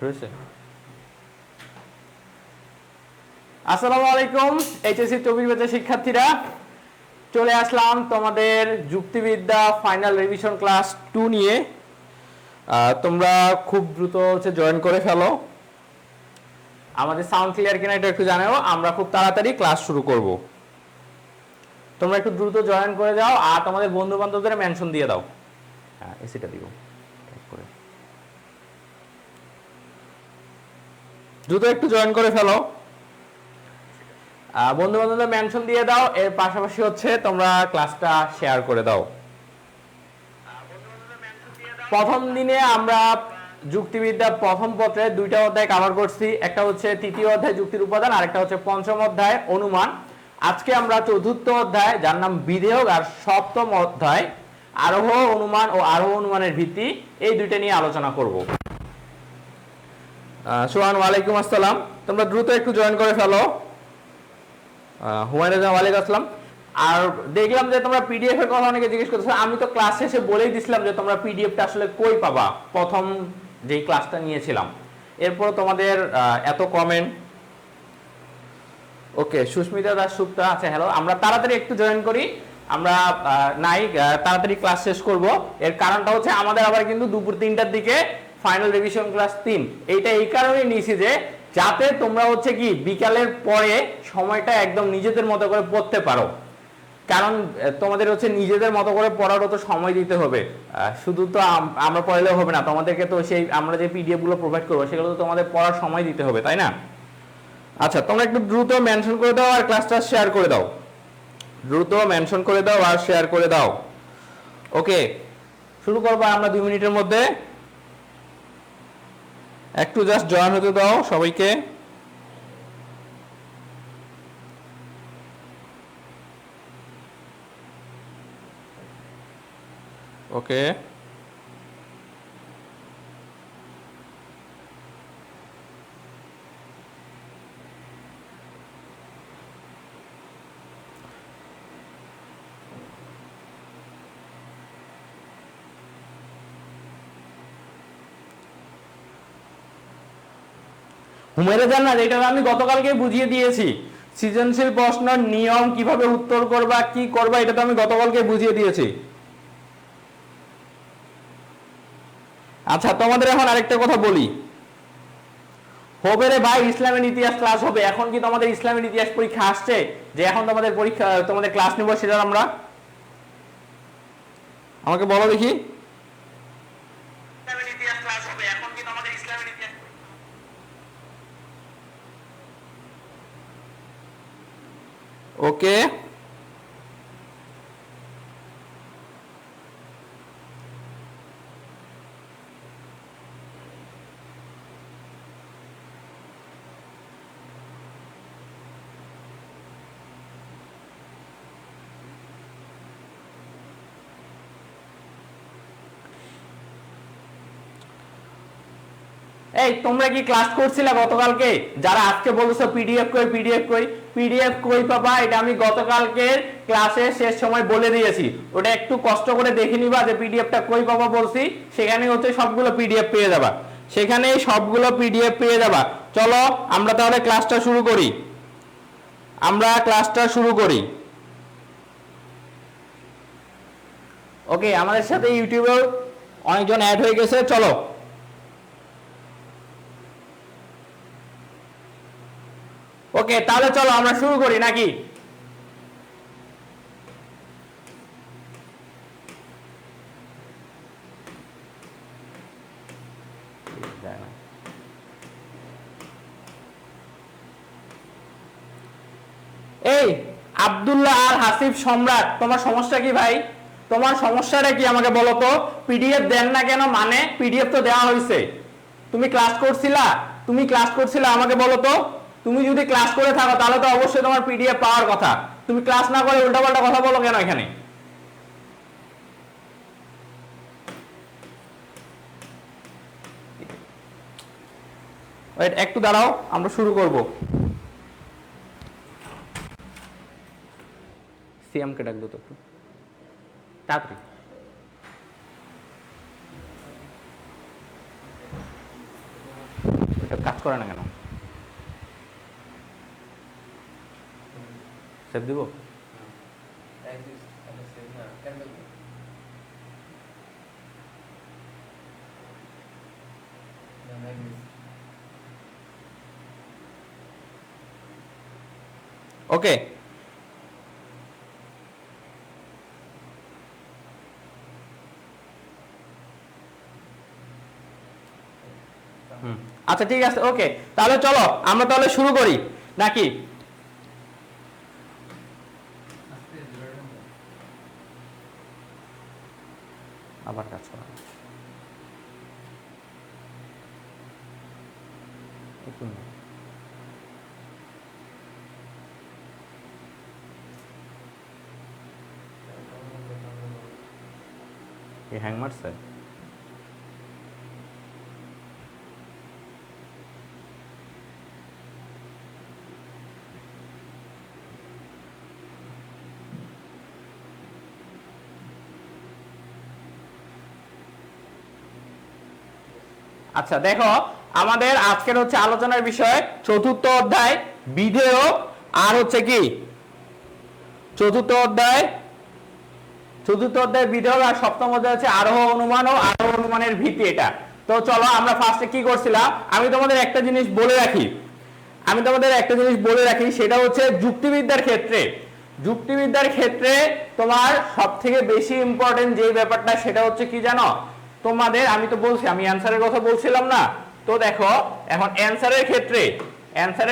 হয়েছে? আসসালামু আলাইকুম এইচএসসি 24 ব্যাচের শিক্ষার্থীরা, চলে আসলাম তোমাদের যুক্তিবিদ্যা ফাইনাল রিভিশন ক্লাস 2 নিয়ে। তোমরা খুব দ্রুত জয়েন করে ফেলো। আমাদের সাউন্ড ক্লিয়ার কিনা এটা একটু জানাও, আমরা খুব তাড়াতাড়ি ক্লাস শুরু করব। তোমরা একটু দ্রুত জয়েন করে যাও আর তোমাদের বন্ধু বান্ধবদের মেনশন দিয়ে দাও। হ্যাঁ, এসিটা দিব করে দ্রুত একটু জয়েন করে ফেলো, বন্ধু বান্ধবদের মেনশন দিয়ে দাও। এর পাশাপাশি তোমরা ক্লাসটা শেয়ার করে দাও। প্রথম দিনে আমরা যুক্তিবিদ্যা প্রথম পত্রে দুইটা অধ্যায় কভার করছি, একটা হচ্ছে তৃতীয় অধ্যায় যুক্তির উপাদান, আর একটা হচ্ছে পঞ্চম অধ্যায় অনুমান। আজকে আমরা চতুর্থ অধ্যায় যার নাম বিধেয়ক আর সপ্তম অধ্যায় আরোহ অনুমান ও আরোহ অনুমানের ভিত্তি, এই দুইটা নিয়ে আলোচনা করব। সোহান ওয়ালাইকুম আসসালাম, তোমরা দ্রুত একটু জয়েন করে ফেলো। হুমায়ুন রাজা ওয়ালাইকুম আসসালাম। আর দেখলাম যে তোমরা পিডিএফ এর কথা অনেকে জিজ্ঞেস করতেছো। আমি তো ক্লাস শেষে বলেই দিছিলাম যে তোমরা পিডিএফটা আসলে কই পাবা, প্রথম যেই ক্লাসটা নিয়েছিলাম। এরপর তোমাদের এত কমেন্ট। ওকে, সুস্মিতা দাস সুপ্তা, আচ্ছা হ্যালো। আমরা তাড়াতাড়ি একটু জয়েন করি, আমরা তাড়াতাড়ি ক্লাস শেষ করব। এর কারণটা হচ্ছে আমাদের আবার কিন্তু দুপুর 3টার দিকে ফাইনাল রিভিশন ক্লাস 3। এইটা এই কারণেই নিয়েছি যে যাতে তোমরা কি বিকালের পরে সময়টা একদম নিজেদের মতো করে পড়তে পারো। কারণ তোমাদের নিজেদের মতো করে পড়ারও তো সময় দিতে হবে। শুধু তো আমরা পড়ালেও হবে না, তোমাদেরকে তো সেই আমরা যে পিডিএফ গুলো প্রোভাইড করবো সেগুলো তো তোমাদের পড়ার সময় দিতে হবে, তাই না? আচ্ছা, তোমরা একটু দ্রুত মেনশন করে দাও আর ক্লাসটা শেয়ার করে দাও। দ্রুত মেনশন করে দাও আর শেয়ার করে দাও। ওকে, শুরু করবো আমরা 2 মিনিটের মধ্যে। একটু জাস্ট জয়েন হতে দাও সবাইকে। ওকে, হুমেরে জান না, এটা আমি গতকালকে বুঝিয়ে দিয়েছি। সৃজনশীল প্রশ্নের নিয়ম, কিভাবে উত্তর করবা, কি করবা, এটা তো আমি গতকালকে বুঝিয়ে দিয়েছি। আচ্ছা, তোমাদের এখন আরেকটা কথা বলি। হবে রে ভাই, ইসলামের ইতিহাস ক্লাস হবে। এখন কি তোমাদের ইসলামের ইতিহাস পরীক্ষা আসছে যে এখন তোমাদের পরীক্ষা, তোমাদের ক্লাস নিব সেটা আমরা? আমাকে বলো দেখি। ইসলামের ইতিহাস ক্লাস হবে, এখন কি তোমাদের ইসলামের ইতিহাস? ওকে, এই তোমরা কি ক্লাস করছিলে গতকালকে? যারা আজকে বলছো পিডিএফ কই, পিডিএফ কই, পিডিএফ কই পাবা, এটা আমি গতকালকে ক্লাসে শেষ সময় বলে দিয়েছি। ওটা একটু কষ্ট করে দেখে নিবা যে পিডিএফটা কই পাবা বলছি। সেখানে সবগুলো পিডিএফ পেয়ে যাবা, সেখানে সবগুলো পিডিএফ পেয়ে যাবা। চলো আমরা তাহলে ক্লাসটা শুরু করি। ওকে, আমাদের সাথে ইউটিউবেও অনেকজন অ্যাড হয়ে গেছে। চলো, ওকে তাহলে চলো আমরা শুরু করি নাকি? এই আব্দুল্লাহ আর হাসিফ সম্রাট, তোমার সমস্যা কি ভাই? তোমার সমস্যাটা কি আমাকে বলো তো? পিডিএফ দেন না কেন? মানে পিডিএফ তো দেওয়া হয়েছে। তুমি ক্লাস করছিলা, আমাকে বলো তো। তুমি যদি ক্লাস করে থাকো তাহলে তো অবশ্যই তোমার পিডিএফ পাওয়ার কথা। তুমি ক্লাস না করে উল্টাপাল্টা কথা বলো কেন এখানে? একটু দাঁড়াও, আমরা শুরু করব। সিএমকে ডাক দাও তো একটু তাড়াতাড়ি। করে না কেন? সেভ দিব? ওকে, আচ্ছা ঠিক আছে, ওকে তাহলে চলো আমরা তাহলে শুরু করি নাকি? আবার কাজ করা হ্যাং মারছে। আচ্ছা দেখো, আমাদের আজকের হচ্ছে আলোচনার বিষয় চতুর্থ অধ্যায় বিধেয়, আর হচ্ছে কি চতুর্থ অধ্যায় বিধেয়, আর সপ্তম অধ্যায় হচ্ছে আরোহ অনুমান ও আরোহ অনুমানের ভিত্তি। এটা তো চলো আমরা ফার্স্টে কি করছিলাম, আমি তোমাদের একটা জিনিস বলে রাখি, সেটা হচ্ছে যুক্তিবিদ্যার ক্ষেত্রে তোমার সব থেকে বেশি ইম্পর্টেন্ট যে ব্যাপারটা সেটা হচ্ছে কি জানো তোমাদের, আমি তো বলছি, আমি অ্যানসারের কথা বলছিলাম না? তো দেখো এখন অ্যানসারের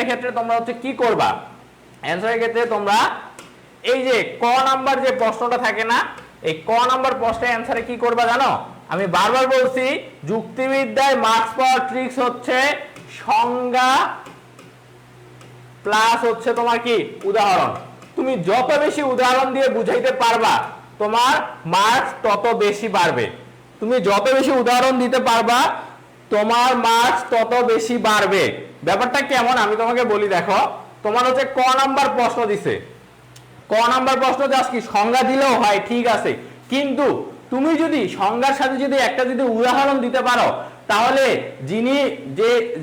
ক্ষেত্রে তোমরা হচ্ছে কি করবা, অ্যানসারের ক্ষেত্রে তোমরা এই যে ক নাম্বার যে প্রশ্নটা থাকে না, এই ক নাম্বার প্রশ্নের অ্যানসারে কি করবা জানো? আমি বারবার বলছি, যুক্তিবিদ্যায় মার্কস পাওয়ার ট্রিক্স হচ্ছে সংজ্ঞা প্লাস হচ্ছে তোমার কি উদাহরণ। তুমি যত বেশি উদাহরণ দিয়ে বুঝাইতে পারবা তোমার মার্কস তত বেশি বাড়বে। তুমি যত বেশি উদাহরণ দিতে পারবা তোমার মার্কস তত বেশি বাড়বে। ব্যাপারটা কেমন আমি তোমাকে বলি, দেখো তোমার হচ্ছে ক নাম্বার প্রশ্ন দিছে, ক নাম্বার প্রশ্ন জাস্ট কি সংজ্ঞা দিলেও হয়, ঠিক আছে, কিন্তু তুমি যদি সংজ্ঞার সাথে যদি একটা যদি উদাহরণ দিতে পারো তাহলে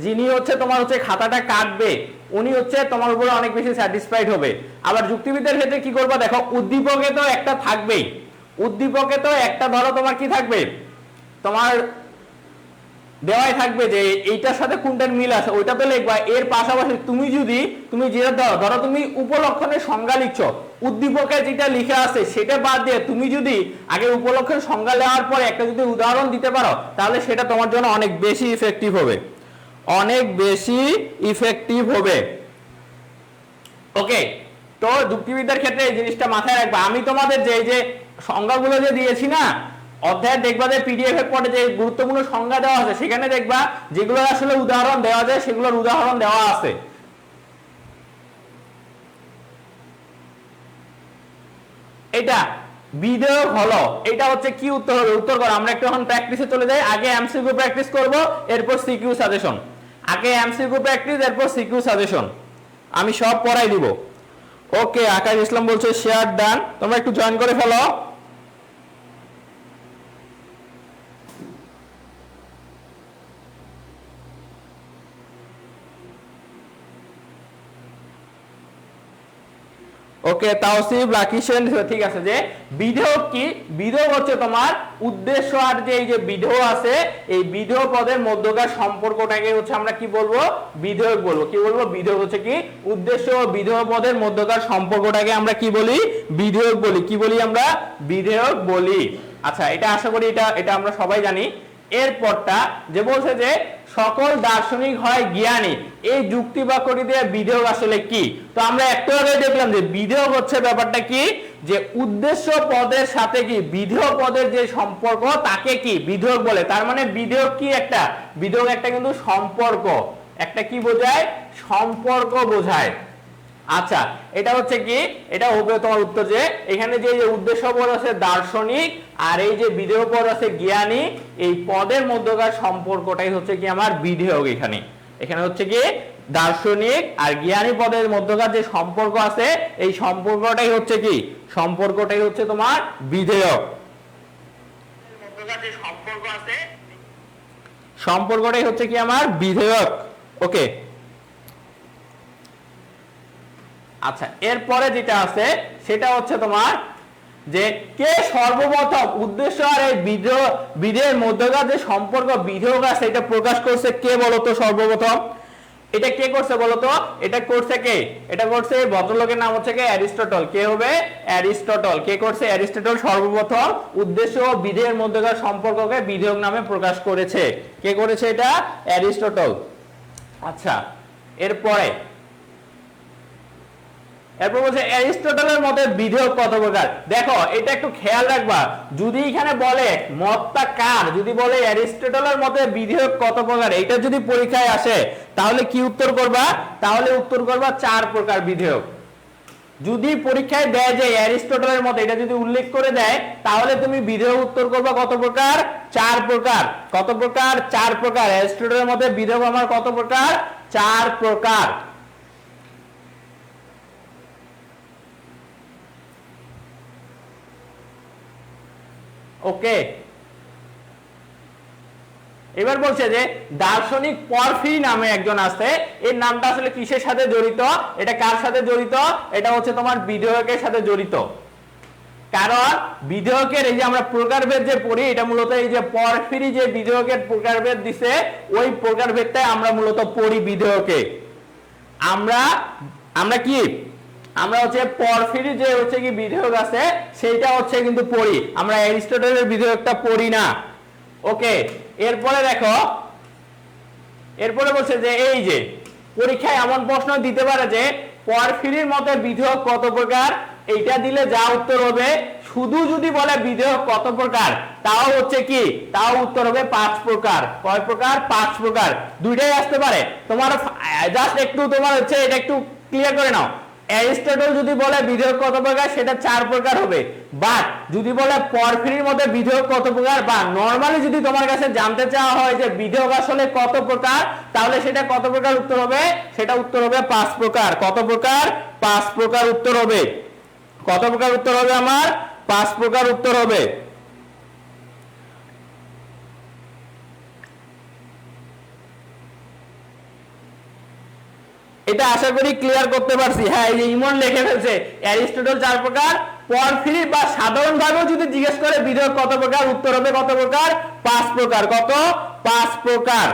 যিনি হচ্ছে তোমার হচ্ছে খাতাটা কাটবে উনি হচ্ছে তোমার উপরে অনেক বেশি স্যাটিসফাইড হবে। আবার যুক্তিবিদ্যার ক্ষেত্রে কি করবা, দেখো উদ্দীপকে তো একটা থাকবেই, ধরো তোমার কি থাকবে, তোমার দেওয়াই থাকবে যে এইটার সাথে কোনটার মিল আছে ওইটা তো লিখবা। এর পাশাপাশি তুমি যেটা ধরো তুমি উপলক্ষণের সংজ্ঞা লিখছো, উদ্দীপকে যেটা লিখে আছে সেটা বাদ দিয়ে তুমি যদি আগে উপলক্ষের সংজ্ঞা দেওয়ার পরে একটা যদি উদাহরণ দিতে পারো তাহলে সেটা তোমার জন্য অনেক বেশি ইফেক্টিভ হবে। ওকে, তো যুক্তিবিদ্যার ক্ষেত্রে এই জিনিসটা মাথায় রাখবা। আমি তোমাদের যে সংজ্ঞাগুলো যে দিয়েছি না, অধ্যায়ে দেখবা যে পিডিএফ এর পরে যে গুরুত্বপূর্ণ সংজ্ঞা দেওয়া আছে সেখানে দেখবা যেগুলো আসলে উদাহরণ দেওয়া যায় সেগুলোর উদাহরণ দেওয়া আছে। এটা বিধেয় হলো, এটা হচ্ছে কি উত্তর হবে, উত্তর করো। আমরা একটু এখন প্র্যাকটিসে চলে যাই। আগে এমসিকিউ প্র্যাকটিস করব, এরপর সিকিউ সাজেশন। এরপর সিকিউ সাজেশন আমি সব পড়াই দিব। ওকে, আকাশ ইসলাম বলছে শেয়ার ডান, তোমরা একটু জয়েন করে ফেলো। ওকে, তাওসিফ লাকিশেন, ঠিক আছে। যে বিধেয় কি, বিধেয় হচ্ছে তোমার উদ্দেশ্য, আর যে এই যে বিধেয় আছে এই বিধেয় পদের মধ্যকার সম্পর্কটাকে হচ্ছে আমরা কি বলবো, বিধেয়ক বলবো। কি বলবো, বিধেয়ক হচ্ছে কি উদ্দেশ্য ও বিধেয় পদের মধ্যকার সম্পর্কটাকে আমরা কি বলি, বিধেয়ক বলি। কি বলি আমরা, বিধেয়ক বলি। আচ্ছা, এটা আশা করি এটা আমরা সবাই জানি। এরপরটা যে বলছে যে সকল দার্শনিক হয় জ্ঞানী, এই যুক্তি বাক্যটি দিয়ে বিধেয়ক আসলে কি। তো আমরা একটু আগে দেখলাম যে বিধেয়ক হচ্ছে ব্যাপারটা কি, যে উদ্দেশ্য পদের সাথে কি বিধেয় পদের যে সম্পর্ক তাকে কি বিধেয়ক বলে। তার মানে বিধেয়ক কি, বিধেয়ক একটা কিন্তু সম্পর্ক, একটা কি বোঝায়, সম্পর্ক বোঝায়। আচ্ছা, এটা হচ্ছে কি, এটা হবে তোমার উত্তর যে এখানে যে উদ্দেশ্য পদ আছে দার্শনিক আর এই যে বিধেয় পদ আছে জ্ঞানী, এই পদের মধ্যকার সম্পর্কটাই হচ্ছে কি আমার বিধেয়ক। এখানে হচ্ছে কি দার্শনিক আর জ্ঞানী পদের মধ্যকার যে সম্পর্ক আছে এই সম্পর্কটাই হচ্ছে কি, সম্পর্কটাই হচ্ছে তোমার বিধেয়ক। সম্পর্কটাই হচ্ছে কি আমার বিধেয়ক। ওকে, আচ্ছা এরপরে যেটা আছে সেটা হচ্ছে তোমার যে কে সর্বপ্রথম উদ্দেশ্য আর এই বিধেয়ের মধ্যকার যে সম্পর্ক বিধেয়ক আছে এটা প্রকাশ করছে কে বলতো সর্বপ্রথম? এটা কে করছে বলতো? এটা করছে কে? এটা করছে ভদ্রলোকের নাম হচ্ছে কে অ্যারিস্টটল। কে হবে? অ্যারিস্টটল। কে করছে? অ্যারিস্টটল সর্বপ্রথম উদ্দেশ্য ও বিধেয়ের মধ্যকার সম্পর্ককে বিধেয়ক নামে প্রকাশ করেছে। কে করেছে এটা? অ্যারিস্টটল। আচ্ছা এরপরে এরপর বলছে অ্যারিস্টটলের মতে বিধেয়ক কত প্রকার। দেখো এটা একটু খেয়াল রাখবা, যদি এখানে বলে মতটা কার, যদি বলে অ্যারিস্টটলের মতে বিধেয়ক কত প্রকার, এটা যদি পরীক্ষায় আসে তাহলে কি উত্তর করবা? তাহলে উত্তর করবা 4 প্রকার বিধেয়ক। যদি পরীক্ষায় দেয় যে অ্যারিস্টটলের মতে, এটা যদি উল্লেখ করে দেয় তাহলে তুমি বিধেয়ক উত্তর করবা কত প্রকার? 4 প্রকার। কত প্রকার? 4 প্রকার। অ্যারিস্টটলের মতে বিধেয়ক আমার কত প্রকার? 4 প্রকার। ওকে, এবার বলছে যে দার্শনিক পরফিরি নামে একজন আছে, এর নামটা আসলে কিসের সাথে জড়িত? এটা কার সাথে জড়িত? এটা হচ্ছে তোমার বিধেয়কের সাথে জড়িত। কারণ বিধেয়কের এই যে আমরা প্রকারভেদ যে পড়ি, এটা মূলত এই যে পরফিরি যে বিধেয়কের প্রকারভেদ দিছে ওই প্রকারভেদটাই আমরা মূলত পড়ি বিধেয়কে। আমরা কি আমরা হচ্ছে পরফিরি যে হচ্ছে কি বিধেয়ক আছে সেইটা হচ্ছে কিন্তু পড়ি, আমরা অ্যারিস্টটলের বিধেয়কটা পড়ি না। ওকে, এরপরে দেখো, এরপরে বলছে যে এই যে পরীক্ষায় এমন প্রশ্ন দিতে পারে যে পরফিরির মতে বিধেয়ক কত প্রকার, এইটা দিলে যা উত্তর হবে, শুধু যদি বলে বিধেয়ক কত প্রকার তাও হচ্ছে কি, তাও উত্তর হবে 5 প্রকার। কয় প্রকার? 5 প্রকার। দুইটাই আসতে পারে। তোমার জাস্ট একটু তোমার হচ্ছে এটা একটু ক্লিয়ার করে নাও, অ্যারিস্টটল যদি বলে বিধেয়ক কত প্রকার সেটা 4 প্রকার হবে, বাট যদি বলে পরফিরির মধ্যে বিধেয়ক কত প্রকার, বা নরমালি যদি তোমার কাছে জানতে চাওয়া হয় যে বিধেয়ক আসলে কত প্রকার, তাহলে সেটা কত প্রকার উত্তর হবে? সেটা উত্তর হবে 5 প্রকার। কত প্রকার? 5 প্রকার উত্তর হবে। কত প্রকার উত্তর হবে আমার? 5 প্রকার উত্তর হবে। এটা আশা করি ক্লিয়ার করতে পারছি। হ্যাঁ, এই যে ইমন লিখে ফেলছে অ্যারিস্টটল 4 প্রকার, পরফিরি বা সাধারণভাবেও যদি জিজ্ঞেস করে বিধেয়ক কত প্রকার, উত্তর হবে কত প্রকার? 5 প্রকার। কত? 5 প্রকার।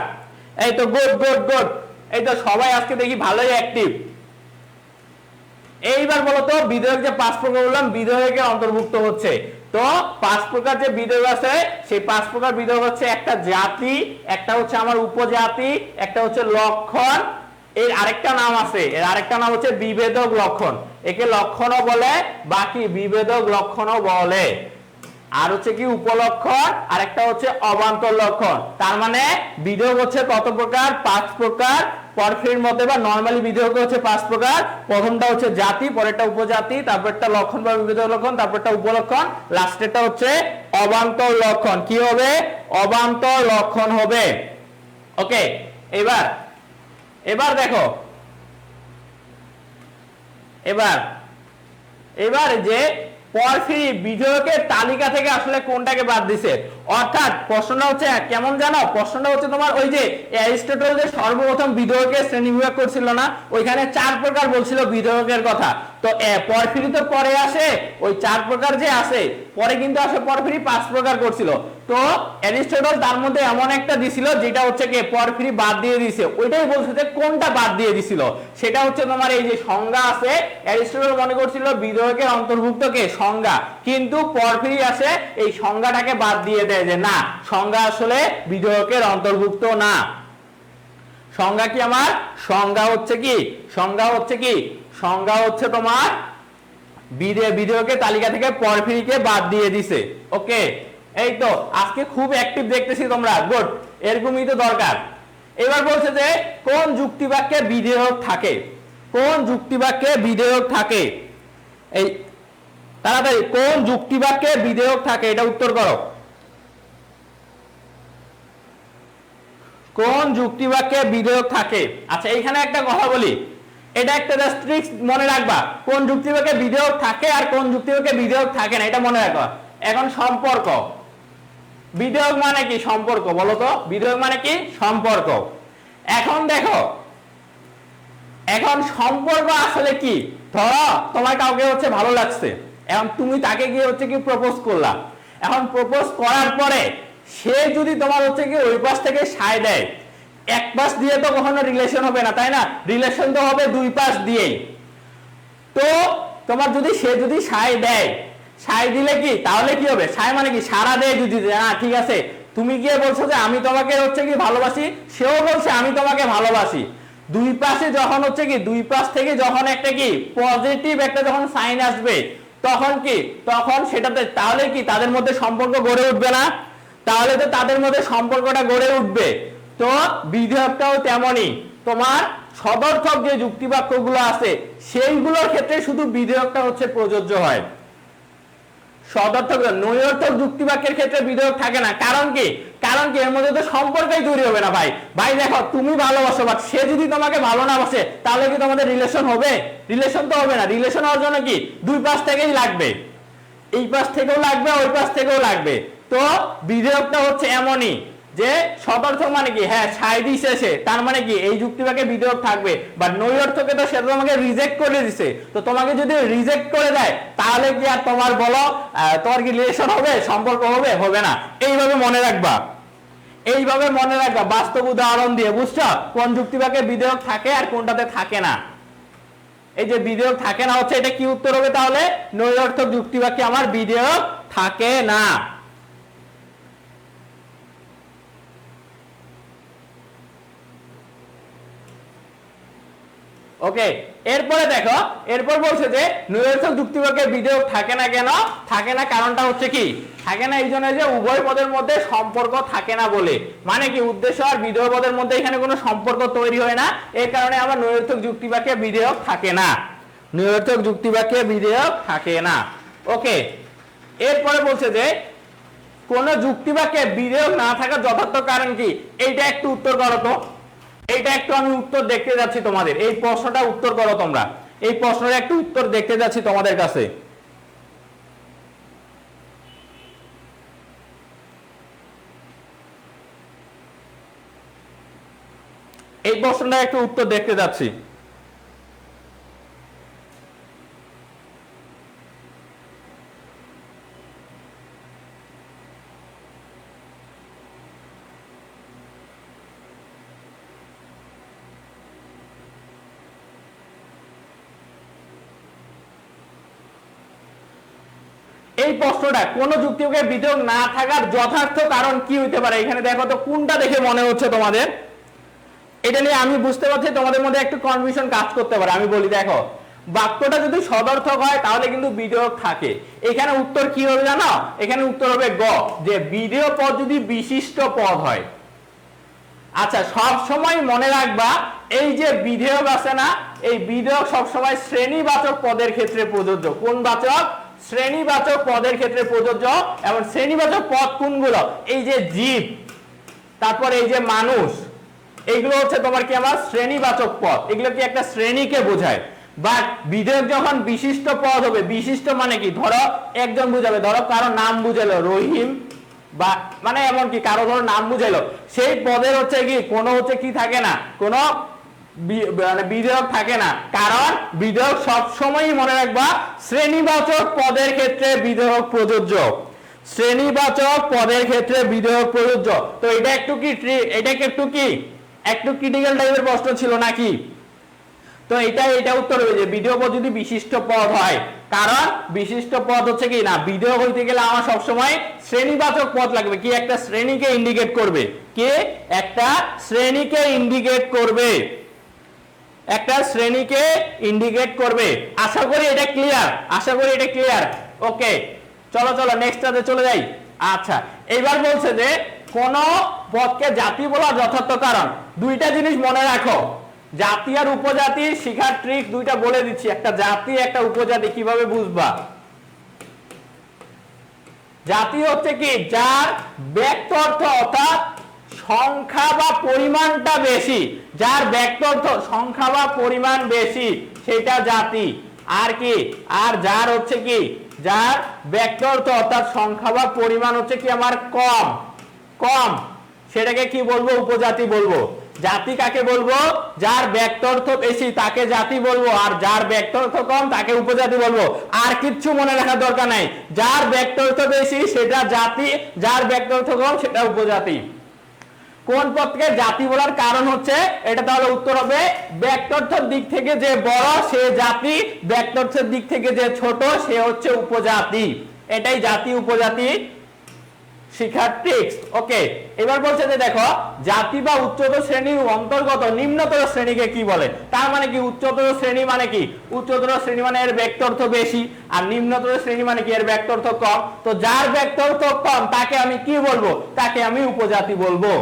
এই তো গুড গুড গুড, এই তো সবাই আজকে দেখি ভালোই অ্যাক্টিভ। এইবার বলো তো বিধেয়ক যে 5 প্রকার বললাম বিধেয়কে অন্তর্ভুক্ত হচ্ছে, তো 5 প্রকার যে বিধেয়ক আছে সেই 5 প্রকার বিধেয়ক হচ্ছে একটা জাতি, একটা হচ্ছে আমার উপজাতি, একটা হচ্ছে লক্ষণ, এর আরেকটা নাম আছে, এর আরেকটা নাম হচ্ছে বিভেদক লক্ষণ। একে লক্ষণও বলে, বাকি বিভেদক লক্ষণও বলে। আর হচ্ছে কি উপলক্ষণ, আর একটা হচ্ছে অবান্তর লক্ষণ। তার মানে বিধেয়ক হচ্ছে কত প্রকার? 5 প্রকার। পরফিরির মতে বা নরমালি বিধেয়ক হচ্ছে 5 প্রকার। প্রথমটা হচ্ছে জাতি, পরেরটা উপজাতি, তারপরটা লক্ষণ বা বিভেদক লক্ষণ, তারপরটা উপলক্ষণ, লাস্টেরটা হচ্ছে অবান্তর লক্ষণ। কি হবে? অবান্তর লক্ষণ হবে। ওকে, এবার দেখো, এবার যে পরফিরি বিধেয়কের তালিকা থেকে আসলে কোনটাকে বাদ দিছে, অর্থাৎ প্রশ্নটা হচ্ছে কেমন জানো? প্রশ্নটা হচ্ছে তোমার ওই যে অ্যারিস্টটল যে সর্বপ্রথম বিধেয়কের শ্রেণীবিভাগ করছিল না, ওইখানে 4 প্রকার বলছিল বিধেয়কের কথা। তো পরফিরি তো পরে আসে, ওই 4 প্রকার যে আছে পরে কিন্তু আসে পরফিরি 5 প্রকার করছিল। তো অ্যারিস্টটল তার মধ্যে এমন একটা দিছিল যেটা হচ্ছে কি পরফিরি বাদ দিয়ে দিয়েছে, ওইটাই বলছে যে কোনটা বাদ দিয়ে দিছিল। সেটা হচ্ছে তোমার এই যে সংজ্ঞা আছে, অ্যারিস্টটল মনে করছিল বিধেয়কের অন্তর্ভুক্ত কে সংজ্ঞা, কিন্তু পরফিরি আসে এই সংজ্ঞাটাকে বাদ দিয়ে দেয় যে না, সংজ্ঞা আসলে বিধেয়কের অন্তর্ভুক্ত না। সংজ্ঞা কি আমার? সংজ্ঞা হচ্ছে কি? সংজ্ঞা হচ্ছে কি? সংজ্ঞা হচ্ছে তোমার বিধেয়কের তালিকা থেকে পরফিরিকে বাদ দিয়ে দিছে। ওকে, এই তো আজকে খুব অ্যাক্টিভ দেখতেছি তোমরা, গুড, এরকমই তো দরকার। এবার বলছে যে কোন যুক্তিবাক্যে বিধেয়ক থাকে? কোন যুক্তিবাক্যে বিধেয়ক থাকে? এই তাড়াতাড়ি, কোন যুক্তিবাক্যে বিধেয়ক থাকে এটা উত্তর করো। কোন যুক্তিবাক্যে বিধেয়ক থাকে? আচ্ছা এইখানে একটা কথা বলি, এটা একটা জাস্ট ট্রিক্স মনে রাখবা, কোন যুক্তিবাক্যে বিধেয়ক থাকে আর কোন যুক্তিবাক্যে বিধেয়ক থাকে না, এটা মনে রাখবা। এখন সম্পর্ক, বিধেয়ক মানে কি? সম্পর্ক। বলো তো বিধেয়ক মানে কি? সম্পর্ক। এখন দেখো, এখন সম্পর্ক আসলে কি, ধরো তোমার কাউকে হচ্ছে ভালো লাগছে, এখন তুমি তাকে গিয়ে হচ্ছে কি প্রপোজ করলা। এখন প্রপোজ করার পরে সে যদি তোমার হচ্ছে কি ওই পাশ থেকে সায় দেয়, এক পাশ দিয়ে তো কখনো রিলেশন হবে না, তাই না? রিলেশন তো হবে দুই পাশ দিয়েই। তো তোমার যদি সে যদি সায় দেয়, সায় দিলে কি তাহলে কি হবে, সায় মানে কি সারা দেয় যদি, না ঠিক আছে তুমি গিয়ে বলছো যে আমি তোমাকে হচ্ছে কি ভালোবাসি, সেও বলছে আমি তোমাকে ভালোবাসি, দুই পাশে যখন হচ্ছে কি দুই পাশ থেকে যখন একটা কি পজিটিভ একটা যখন সাইন আসবে, তখন কি, তখন সেটাতে তাহলে কি তাদের মধ্যে সম্পর্ক গড়ে উঠবে না? তাহলে তো তাদের মধ্যে সম্পর্কটা গড়ে উঠবে। তো বিধেয়কটাও তেমনই, তোমার সদর্থক যে যুক্তিবাক্যগুলো আছে সেইগুলোর ক্ষেত্রে শুধু বিধেয়কটা হচ্ছে প্রযোজ্য হয়, সদর্থক নৈরর্থক যুক্তিবাক্যের ক্ষেত্রে বিধেয়ক থাকে না। কারণ কি, কারণ কি এর মধ্যে তো সম্পর্কই তৈরি হবে না ভাই। ভাই দেখো তুমি ভালোবাসো, বাট সে যদি তোমাকে ভালো না বাসে তাহলে কি তোমাদের রিলেশন হবে? রিলেশন তো হবে না। রিলেশন হওয়ার জন্য কি দুই পাশ থেকেই লাগবে, এই পাশ থেকেও লাগবে, ওই পাশ থেকেও লাগবে। তো বিধেয়কটা হচ্ছে এমনই যে সদর্থক মানে কি, হ্যাঁ সায় দিছে সে, তার মানে কি এই যুক্তিবাক্যে বিধেয়ক থাকবে। বাট নৈরর্থকে তো সে তোমাকে রিজেক্ট করে দিছে, তো তোমাকে যদি রিজেক্ট করে দেয় তাহলে কি আর তোমার বলো তোমার কি রিলেশন হবে, সম্পর্ক হবে? হবে না। এইভাবে মনে রাখবা, এইভাবে মনে রাখবা বাস্তব উদাহরণ দিয়ে, বুঝছো কোন যুক্তিবাক্যে বিধেয়ক থাকে আর কোনটাতে থাকে না। এই যে বিধেয়ক থাকে না হচ্ছে, এটা কি উত্তর হবে তাহলে? নৈরর্থক যুক্তিবাক্যে আমার বিধেয়ক থাকে না। ওকে, এরপরে দেখো, এরপর বলছে যে নৈরর্থক যুক্তিবাক্যে বিধেয়ক থাকে না কেন? থাকে না কারণটা হচ্ছে কি, থাকে না এই জন্য যে উভয় পদের মধ্যে সম্পর্ক থাকে না বলে। মানে কি উদ্দেশ্য আর বিধেয় পদের মধ্যে এখানে কোনো সম্পর্ক তৈরি হয় না, এই কারণে আমার নৈরর্থক যুক্তিবাক্যে বিধেয়ক থাকে না। নৈরর্থক যুক্তিবাক্যে বিধেয়ক থাকে না। ওকে, এরপরে বলছে যে কোন যুক্তিবাক্যে বিধেয়ক না থাকার যথার্থ কারণ কি, এইটা একটু উত্তর করো তো। এইটা একটু আমি উত্তর দেখতে যাচ্ছি তোমাদের, এই প্রশ্নটা উত্তর করো তোমরা, এই প্রশ্নের একটু উত্তর দেখতে যাচ্ছি তোমাদের কাছে। এই প্রশ্নটা একটু উত্তর দেখতে যাচ্ছি। এই প্রশ্নটা কোন যুক্তিকে বিধেয়ক না থাকার যথার্থ কারণ কি হইতে পারে, এখানে দেখো তো কোনটা দেখে মনে হচ্ছে তোমাদের, এটা নিয়ে আমি বুঝতে পারছি তোমাদের মধ্যে একটু কনফিউশন কাজ করতে পারে। আমি বলি দেখো, বাক্যটা যদি সদর্থক হয় তাহলে কিন্তু বিধেয়ক থাকে। এখানে উত্তর কি হবে জানো? এখানে উত্তর হবে গ, যে বিধেয় পদ যদি বিশিষ্ট পদ হয়। আচ্ছা, সব সময় মনে রাখবা এই যে বিধেয়ক আছে না, এই বিধেয়ক সব সময় শ্রেণীবাচক পদের ক্ষেত্রে প্রযোজ্য। কোন বাচক? শ্রেণীবাচক পদের ক্ষেত্রে প্রযোজ্য। এবং শ্রেণীবাচক পদ কোনগুলো? এই যে জীব, তারপর এই যে মানুষ, এইগুলো হচ্ছে তোমার কি আমার শ্রেণীবাচক পদ, এগুলো কি একটা শ্রেণীকে বোঝায়। বাট বিধেয়ক যখন বিশিষ্ট পদ হবে, বিশিষ্ট মানে কি, ধরো একজন বুঝাবে, ধরো কারো নাম বুঝালো রহিম, বা মানে এমন কি কারো ধরো নাম বুঝাইলো, সেই পদের হচ্ছে কি কোনো হচ্ছে কি থাকে না, কোনো মানে বিধেয়ক থাকে না। কারণ বিধেয়ক সবসময়ই মনে রাখবা শ্রেণীবাচক পদের ক্ষেত্রে বিধেয়ক প্রযোজ্য, শ্রেণীবাচক পদের ক্ষেত্রে বিধেয়ক প্রযোজ্য। তো এটা একটু কি, এটা একটু ক্রিটিক্যাল টাইপের প্রশ্ন ছিল নাকি? তো এটা উত্তর হবে যে বিধেয় পদ যদি বিশিষ্ট পদ হয়। কারণ বিশিষ্ট পদ হচ্ছে কি না, বিধেয় হইতে গেলে আমার সবসময় শ্রেণীবাচক পদ লাগবে, কি একটা শ্রেণীকে ইন্ডিকেট করবে, কে একটা শ্রেণীকে ইন্ডিকেট করবে, একটা শ্রেণীকে ইন্ডিকেট করবে। আশা করি এটা ক্লিয়ার, আশা করি এটা ক্লিয়ার। ওকে, চলো চলো নেক্সটটাতে চলে যাই। আচ্ছা, এবার বলছে যে কোন পদকে জাতি বলার যথার্থ কারণ। দুইটা জিনিস মনে রাখো, জাতি আর উপজাতির শিখার ট্রিক দুইটা বলে দিচ্ছি। একটা জাতি একটা উপজাতি কিভাবে বুঝবা। জাতি হচ্ছে কি, যার ব্যক্ত অর্থ অর্থাৎ সংখ্যা বা পরিমাণটা বেশি, যার ব্যক্ত অর্থ সংখ্যা বা পরিমাণ বেশি সেটা জাতি। আর কি, আর যার হচ্ছে কি, যার ব্যক্ত অর্থ অর্থাৎ সংখ্যা বা পরিমাণ হচ্ছে কি আমার কম, কম, সেটাকে কি বলবো, উপজাতি বলবো। জাতি কাকে বলবো? যার ব্যক্তার্থ বেশি তাকে জাতি বলবো, আর যার ব্যক্তার্থ কম তাকে উপজাতি বলবো। আর কিচ্ছু মনে রাখার দরকার নাই, যার ব্যক্তার্থ বেশি সেটা জাতি, যার ব্যক্তার্থ কম সেটা উপজাতি। কোন পদকে জাতি বলার কারণ হচ্ছে এটা, তাহলে উত্তর হবে ব্যক্তার্থের দিক থেকে যে বড় সে জাতি, ব্যক্তার্থের দিক থেকে যে ছোট সে হচ্ছে উপজাতি। এটাই জাতি উপজাতি শিক্ষার ট্রিক্স। ওকে, এবার বলছে যে দেখো জাতি বা উচ্চতর শ্রেণীর অন্তর্গত নিম্নতর শ্রেণীকে কি বলে? তার মানে কি উচ্চতর শ্রেণী মানে কি? উচ্চতর শ্রেণী মানে এর ব্যক্তার্থ বেশি, আর নিম্নতর শ্রেণী মানে কি? এর ব্যক্তার্থ কম। তো যার ব্যক্তার্থ কম তাকে আমি কি বলবো? তাকে আমি উপজাতি বলবো।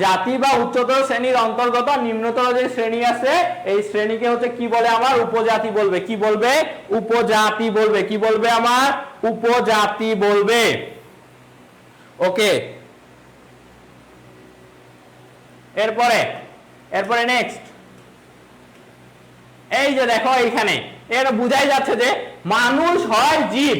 জাতি বা উচ্চতর শ্রেণীর অন্তর্গত নিম্নতর যে শ্রেণী আছে এই শ্রেণীকে হচ্ছে কি বলে? আমার উপজাতি বলবে। কি বলবে? উপজাতি বলবে। কি বলবে? আমার উপজাতি বলবে। ওকে, এরপরে নেক্সট, এই যে দেখো এইখানে এটা বোঝাই যাচ্ছে যে মানুষ হয় জীব।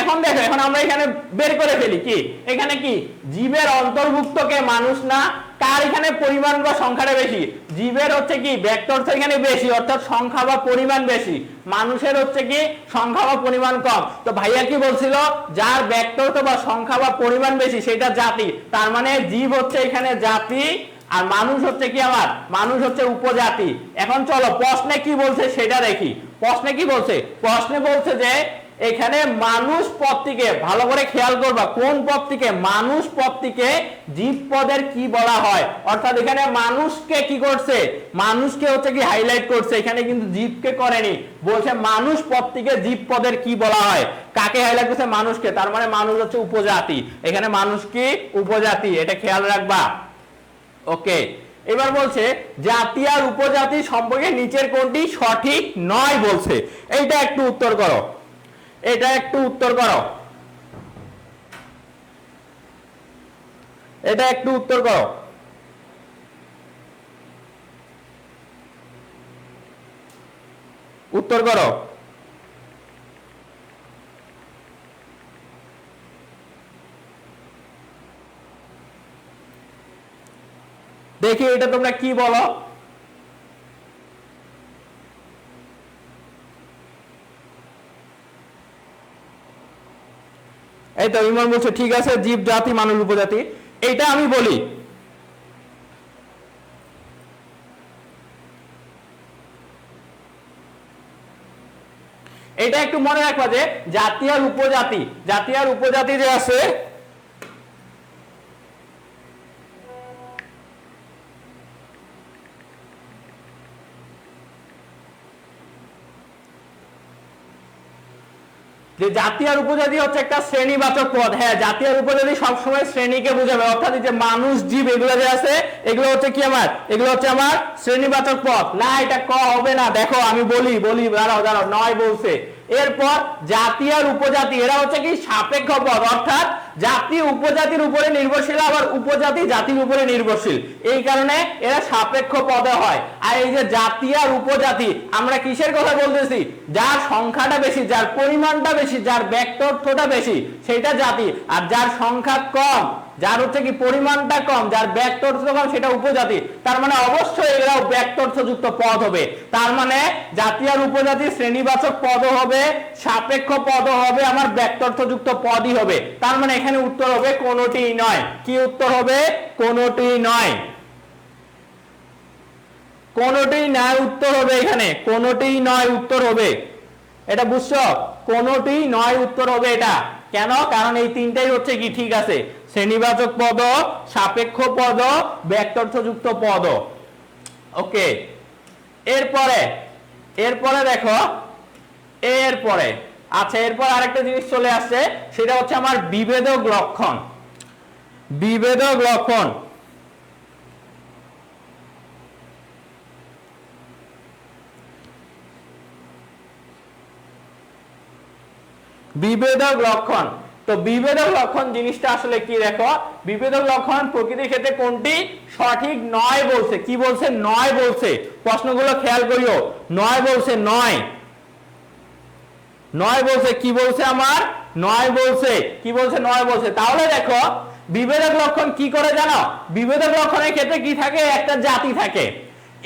এখন দেখো, এখন আমরা এখানে বের করে ফেলি কি, এখানে কি জীবের অন্তর্ভুক্ত কে মানুষ না? কার এখানে পরিমাণ বা সংখ্যাটা বেশি? জীবের হচ্ছে কি ব্যক্তার্থ এখানে বেশি, অর্থাৎ সংখ্যা বা পরিমাণ বেশি। মানুষের হচ্ছে কি সংখ্যা বা পরিমাণ কম। তো ভাইয়া কি বলছিল? যার ব্যক্তার্থ বা সংখ্যা বা পরিমাণ বেশি সেটা জাতি। তার মানে জীব হচ্ছে এখানে জাতি, আর মানুষ হচ্ছে কি আমার? মানুষ হচ্ছে উপজাতি। এখন চলো প্রশ্নে কি বলছে সেটা দেখি। প্রশ্নে কি বলছে? প্রশ্নে বলছে যে এখানে মানুষ পদটিকে, ভালো করে খেয়াল করবা, কোন পদটিকে? মানুষ পদটিকে জীব পদের কি বলা হয়? অর্থাৎ এখানে মানুষকে কি করছে? মানুষকে হচ্ছে কি হাইলাইট করছে, এখানে কিন্তু জীবকে করেনি। বলছে মানুষ পদটিকে জীব পদের কি বলা হয়? কাকে হাইলাইট করছে? মানুষকে। তার মানে মানুষ হচ্ছে উপজাতি। এখানে মানুষ কি? উপজাতি, এটা খেয়াল রাখবা। ওকে, এবার বলছে জাতি আর উপজাতি সম্পর্কে নিচের কোনটি সঠিক নয় বলছে। এইটা একটু উত্তর করো, এটা একটু উত্তর করো, এটা একটু উত্তর করো। উত্তর করো। দেখি এটা তোমরা কি বলো। এই তো ইমন বলছে ঠিক আছে, জীব জাতি মানুষ উপজাতি। এইটা আমি বলি, এটা একটু মনে রাখবা যে জাতি আর উপজাতি, জাতি আর উপজাতি যে আছে যে জাতি আর উপজাতি হচ্ছে একটা শ্রেণীবাচক পদ। হ্যাঁ, জাতি আর উপজাতি সবসময় শ্রেণীকে বোঝাবে, অর্থাৎ যে মানুষ জীব এগুলো যে আছে এগুলো হচ্ছে কি আমার? এগুলো হচ্ছে আমার শ্রেণীবাচক পদ। না, এটা ক হবে না। দেখো আমি বলি দাঁড়াও দাঁড়াও, নয় বলছে। এরপর জাতি আর উপজাতি এরা হচ্ছে কি সাপেক্ষ পদ, অর্থাৎ জাতি উপজাতির উপরে নির্ভরশীল, আবার উপজাতি জাতির উপরে নির্ভরশীল। এই কারণে এরা সাপেক্ষ পদে হয়। আর এই যে জাতি আর উপজাতি আমরা কিসের কথা বলতেছি? যার সংখ্যাটা বেশি, যার পরিমাণটা বেশি, যার ব্যক্তার্থটা বেশি সেটা জাতি, আর যার সংখ্যা কম, যার হচ্ছে কি পরিমাণটা কম, যার ব্যক্তার্থ কম সেটা উপজাতি। তার মানে অবশ্যই এরাও ব্যক্তার্থযুক্ত পদ হবে। তার মানে জাতি আর উপজাতি শ্রেণীবাচক পদ হবে, সাপেক্ষ পদ হবে, আমার ব্যক্তার্থযুক্ত পদই হবে। তার মানে এখানে উত্তর হবে কোনটিই নয়। কি উত্তর হবে? কোনটিই নয়। কোনটিই নয় উত্তর হবে, এখানে কোনটিই নয় উত্তর হবে। এটা বুঝছো? কোনটিই নয় উত্তর হবে এটা। কেন? কারণ এই তিনটাই হচ্ছে কি ঠিক আছে, শ্রেণীবাচক পদ, সাপেক্ষ পদ, ব্যক্তার্থযুক্ত পদ। ওকে, এরপরে দেখো, এরপরে আচ্ছা, এরপর আরেকটা জিনিস চলে আসছে, সেটা হচ্ছে আমার বিভেদক লক্ষণ। বিভেদক লক্ষণ, বিভেদক লক্ষণ। তো বিভেদক লক্ষণ জিনিসটা আসলে কি? দেখো, বিভেদক লক্ষণ প্রকৃতির ক্ষেত্রে কোনটি সঠিক নয় বলছে। কি বলছে? নয় বলছে। প্রশ্নগুলো খেয়াল করিও, নয় বলছে, নয় নয় বলছে। কি বলছে আমার? নয় বলছে। কি বলছে? নয় বলছে। তাহলে দেখো বিভেদক লক্ষণ কি করে জানো? বিভেদক লক্ষণের ক্ষেত্রে কি থাকে? একটা জাতি থাকে,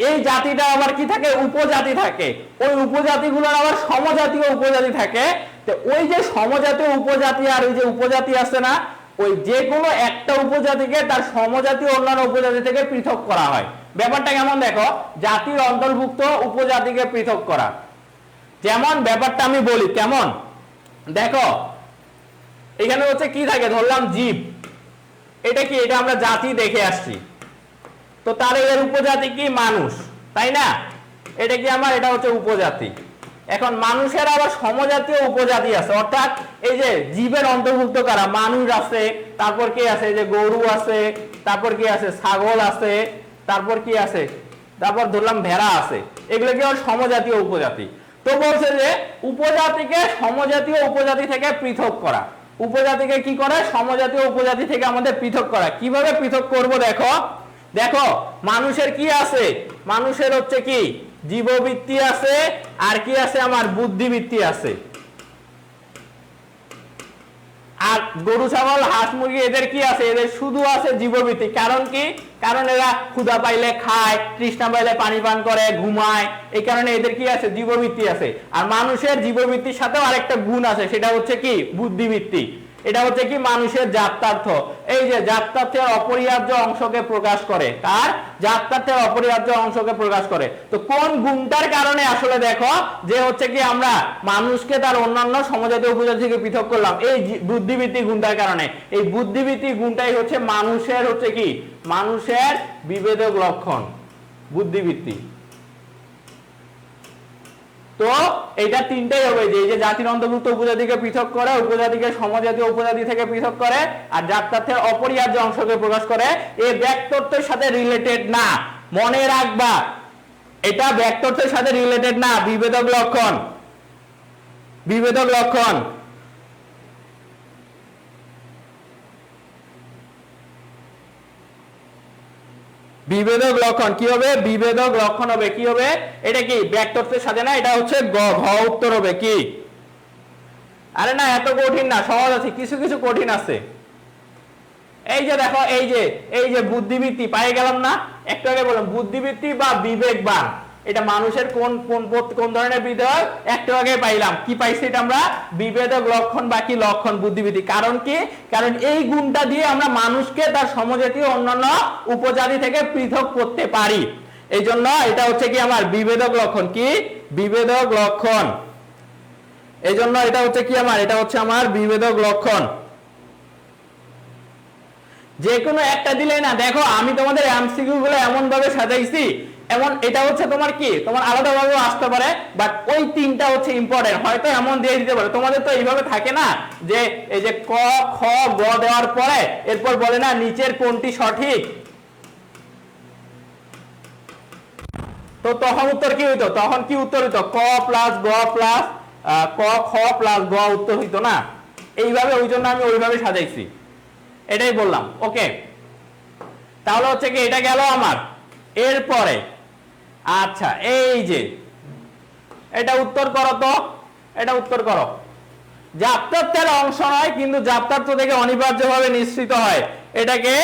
এই জাতিটা আবার কি থাকে? উপজাতি থাকে, ওই উপজাতিগুলোর আবার সমজাতীয় উপজাতি থাকে। তো ওই যে সমজাতীয় উপজাতি আর ওই যে উপজাতি আছে না, ওই যে কোনো একটা উপজাতিকে তার সমজাতীয় অন্যান্য উপজাতি থেকে পৃথক করা হয়। ব্যাপারটা কেমন দেখো, জাতির অন্তর্ভুক্ত উপজাতিকে পৃথক করা। যেমন ব্যাপারটা আমি বলি কেমন দেখো, এখানে হচ্ছে কি থাকে, ধরলাম জীব, এটা কি? এটা আমরা জাতি দেখে আসছি, তো তার এর উপজাতি কি? মানুষ, তাই না? এটা কি আমার? এটা হচ্ছে উপজাতি। এখন মানুষের আবার সমজাতীয় উপজাতি আছে, অর্থাৎ এই যে জীবের অন্তর্ভুক্ত কারা? মানুষ আছে, তারপর কি আছে? যে গরু আছে, তারপর কি আছে? ছাগল আছে, তারপর কি আছে? তারপর ধরলাম ভেড়া আছে, এগুলো কি আমার সমজাতীয় উপজাতি। তো বলছে যে উপজাতিকে সমজাতীয় উপজাতি থেকে পৃথক করা। উপজাতিকে কি করে? সমজাতীয় উপজাতি থেকে আমাদের পৃথক করা। কিভাবে পৃথক করব দেখো, দেখো মানুষের কি আছে? মানুষের হচ্ছে কি? জীববৃত্তি আছে, আর কি আছে? আমার বুদ্ধিবৃত্তি আছে। আর গরু ছাগল হাঁস মুরগি এদের কি আছে? এদের শুধু আছে জীববৃত্তি। কারণ কি? কারণ এরা ক্ষুধা পাইলে খায়, তৃষ্ণা পাইলে পানি পান করে, ঘুমায়, এই কারণে এদের কি আছে? জীববৃত্তি আছে। আর মানুষের জীববৃত্তির সাথেও আরেকটা গুণ আছে, সেটা হচ্ছে কি? বুদ্ধিবৃত্তি। এটা হচ্ছে কি? মানুষের জাত্যার্থ। এই যে জাত্যার্থের অপরিহার্য অংশকে প্রকাশ করে, তার জাত্যার্থের অপরিহার্য অংশকে প্রকাশ করে। তো কোন গুণটার কারণে আসলে দেখো যে হচ্ছে কি আমরা মানুষকে তার অন্যান্য সমজাতীয় উপজাতি থেকে পৃথক করলাম? এই বুদ্ধিবৃত্তি গুণটার কারণে। এই বুদ্ধিবৃত্তি গুণটাই হচ্ছে মানুষের হচ্ছে কি? মানুষের বিভেদক লক্ষণ, বুদ্ধিবৃত্তি। তো এটা তিনটাই হবে, যে এই যে জাতির অন্তর্ভুক্ত উপজাতিকে পৃথক করে, উপজাতিকে সমজাতীয় উপজাতি থেকে পৃথক করে, আর জাত্যার্থের অপরিহার্য অংশকে প্রকাশ করে। এই ব্যাক্তত্বের সাথে রিলেটেড না, মনে রাখবা, এটা ব্যাক্তত্বের সাথে রিলেটেড না। বিভেদক লক্ষণ, বিভেদক লক্ষণ। বিভেদক লক্ষণ কি হবে? বিভেদক লক্ষণ হবে কি হবে? এটা কি ব্যাক্তত্বের সাথে না, এটা হচ্ছে ঘ উত্তর হবে কি? আরে না, এত কঠিন না, সহজ আছে, কিছু কিছু কঠিন আছে। এই যে দেখো, এই যে বুদ্ধিবৃত্তি পাই গেলাম না একটু আগে? বললাম বুদ্ধিবৃত্তি বা বিবেকবান, এটা মানুষের কোন কোন ধরনের বিধেয় একটু আগে পাইলাম। কি পাইছি এটা আমরা? বিভেদক লক্ষণ বা কি লক্ষণ, বুদ্ধিবৃত্তি। কারণ কি? কারণ এই গুণটা দিয়ে আমরা মানুষকে তার সমজাতীয় অন্যান্য উপজাতি থেকে পৃথক করতে পারি। এই জন্য এটা হচ্ছে কি আমার বিভেদক লক্ষণ। কি? বিভেদক লক্ষণ। এই জন্য এটা হচ্ছে কি আমার? এটা হচ্ছে আমার বিভেদক লক্ষণ। যে কোনো একটা দিলে না, দেখো আমি তোমাদের এমসিকিউ গুলো এমন ভাবে সাজাইছি, এমন এটা হচ্ছে তোমার কি? তোমার আলাদা ভাবে আসতে পারে, বাট ওই তিনটা হচ্ছে ইম্পর্টেন্ট। হয়তো এমন দিয়ে দিতে পারে, তোমাদের তো এইভাবে থাকে না যে এই যে ক খ গ দেওয়ার পরে এরপর বলে না নিচের কোনটি সঠিক, তো তখন উত্তর কি হইতো? তখন কি উত্তর হইতো? ক প্লাস গ প্লাস ক খ প্লাস গ উত্তর হইতো না? এইভাবে, ওই জন্য আমি ওইভাবে সাজাইছি, এটাই বললাম। ওকে, তাহলে হচ্ছে কি এটা গেল আমার। এরপরে আচ্ছা, এই যে এটা উত্তর করো তো, এটা উত্তর করো। জাত্যার্থের অংশ নয় কিন্তু জাত্যার্থ থেকে অনিবার্যভাবে নিঃসৃত হয়, এটাকে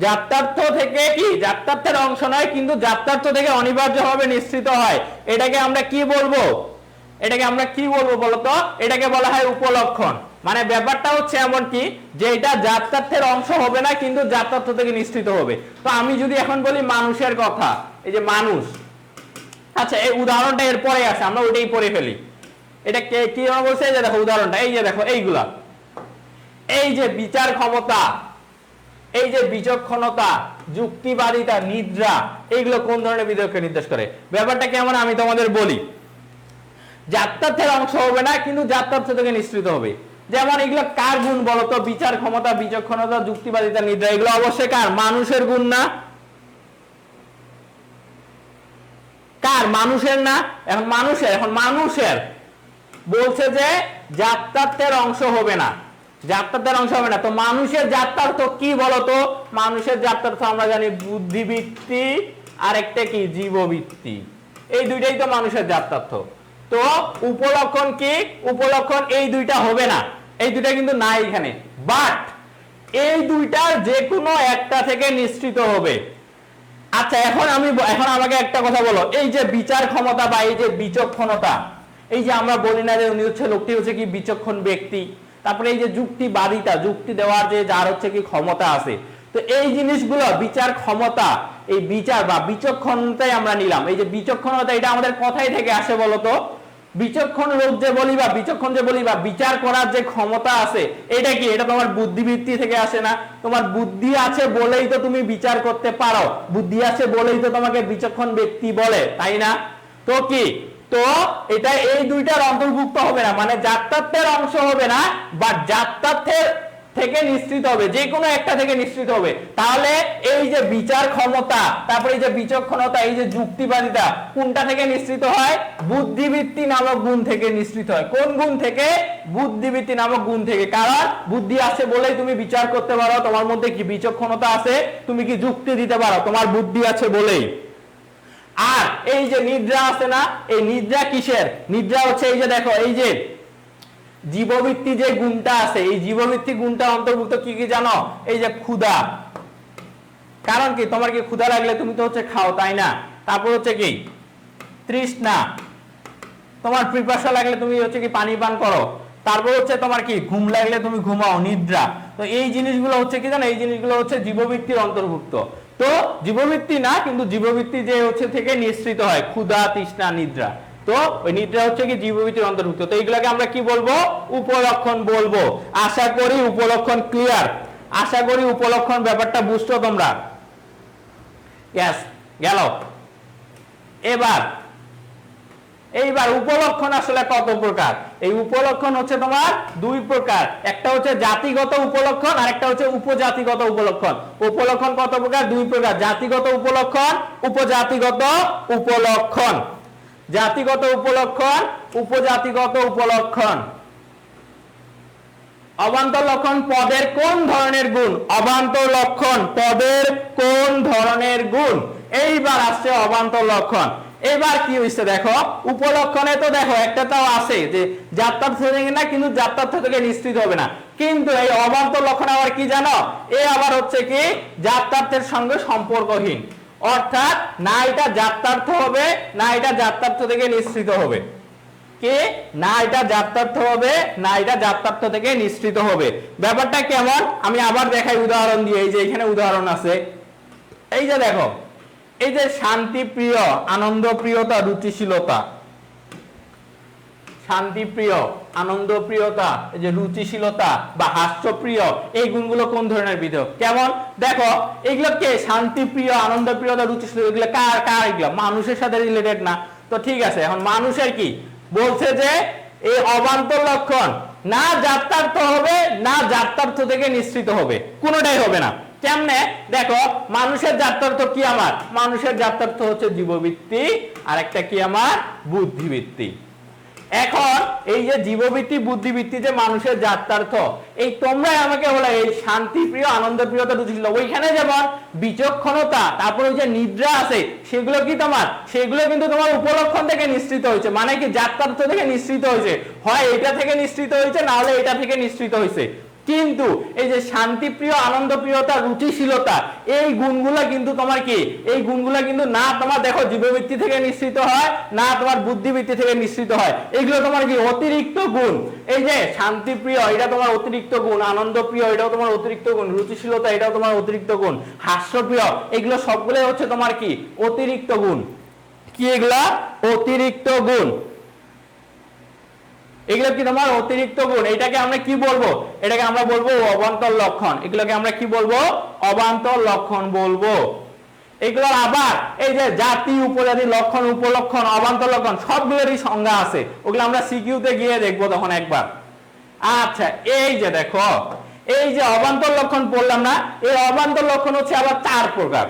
জাত্যার্থ থেকে কি? জাত্যার্থের অংশ নয় কিন্তু জাত্যার্থ থেকে অনিবার্যভাবে নিঃসৃত হয়, এটাকে আমরা কি বলবো? এটাকে আমরা কি বলবো বলতো? এটাকে বলা হয় উপলক্ষণ। মানে ব্যাপারটা হচ্ছে এমন কি যে এটা জাত্যার্থের অংশ হবে না কিন্তু জাত্যার্থ থেকে নিঃসৃত হবে। তো আমি যদি এখন বলি মানুষের কথা, এই যে মানুষ, আচ্ছা এই উদাহরণটা এরপরে আসে, আমরা ওইটাই পড়ে ফেলি। এটা কি বলছে? এই যে দেখো উদাহরণটা, এই যে দেখো এইগুলা, এই যে বিচার ক্ষমতা, এই যে বিচক্ষণতা, যুক্তিবাদিতা, নিদ্রা, এইগুলো কোন ধরনের বিধেয়কে নির্দেশ করে? ব্যাপারটা কেমন আমি তোমাদের বলি। জাত্যার্থের অংশ হবে না কিন্তু জাত্যার্থ থেকে নিঃসৃত হবে। যেমন এগুলো কার গুণ বলতো? বিচার ক্ষমতা, বিচক্ষণতা, যুক্তিবাদিতা, নিদ্রা, এগুলো অবশ্যই কার? মানুষের গুণ না? কার? মানুষের না? এখন মানুষের বলছে যে জাত্যার্থের অংশ হবে না, জাত্যার্থের অংশ হবে না। তো মানুষের জাত্যার্থ কি বলতো? মানুষের জাত্যার্থ আমরা জানি বুদ্ধিবৃত্তি আর একটা কি? জীববৃত্তি। এই দুইটাই তো মানুষের জাত্যার্থ। তো উপলক্ষণ কি? উপলক্ষণ এই দুইটা হবে না, এই দুইটা কিন্তু নাই এখানে, বাট এই দুইটার যে কোনো একটা থেকে নিঃসৃত হবে। আচ্ছা এখন আমাকে একটা কথা বলো, এই যে বিচার ক্ষমতা বা এই যে বিচক্ষণতা, এই যে আমরা বলি না যে উনি হচ্ছে লোকটি হচ্ছে কি বিচক্ষণ ব্যক্তি, তারপরে এই যে যুক্তিবাদিতা, যুক্তি দেওয়ার যে যার হচ্ছে কি ক্ষমতা আছে, তো এই জিনিসগুলো বিচার ক্ষমতা, এই বিচার বা বিচক্ষণতাই আমরা নিলাম। এই যে বিচক্ষণতা এটা আমাদের কথাই থেকে আসে বলতো? বিচক্ষণ লোক যে বলি বা বিচক্ষণ যে বলি বা বিচার করার যে ক্ষমতা আছে, এটা কি? এটা তোমার বুদ্ধিবৃত্তি থেকে আসে না? তোমার বুদ্ধি আছে বলেই তো তুমি বিচার করতে পারো, বুদ্ধি আছে বলেই তো তোমাকে বিচক্ষণ ব্যক্তি বলে, তাই না? তো কি, তো এটা এই দুইটার অন্তর্ভুক্ত হবে না, মানে জাত্যার্থের অংশ হবে না, বা জাত্যার্থের থেকে নিশ্চিত হবে, যে কোনো একটা থেকে নিশ্চিত হবে। তাহলে এই যে বিচার ক্ষমতা, তারপরে এই যে বিচক্ষণতা, এই যে যুক্তিবাদিতা, কোনটা থেকে নিশ্চিত হয়? বুদ্ধিবৃত্তি নামক গুণ থেকে নিশ্চিত হয়। কোন গুণ থেকে? বুদ্ধিবৃত্তি নামক গুণ থেকে। কারণ বুদ্ধি আছে বলেই তুমি বিচার করতে পারো, তোমার মধ্যে কি বিচক্ষণতা আছে, তুমি কি যুক্তি দিতে পারো, তোমার বুদ্ধি আছে বলেই। আর এই যে নিদ্রা আছে না, এই নিদ্রা কিসের? নিদ্রা হচ্ছে এই যে দেখো, এই যে জীববৃত্তি যে গুণটা আছে, এই জীববৃত্তি গুণটা অন্তর্ভুক্ত কি কি জানো? এই যে ক্ষুধা, কারণ কি তোমার কি ক্ষুধা লাগলে তুমি তো হচ্ছে খাও, তাই না? তারপর হচ্ছে কি তৃষ্ণা, তোমার পিপাসা লাগলে তুমি হচ্ছে কি পানি পান করো। তারপর হচ্ছে তোমার কি ঘুম লাগলে তুমি ঘুমাও, নিদ্রা। তো এই জিনিসগুলো হচ্ছে কি জানো, এই জিনিসগুলো হচ্ছে জীববৃত্তির অন্তর্ভুক্ত। তো জীববৃত্তি না, কিন্তু জীববৃত্তি যে হচ্ছে থেকে নিঃসৃত হয়, ক্ষুধা, তৃষ্ণা, নিদ্রা। তো ওই নিদ্রা হচ্ছে কি জীববৃত্তির অন্তর্ভুক্ত। তো এইগুলাকে আমরা কি বলবো? উপলক্ষণ বলবো। আশা করি উপলক্ষণ ক্লিয়ার, আশা করি উপলক্ষণ ব্যাপারটা বুঝছো তোমরা। ইয়েস, গেল। এইবার উপলক্ষণ আসলে কত প্রকার? এই উপলক্ষণ হচ্ছে তোমার দুই প্রকার, একটা হচ্ছে জাতিগত উপলক্ষণ আর একটা হচ্ছে উপজাতিগত উপলক্ষণ। উপলক্ষণ কত প্রকার? দুই প্রকার, জাতিগত উপলক্ষণ, উপজাতিগত উপলক্ষণ। জাতিগত উপলক্ষণ, উপজাতিগত উপলক্ষণ। অবান্তর লক্ষণ পদের কোন ধরনের গুণ? অবান্তর লক্ষণ পদের কোন ধরনের গুণ? এইবার আসছে অবান্তর লক্ষণ। এবার কি হইছে দেখো, উপলক্ষণে তো দেখো একটা তাও আছে যে জাত্যার্থ থেকে না, কিন্তু জাত্যার্থ থেকে নিশ্চিত হবে না। কিন্তু এই অবান্তর লক্ষণ আবার কি জানো? এ আবার হচ্ছে কি জাত্যার্থের সঙ্গে সম্পর্কহীন, অর্থাৎ না এটা জাত্যার্থ হবে, না এটা জাত্যার্থ থেকে নিশ্চিত হবে। কি না এটা জাত্যার্থ হবে, না এটা জাত্যার্থ থেকে নিশ্চিত হবে। ব্যাপারটা কেমন আমি আবার দেখাই উদাহরণ দিয়ে। এই যে এখানে উদাহরণ আছে, এই যে দেখো, এই যে শান্তিপ্রিয়, আনন্দপ্রিয়তা, রুচিশীলতা। শান্তিপ্রিয়, আনন্দপ্রিয়তা, এই যে রুচিশীলতা বা হাস্যপ্রিয়, এই গুণগুলো কোন ধরনের বিধেয়? কেমন দেখো, এগুলো কে? শান্তিপ্রিয়, আনন্দপ্রিয়তা, রুচিশীলতা, এগুলো কার কার? এগুলো মানুষের সাথে রিলেটেড না। তো ঠিক আছে, এখন মানুষের কি বলছে যে এই অবান্তর লক্ষণ না জাত্যার্থ হবে, না জাত্যার্থ থেকে নিশ্চিত হবে, কোনোটাই হবে না। কেমনে দেখো, মানুষের জাত্যার্থ কি? আমার মানুষের জাত্যার্থ হচ্ছে জীববৃত্তি, আর একটা কি আমার বুদ্ধিবৃত্তি। এখন এই যে জীববৃত্তি, বুদ্ধিবৃত্তি যে মানুষের জাত্যার্থ, এই তোমরাই আমাকে বলে এই শান্তিপ্রিয়, আনন্দপ্রিয়তা, রুচিশীলতা, ওইখানে যেমন বিচক্ষণতা, তারপর ওই যে নিদ্রা আছে, সেগুলো কি তোমার? সেগুলো কিন্তু তোমার উপলক্ষণ থেকে নিশ্চিত হয়েছে, মানে কি জাত্যার্থ থেকে নিশ্চিত হয়েছে, হয় এটা থেকে নিশ্চিত হয়েছে, না হলে এটা থেকে নিশ্চিত হয়েছে। কিন্তু এই যে শান্তিপ্রিয়, আনন্দপ্রিয়তা, রুচিশীলতা, এই গুণগুলা কিন্তু তোমার কি? এই গুণগুলা কিন্তু না তোমার দেখো জীববৃত্তি থেকে নিশ্চিত হয়, না তোমার বুদ্ধিবৃত্তি থেকে নিশ্চিত হয়। এগুলো তোমার কি? অতিরিক্ত গুণ। এই যে শান্তিপ্রিয়, এটা তোমার অতিরিক্ত গুণ, আনন্দপ্রিয়, এটাও তোমার অতিরিক্ত গুণ, রুচিশীলতা, এটাও তোমার অতিরিক্ত গুণ, হাস্যপ্রিয়, এগুলো সবগুলো হচ্ছে তোমার কি? অতিরিক্ত গুণ। কি এগুলা? অতিরিক্ত গুণ। এগুলো কি তোমার অতিরিক্ত গুণ। এটাকে আমরা কি বলবো? এটাকে আমরা বলবো অবান্তর লক্ষণ। এগুলোকে আমরা কি বলবো? অবান্তর লক্ষণ বলবো। এগুলো আবার এই যে জাতি, উপজাতি, লক্ষণ, উপলক্ষণ, অবান্তর লক্ষণ, সবগুলোরই সংজ্ঞা আছে, ওগুলো আমরা সিকিউতে গিয়ে দেখবো তখন একবার। আচ্ছা, এই যে দেখো, এই যে অবান্তর লক্ষণ বললাম না, এই অবান্তর লক্ষণ হচ্ছে আবার চার প্রকার।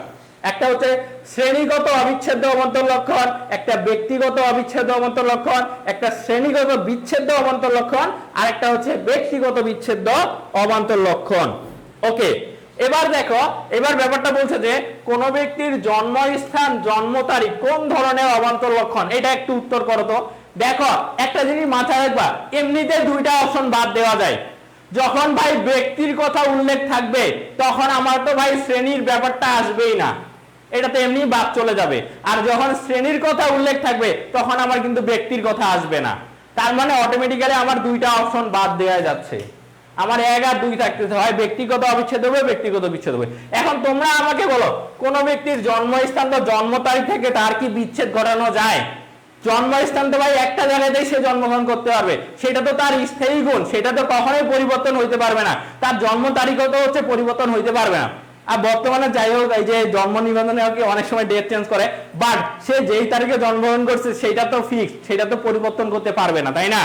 একটা হচ্ছে শ্রেণীগত অবিচ্ছেদ্য অবান্তর লক্ষণ, একটা ব্যক্তিগত অবিচ্ছেদ্য অবান্তর লক্ষণ, একটা শ্রেণীগত বিচ্ছেদ্য অবান্তর লক্ষণ, আর একটা হচ্ছে ব্যক্তিগত বিচ্ছেদ্য অবান্তর লক্ষণ। ওকে, এবার দেখো, এবার ব্যাপারটা বলছে যে কোন ব্যক্তির জন্মস্থান, জন্ম তারিখ কোন ধরনের অবান্তর লক্ষণ, এটা একটু উত্তর করো তো। দেখো একটা জিনিস মাথায় রাখবা, এমনিতে দুইটা অপশন বাদ দেওয়া যায়। যখন ভাই ব্যক্তির কথা উল্লেখ থাকবে তখন আমার তো ভাই শ্রেণীর ব্যাপারটা আসবেই না, এটা তো এমনি বাদ চলে যাবে। আর যখন শ্রেণীর কথা উল্লেখ থাকবে তখন আমার কিন্তু ব্যক্তির কথা আসবে না। তার মানে অটোমেটিক্যালি আমার দুইটা অপশন বাদ দেওয়া যাচ্ছে, আমার 1 আর 2 থাকতেছে, হয় ব্যক্তিগত অবিচ্ছেদ্য হবে, ব্যক্তিগত বিচ্ছেদ হবে। এখন তোমরা আমাকে বলো, কোন ব্যক্তির জন্মস্থান বা জন্ম তারিখ থেকে তার কি বিচ্ছেদ ঘটানো যায়? জন্মস্থান তো ভাই একটা জায়গাতেই সে জন্মগ্রহণ করতে পারবে, সেটা তো তার স্থায়ী গুণ, সেটা তো কখনোই পরিবর্তন হইতে পারবে না। তার জন্ম তারিখও তো হচ্ছে পরিবর্তন হইতে পারবে না। আর বর্তমানে যাই হোক, এই যে জন্ম নিবন্ধনে অনেক সময় ডেট চেঞ্জ করে, বাট সে যেই তারিখে জন্মগ্রহণ করছে সেটা তো ফিক্সড, সেটা তো পরিবর্তন করতে পারবে না, তাই না?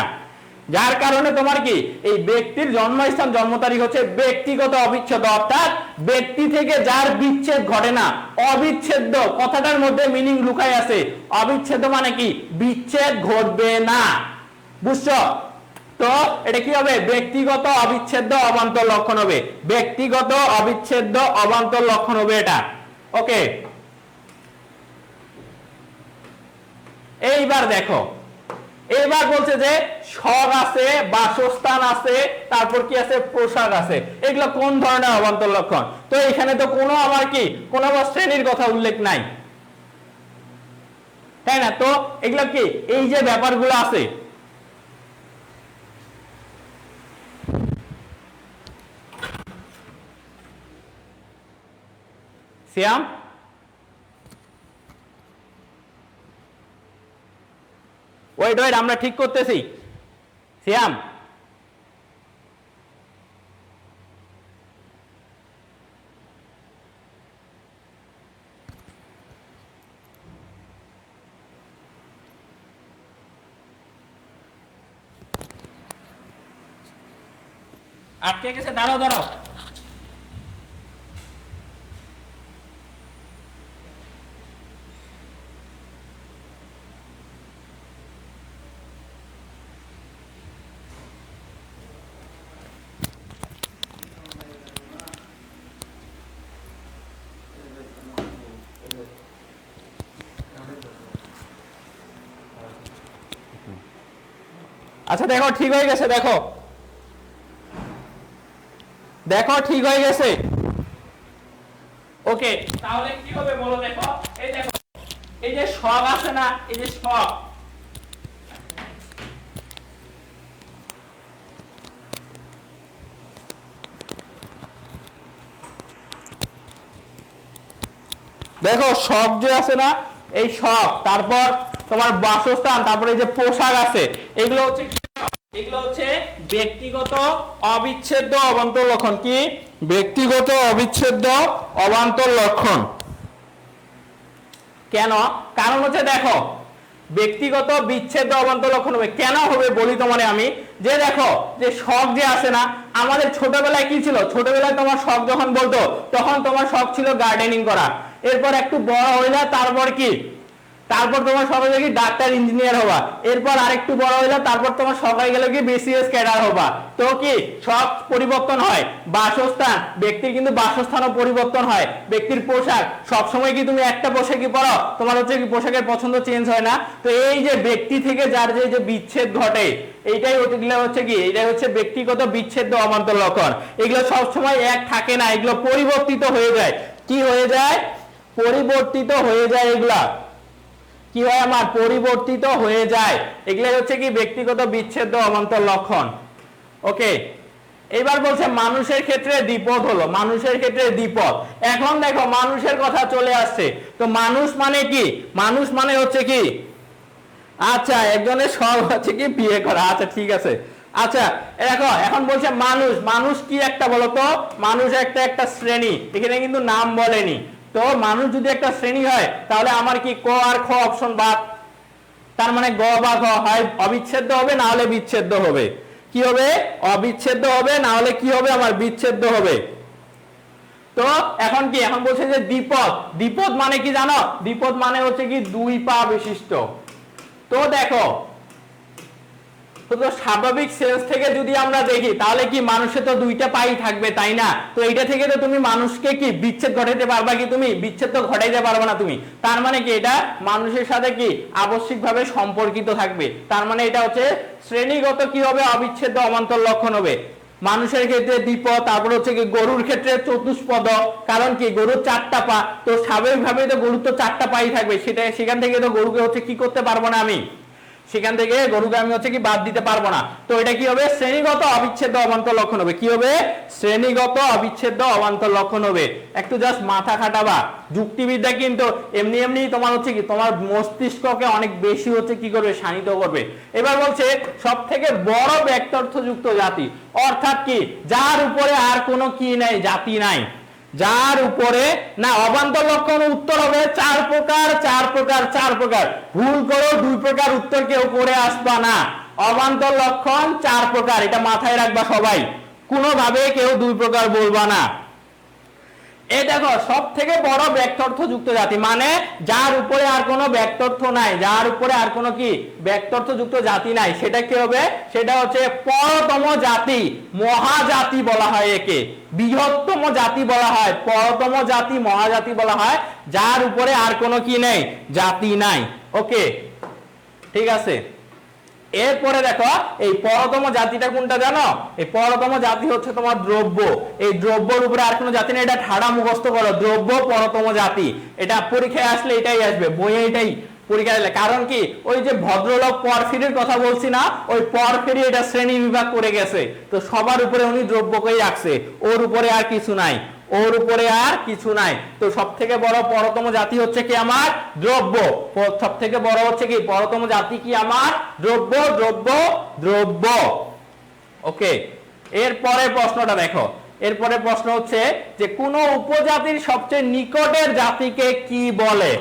যার কারণে তোমার কি এই ব্যক্তির জন্মস্থান জন্ম তারিখ হচ্ছে ব্যক্তিগত অবিচ্ছেদ্য, অর্থাৎ ব্যক্তি থেকে যার বিচ্ছেদ ঘটে না। অবিচ্ছেদ্য কথাটার মধ্যে মিনিং লুকায় আছে, অবিচ্ছেদ্য মানে কি বিচ্ছেদ ঘটবে না, বুঝছো? তো এটা কি হবে? ব্যক্তিগত অবিচ্ছেদ্য অবান্তর লক্ষণ হবে, ব্যক্তিগত অবিচ্ছেদ্য অবান্তর লক্ষণ হবে এটা। ওকে, এইবার দেখো, এবার বলছে যে শখ আছে, বাসস্থান আছে, তারপর কি আছে, পোশাক আছে, এগুলো কোন ধরনের অবান্তর লক্ষণ? তো এখানে তো কোনো আমার কি কোনো শ্রেণীর কথা উল্লেখ নাই, তাই না? তো এগুলো কি এই যে ব্যাপারগুলো আছে, সিয়াম ওয়েট ওয়েট, আমরা ঠিক করতেছি। সিয়াম আটকে গেছে, দাঁড়াও দাঁড়াও। আচ্ছা দেখো ঠিক হয়ে গেছে, দেখো দেখো ঠিক হয়ে গেছে। ওকে, তাহলে কি হবে বলো? দেখো এই যে শখ আছে না, এই যে শখ, দেখো শখ যে আছে না, এই শখ, তারপর তোমার বাসস্থান, তারপরে এই যে পোশাক আছে, এগুলো হচ্ছে ব্যক্তিগত অবিচ্ছেদ্য অবান্তর লক্ষণ। কি? ব্যক্তিগত অবিচ্ছেদ্য অবান্তর লক্ষণ। কেন? কারণ হচ্ছে দেখো, ব্যক্তিগত বিচ্ছেদ্য অবান্তর লক্ষণ হবে কেন হবে বলি তোমার আমি। যে দেখো, যে শখ যে আছে না, আমাদের ছোটবেলায় কি ছিল? ছোটবেলায় তোমার শখ যখন বলতো তখন তোমার শখ ছিল গার্ডেনিং করা, এরপর একটু বড় হইলা তারপর কি, তারপর তোমার শখ হয়ে কি ডাক্তার ইঞ্জিনিয়ার হবা, এরপর আরেকটু বড় হইলা তারপর তোমার শখ হয়ে গেল কি বিসিএস ক্যাডার হবা। তো কি শখ পরিবর্তন হয়। বাসস্থান, ব্যক্তির কিন্তু বাসস্থানও পরিবর্তন হয়। ব্যক্তির পোশাক, সবসময় কি তুমি একটা পোশাকই পরো? তোমার হচ্ছে কি পোশাকের পছন্দ চেঞ্জ হয় না। তো এই যে ব্যক্তি থেকে যার যে বিচ্ছেদ ঘটে, এইটাই হচ্ছে কি, এটাই হচ্ছে ব্যক্তিগত বিচ্ছেদ অবান্তর লক্ষণ। এগুলো সবসময় এক থাকে না, এগুলো পরিবর্তিত হয়ে যায়। কি হয়ে যায়? পরিবর্তিত হয়ে যায়। এগুলা কি হয় আমার? পরিবর্তিত হয়ে যায়। এগুলাই হচ্ছে কি ব্যক্তিগত বিচ্ছেদ অবান্তর লক্ষণ। ওকে, এবার বলছে মানুষের ক্ষেত্রে দ্বিপদ হলো, মানুষের ক্ষেত্রে দ্বিপদ। এখন দেখো মানুষের কথা চলে আসছে, তো মানুষ মানে কি? মানুষ মানে হচ্ছে কি, আচ্ছা একজনের সব হচ্ছে কি বিয়ে করা, আচ্ছা ঠিক আছে। আচ্ছা দেখো, এখন বলছে মানুষ, মানুষ কি একটা বলতো? মানুষ একটা শ্রেণী, এখানে কিন্তু নাম বলেনি। তো মানুষ যদি একটা শ্রেণী হয় তাহলে আমার কি ক আর খ অপশন বাদ, তার মানে গ বা ঘ, হয় অবিচ্ছেদ্য হবে না হলে বিচ্ছেদ্য হবে। কি হবে? অবিচ্ছেদ্য হবে, না হলে কি হবে আমার? বিচ্ছেদ্য হবে। তো এখন কি, এখন বলছে যে দ্বিপদ। দ্বিপদ মানে কি জানো? দ্বিপদ মানে হচ্ছে কি দুই পা বিশিষ্ট। তো দেখো তো স্বাভাবিক সেন্স থেকে যদি আমরা দেখি তাহলে কি মানুষের তো দুইটা পাই থাকবে, তাই না? তো এইটা থেকে তো তুমি মানুষকে কি বিচ্ছেদ ঘটাইতে পারবা কি? তুমি বিচ্ছেদ তো ঘটাইতে পারবে না তুমি। তার মানে কি এটা মানুষের সাথে কি আবশ্যিকভাবে সম্পর্কিত থাকবে। তার মানে এটা হচ্ছে শ্রেণীগত কি হবে? অবিচ্ছেদ্য অবান্তর লক্ষণ হবে। মানুষের ক্ষেত্রে দ্বিপদ, তারপর হচ্ছে কি গরুর ক্ষেত্রে চতুষ্পদ, কারণ কি গরুর 4টা পা, তো স্বাভাবিকভাবে তো গরুর তো 4টা পাই থাকবে, সেখান থেকে তো গরুকে হচ্ছে কি করতে পারবো না আমি, সেখান থেকে গরুকে আমি হচ্ছে কি বাদ দিতে পারবো না। তো এটা কি হবে? শ্রেণীগত অবিচ্ছেদ্য অবান্তর লক্ষণ হবে। কি হবে? শ্রেণীগত অবিচ্ছেদ্য অবান্তর লক্ষণ হবে। একটু জাস্ট মাথা খাটাবা। যুক্তিবিদ্যা কিন্তু এমনি এমনি তোমার হচ্ছে কি তোমার মস্তিষ্ককে অনেক বেশি হচ্ছে কি করবে? শানিত করবে। এবার বলছে সব থেকে বড় ব্যক্তার্থযুক্ত জাতি, অর্থাৎ কি যার উপরে আর কোনো কি নাই, জাতি নাই, যার উপরে না। অবান্তর লক্ষণ উত্তর হবে 4 প্রকার 4 প্রকার 4 প্রকার। ভুল করো 2 প্রকার উত্তর কেউ করে আসবা না। অবান্তর লক্ষণ 4 প্রকার, এটা মাথায় রাখবা সবাই, কোনোভাবে কেউ 2 প্রকার বলবা না। এই দেখো সব থেকে বড় ব্যক্তার্থযুক্ত জাতি মানে যার উপরে আর কোনো ব্যক্তার্থ নাই, যার উপরে আর কোনো কি ব্যক্তার্থযুক্ত জাতি নাই, সেটা কি হবে? সেটা হচ্ছে পরতম জাতি, মহাজাতি বলা হয় একে, বৃহত্তম জাতি বলা হয়, পরতম জাতি, মহাজাতি বলা হয়, যার উপরে আর কোনো কি নেই, জাতি নাই। ওকে, ঠিক আছে। এরপরে দেখো এই পরতম জাতিটা কোনটা জানো? এই পরতম জাতি হচ্ছে তোমার দ্রব্য। এই দ্রব্যর উপরে আর কোনো জাতি নেই, এটা ঠাড়া মুখস্থ করো, দ্রব্য পরতম জাতি। এটা পরীক্ষায় আসলে এটাই আসবে, বইয়ে এটাই পরীক্ষায়। কারণ কি ওই যে ভদ্রলোক পরফিরির কথা বলছি না, ওই পরফিরি এটা শ্রেণী বিভাগ করে গেছে, তো সবার উপরে উনি দ্রব্যকেই রাখছে, ওর উপরে আর কিছু নাই, ওর উপরে আর কিছু নাই। তো সব থেকে বড় পরতম জাতি হচ্ছে কি আমার? দ্রব্য। সব থেকে বড় হচ্ছে কি পরতম জাতি কি আমার? দ্রব্য, দ্রব্য, দ্রব্য। ওকে, এরপরে প্রশ্নটা দেখো। এরপরে প্রশ্ন হচ্ছে যে কোন উপজাতির সবচেয়ে নিকটের জাতিকে কি বলে?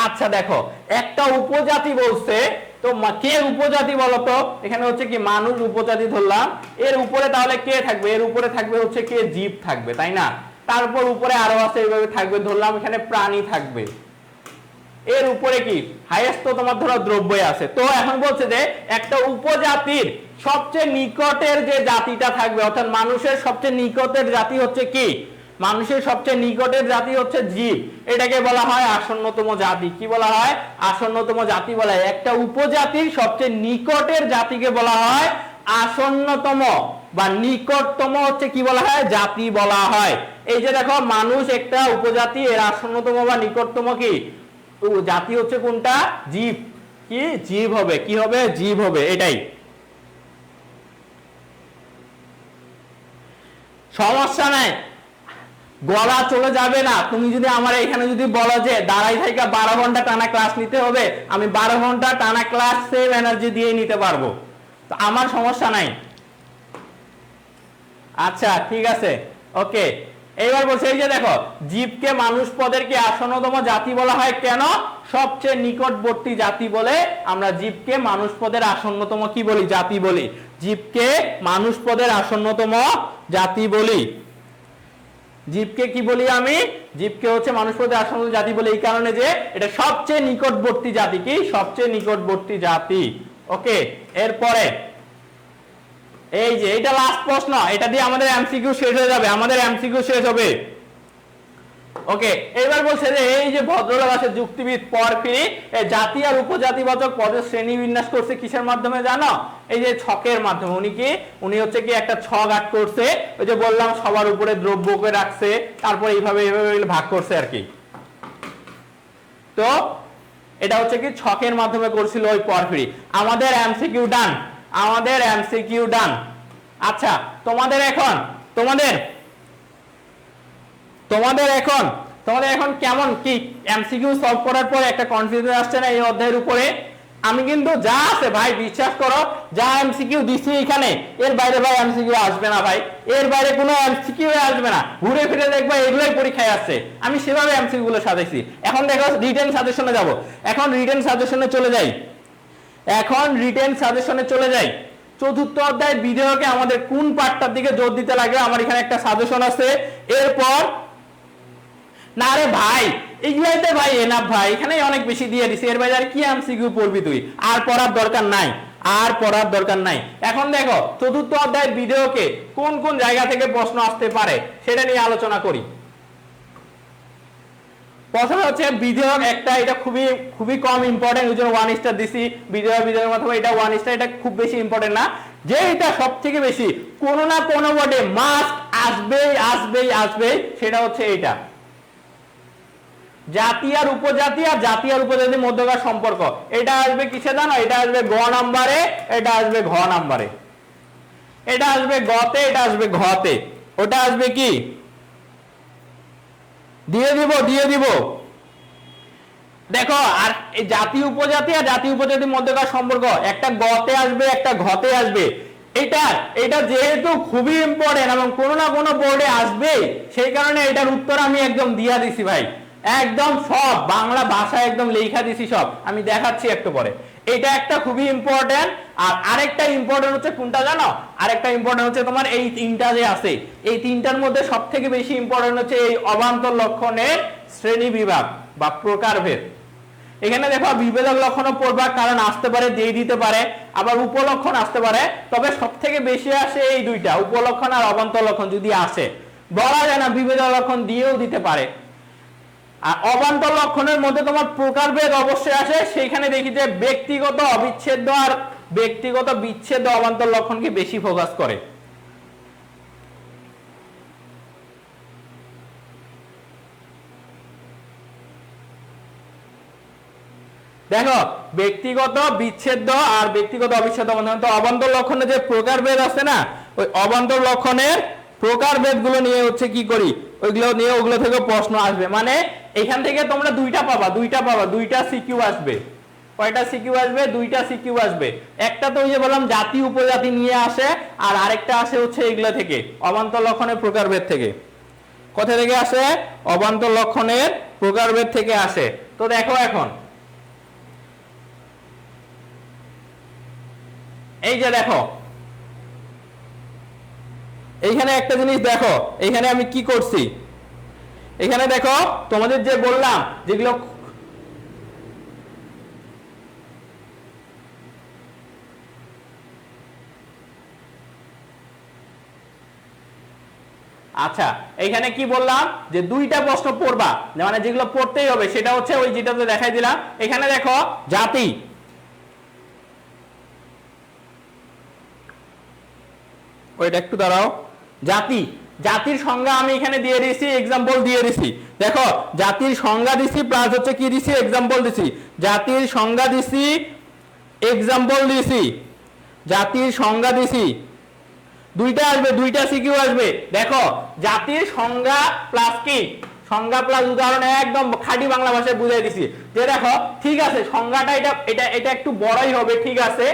আচ্ছা দেখো, একটা উপজাতি বলছে, তো কে উপজাতি বলতো? এখানে হচ্ছে কি মানুষ উপজাতি ধরলাম, এর উপরে তাহলে কে থাকবে? এর উপরে থাকবে হচ্ছে কে? জীব থাকবে, তাই না? তারপর উপরে আরো আছে এইভাবে থাকবে, ধরলাম এখানে প্রাণী থাকবে। এর উপরে কি হাইয়েস্ট তো তোমার ধরো দ্রব্যই আছে। তো এখন বলছে যে একটা উপজাতির সবচেয়ে নিকটের যে জাতিটা থাকবে, অর্থাৎ মানুষের সবচেয়ে নিকটের জাতি হচ্ছে কি? মানুষের সবচেয়ে নিকটের জাতি হচ্ছে জীব। এটাকে বলা হয় আসন্নতম জাতি। কি বলা হয়? আসন্নতম জাতি বলা হয়। একটা উপজাতির সবচেয়ে নিকটের জাতিকে বলা হয় আসন্নতম বা নিকটতম হচ্ছে কি বলা হয়? জাতি বলা হয়। এই যে দেখো মানুষ একটা উপজাতি, এর আসন্নতম বা নিকটতম কি জাতি হচ্ছে কোনটা? জীব। কি জীব হবে? কি হবে? জীব হবে। এটাই সমস্যা নাই, গলা চলে যাবে না। তুমি যদি আমার এখানে যদি বলো যে দাঁড়াই থেকে 12 ঘন্টা টানা ক্লাস নিতে হবে, আমি 12 ঘন্টা টানা ক্লাস সেম এনার্জি দিয়ে নিতে পারবো, তো আমার সমস্যা নাই। আচ্ছা ঠিক আছে, ওকে। এইবার বলছে এই যে দেখো জীবকে মানুষ পদের কি আসন্নতম জাতি বলা হয় কেন? সবচেয়ে নিকটবর্তী জাতি বলে আমরা জীবকে মানুষ পদের আসন্নতম কি বলি? জাতি বলি। জীবকে মানুষ পদের আসন্নতম জাতি বলি। জীবকে কি বলি আমি? জীবকে হচ্ছে মানুষ পদের আসন্নতম জাতি বলি এই কারণে যে এটা সবচেয়ে নিকটবর্তী জাতি। কি? সবচেয়ে নিকটবর্তী জাতি। ওকে, এরপরে এই যে এটা লাস্ট প্রশ্ন, এটা দিয়ে আমাদের এমসিকিউ শেষ হয়ে যাবে, আমাদের এমসিকিউ শেষ হবে। ওকে, এবার বলছে যে এই যে ভদ্রলোক আছে যুক্তিবিদ পরফিরি, জাতি আর উপজাতিবাচক পদের শ্রেণী বিন্যাস করছে কিসের মাধ্যমে জানো? এই যে ছকের মাধ্যমে। উনি হচ্ছে কি একটা ছক আঁক করছে, ওই যে বললাম সবার উপরে দ্রব্যকে রাখছে, তারপর এইভাবে এইভাবে ভাগ করছে আর কি। তো এটা হচ্ছে কি ছকের মাধ্যমে করছিল ওই পরফিরি। আমাদের এমসিকিউ ডান, আমাদের এমসিকিউ ডান। আচ্ছা তোমাদের এখন কেমন কি এমসিকিউ সলভ করার পর একটা কনফিউশন আসছে না এই অধ্যায়ের উপরে? আমি কিন্তু যা আছে ভাই বিশ্বাস করো, যা এমসিকিউ দিছি এখানে এর বাইরে ভাই এমসিকিউ আসবে না ভাই, এর বাইরে কোনো এমসিকিউ আসবে না। ঘুরে ফিরে দেখবা এগুলোই পরীক্ষায় আসছে, আমি সেভাবে এমসিকিউ গুলো সাজাইছি। এখন দেখো রিটেন সাজেশনে যাব, এখন রিটেন সাজেশনে চলে যাই। চতুর্থ অধ্যায় ভিডিওকে আমাদের কোন পার্টটার দিকে জোর দিতে লাগে আমার এখানে একটা সাজেশন আছে। এরপর না রে ভাই এগুলাইতে ভাই এনাফ ভাই, এখানে অনেক বেশি দিয়ে দিছি, এর বাইরে আর কি এমসিকিউ পড়বি তুই? আর পড়ার দরকার নাই। আর পড়ার দরকার নাই। এখন দেখো চতুর্থ অধ্যায় বিধেয়কে কোন কোন জায়গা থেকে প্রশ্ন আসতে পারে সেটা নিয়ে আলোচনা করি। প্রথমে হচ্ছে বিধেয়ক একটা, এটা খুবই খুবই কম ইম্পর্টেন্ট, ওই জন্য 1 স্টার দিছি। বিধেয়ক অথবা এটা 1 স্টার, এটা খুব বেশি ইম্পর্টেন্ট না। যে এটা সব থেকে বেশি কোনো না কোনো বোর্ডে মাস্ট আসবেই আসবেই আসবেই, সেটা হচ্ছে এটা জাতি আর উপজাতি, আর জাতি আর উপজাতির মধ্যকার সম্পর্ক। এটা আসবে কিসে জানো? এটা আসবে গ নাম্বারে, এটা আসবে ঘ নাম্বারে, এটা আসবে গতে, এটা আসবে ঘতে, ওটা আসবে কি দিয়ে দিব। দেখো আর এই জাতি উপজাতি আর জাতি উপজাতির মধ্যকার সম্পর্ক একটা গতে আসবে, একটা ঘতে আসবে। এটা যেহেতু খুবই ইম্পর্টেন্ট এবং কোনো না কোনো বোর্ডে আসবে, সেই কারণে এটার উত্তর আমি একদম দিয়া দিছি ভাই, একদম সব বাংলা ভাষায় একদম লেখা দিছি সব, আমি দেখাচ্ছি একটু পরে। এটা একটা খুবই ইম্পর্টেন্ট। আর আরেকটা ইম্পর্টেন্ট হচ্ছে কোনটা জানো? আরেকটা ইম্পর্টেন্ট হচ্ছে তোমার এই তিনটা যে আছে, এই তিনটার মধ্যে সব থেকে বেশি ইম্পর্টেন্ট হচ্ছে এই অবান্তর লক্ষণের শ্রেণী বিভাগ বা প্রকারভেদ। এখানে দেখো বিভেদক লক্ষণও পড়বা, কারণ আসতে পারে, দিয়ে দিতে পারে, আবার উপলক্ষণ আসতে পারে। তবে সব থেকে বেশি আসে এই দুইটা, উপলক্ষণ আর অবান্তর লক্ষণ। যদি আসে বলা যায় না, বিভেদক লক্ষণ দিয়েও দিতে পারে। আর অবান্তর লক্ষণের মধ্যে তোমার প্রকারভেদ অবশ্যই আসে। সেইখানে দেখি যে ব্যক্তিগত অবিচ্ছেদ্য আর ব্যক্তিগত বিচ্ছেদ্য অবান্তর লক্ষণকে বেশি ফোকাস করে। দেখো ব্যক্তিগত বিচ্ছেদ্য আর ব্যক্তিগত অবিচ্ছেদ্য অবান্তর লক্ষণে যে প্রকারভেদ আছে না, ওই অবান্তর লক্ষণের প্রকারভেদ গুলো নিয়ে হচ্ছে কি করি, ওগুলো থেকে প্রশ্ন আসবে। মানে এখান থেকে তোমরা দুইটা পাবা, দুইটা সিকিউ আসবে। কয়টা সিকিউ আসবে? দুইটা সিকিউ আসবে। একটা তো ওই যে বললাম জাতি উপজাতি নিয়ে আসে, আর আরেকটা আসে হচ্ছে এগুলো থেকে, অবান্তর লক্ষণের প্রকারভেদ থেকে। কোথা থেকে আসে? অবান্তর লক্ষণের প্রকারভেদ থেকে আসে। তো দেখো এখন এই যে দেখো এইখানে একটা জিনিস দেখো, এইখানে আমি কি করছি, এখানে দেখো তোমাদের যে বললাম যেগুলো আচ্ছা, এইখানে কি বললাম যে দুইটা প্রশ্ন পড়বা, মানে যেগুলো পড়তেই হবে সেটা হচ্ছে ওই যেটাতে দেখাই দিলাম। এখানে দেখো জাতি, ওইটা একটু দাঁড়াও, জাতির সংজ্ঞা আমি এখানে দিয়ে দিয়েছি, এক্সাম্পল দিয়ে দিছি। দেখো জাতির সংজ্ঞা দিছি প্লাস হচ্ছে কি দিছি, এক্সাম্পল দিছি। জাতির সংজ্ঞা দিছি, এক্সাম্পল দিছি, জাতির সংজ্ঞা দিছি। দুইটা আসবে, দুইটা সিকিউ আসবে। দেখো জাতির সংজ্ঞা প্লাস কি, সংজ্ঞা প্লাস উদাহরণ একদম খাঁটি বাংলা ভাষায় বুঝাই দিছি যে দেখো ঠিক আছে সংজ্ঞাটা এটা একটু বড়ই হবে, ঠিক আছে,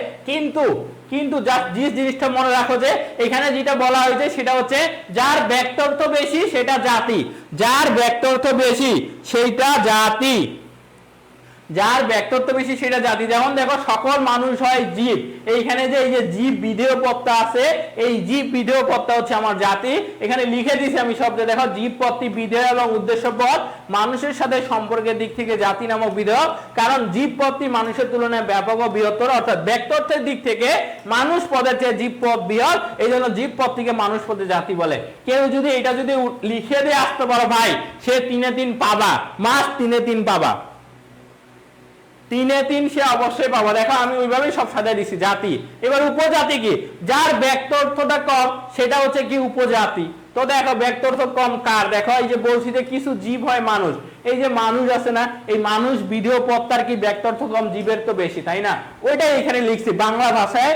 কিন্তু জাস্ট জিনিসটা মনে রাখো যে এখানে যেটা বলা হয়েছে সেটা হচ্ছে যার ব্যক্তার্থ বেশি সেটা জাতি, যার ব্যক্তার্থ বেশি সেইটা জাতি, যার ব্যক্তত্ব বেশি সেটা জাতি। যেমন দেখো সকল মানুষ হয় জীব, এইখানে যে এই যে জীব বিধেয় পদটা আছে, এই জীব বিধেয় পদটা হচ্ছে আমার জাতি। এখানে লিখে দিয়েছি আমি শব্দে, দেখো জীব পদটি বিধেয় এবং উদ্দেশ্য পদ মানুষের সাথে সম্পর্কের দিক থেকে জাতি নামক বিধেয়, কারণ জীব পদটি মানুষের তুলনায় ব্যাপক ও বৃহত্তর, অর্থাৎ ব্যক্তত্বের দিক থেকে মানুষ পদের চেয়ে জীব পদ বৃহৎ, এই জন্য জীব পদটিকে মানুষ পদে জাতি বলে। কেউ যদি এটা যদি লিখে দিয়ে আসতে পারো ভাই, সে 3-3 পাবা, মাস 3-3 পাবা, 3-3 সে অবশ্যই পাবো। দেখো আমি ওইভাবেই সব সাজাই দিছি জাতি। এবার উপজাতি কি, যার ব্যক্তার্থটা কম সেটা হচ্ছে কি উপজাতি। তো দেখো ব্যক্তার্থ কম কার, দেখো এই যে বলছি যে কিছু জীব হয় মানুষ, এই যে মানুষ আছে না, এই মানুষ বিধেয় পদটার কি ব্যক্তার্থ কম, জীবের তো বেশি, তাই না? ওইটাই এখানে লিখছি বাংলা ভাষায়,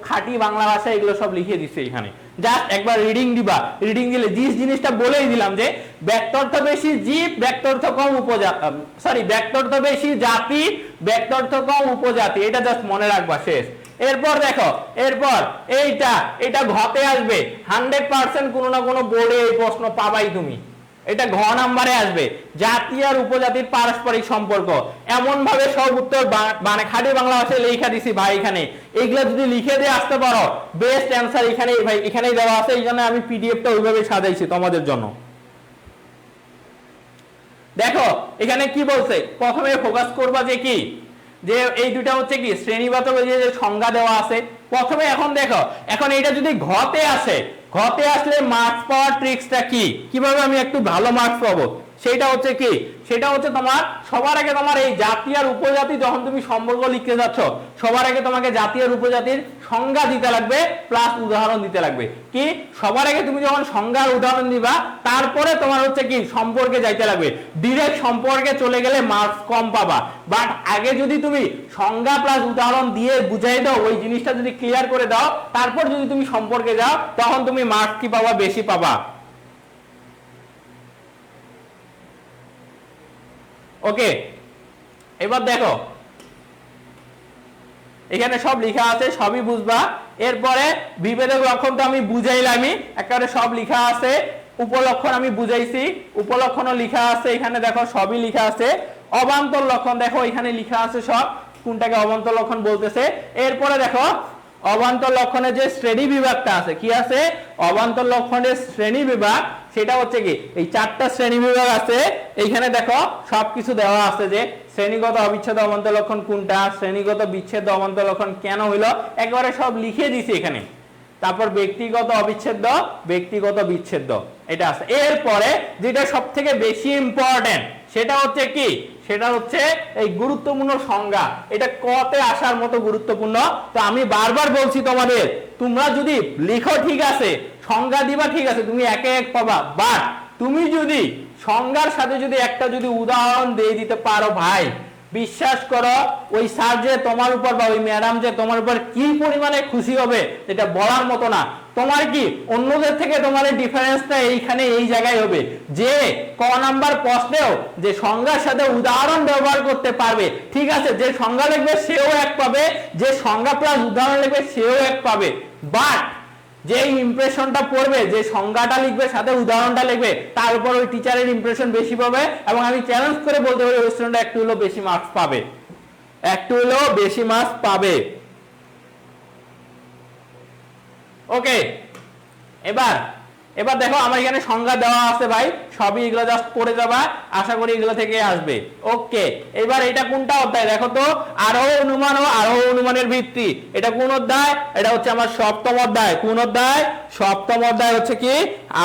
খাঁটি বাংলা ভাষায় এগুলো সব লিখে দিচ্ছে এখানে। জাস্ট একবার রিডিং দিবা, রিডিং দিলে জিনিসটা বলেই দিলাম যে ব্যক্তার্থ বেশি জীব, ব্যক্তার্থ কম উপজাতি, ব্যক্তার্থ বেশি জাতি, ব্যক্তার্থ কম উপজাতি, এটা জাস্ট মনে রাখবা, শেষ। এরপর দেখো, এরপর এটা ঘতে আসবে 100%, কোনো না কোনো বোর্ডে এই প্রশ্ন পাবাই তুমি। এটা ঘ নাম্বারে আসবে, জাতি আর উপজাতির পারস্পরিক সম্পর্ক। এমন ভাবে সব উত্তর মানে খাঁটি বাংলা ভাষায় লেখা দিছি ভাই, এখানে এইগুলা যদি লিখে দিয়ে আসতে পারো বেস্ট অ্যান্সার এখানেই ভাই, এখানেই দেওয়া আছে। এই জন্য আমি পিডিএফটা ওইভাবে সাজাইছি তোমাদের জন্য। দেখো এখানে কি বলছে, প্রথমে ফোকাস করবা যে কি, যে এই দুটা হচ্ছে কি শ্রেণীবাচক যে সংজ্ঞা দেওয়া আছে প্রথমে। এখন দেখো, এখন এটা যদি ঘতে আসে, ঘতে আসলে মার্কস পাওয়ার ট্রিক্সটা কি, কিভাবে আমি একটু ভালো মার্কস পাবো, সেটা হচ্ছে কি, সেটা হচ্ছে তোমার সবার আগে তোমার এই জাতি আর উপজাতি যখন তুমি সম্পর্ক লিখতে যাচ্ছ, সবার আগে তোমাকে জাতি আর উপজাতির সংজ্ঞা দিতে লাগবে প্লাস উদাহরণ দিতে লাগবে। কি সবার আগে তুমি যখন সংজ্ঞার উদাহরণ দিবা, তারপরে তোমার হচ্ছে কি সম্পর্কে যাইতে লাগবে। ডিরেক্ট সম্পর্কে চলে গেলে মার্কস কম পাবা, বাট আগে যদি তুমি সংজ্ঞা প্লাস উদাহরণ দিয়ে বুঝাই দাও, ওই জিনিসটা যদি ক্লিয়ার করে দাও, তারপর যদি তুমি সম্পর্কে যাও, তখন তুমি মার্কস কি পাবা, বেশি পাবা। ওকে, এবার দেখো এখানে সব লেখা আছে, সবই বুঝবা। এরপরে বিভেদক লক্ষণ তো আমি বুঝাইলামই, একেবারে সব লেখা আছে। উপলক্ষণ আমি বুঝাইছি, উপলক্ষণও লেখা আছে, এখানে দেখো সবই লেখা আছে। অবান্তর লক্ষণ দেখো এখানে লেখা আছে সব, কোনটাকে অবান্তর লক্ষণ বলতেছে। এরপরে দেখো অবান্তর লক্ষণের যে শ্রেণী বিভাগটা আছে, কি আছে অবান্তর লক্ষণের শ্রেণী বিভাগ, সেটা হচ্ছে কি এই 4টা শ্রেণী বিভাগ আছে। এইখানে দেখো সবকিছু দেওয়া আছে, যে শ্রেণীগত অবিচ্ছেদ্য অবান্তর লক্ষণ কোনটা, শ্রেণীগত বিচ্ছেদ্য অবান্তর লক্ষণ কেন হইলো, একবারে সব লিখে দিছি এখানে। তারপর ব্যক্তিগত অবিচ্ছেদ্য, ব্যক্তিগত বিচ্ছেদ্য, এটা আছে। এরপরে যেটা সব থেকে বেশি ইম্পর্টেন্ট, সেটা হচ্ছে কি, সেটা হচ্ছে এই গুরুত্বপূর্ণ সংজ্ঞা। এটা কতে আসার মতো গুরুত্বপূর্ণ। তো আমি বারবার বলছি তোমাদের, তোমরা যদি লিখো ঠিক আছে, সংজ্ঞা দিবা ঠিক আছে, তুমি একে এক পাবা, বাট তুমি যদি সংজ্ঞার সাথে যদি একটা যদি উদাহরণ দিয়ে দিতে পারো ভাই, বিশ্বাস করো ওই স্যার যে তোমার উপর বা ওই ম্যাডাম যে তোমার উপর কি পরিমাণে খুশি হবে, এটা বলার মতো না। তোমার কি অন্যদের থেকে তোমার ডিফারেন্সটা এইখানে এই জায়গায় হবে, যে ক নাম্বার প্রশ্নেও যে সংজ্ঞার সাথে উদাহরণ ব্যবহার করতে পারবে, ঠিক আছে, যে সংজ্ঞা লিখবে সেও এক পাবে, যে সংজ্ঞা প্লাস উদাহরণ লিখবে সেও এক পাবে, বাট যে ইমপ্রেশনটা পড়বে, যে সংজ্ঞাটা লিখবে সাথে উদাহরণটা লিখবে, তার উপর ওই টিচারের ইমপ্রেশন বেশি পাবে। এবং আমি চ্যালেঞ্জ করে বলতে পারি ওই স্টুডেন্টটা একটু হলেও বেশি মার্কস পাবে, একটু হলেও বেশি মার্কস পাবে। ওকে, এবার এবার দেখো আমার এখানে সংজ্ঞা দেওয়া আছে ভাই, সবই এগুলো জাস্ট পড়ে যাবা, আশা করি এগুলো থেকে আসবে। ওকে, এবার এটা কোনটা অধ্যায় দেখো তো, আরোহ অনুমান ও আরোহ অনুমানের ভিত্তি, এটা কোন অধ্যায়, এটা হচ্ছে আমার সপ্তম অধ্যায়। কোন অধ্যায়, সপ্তম অধ্যায় হচ্ছে কি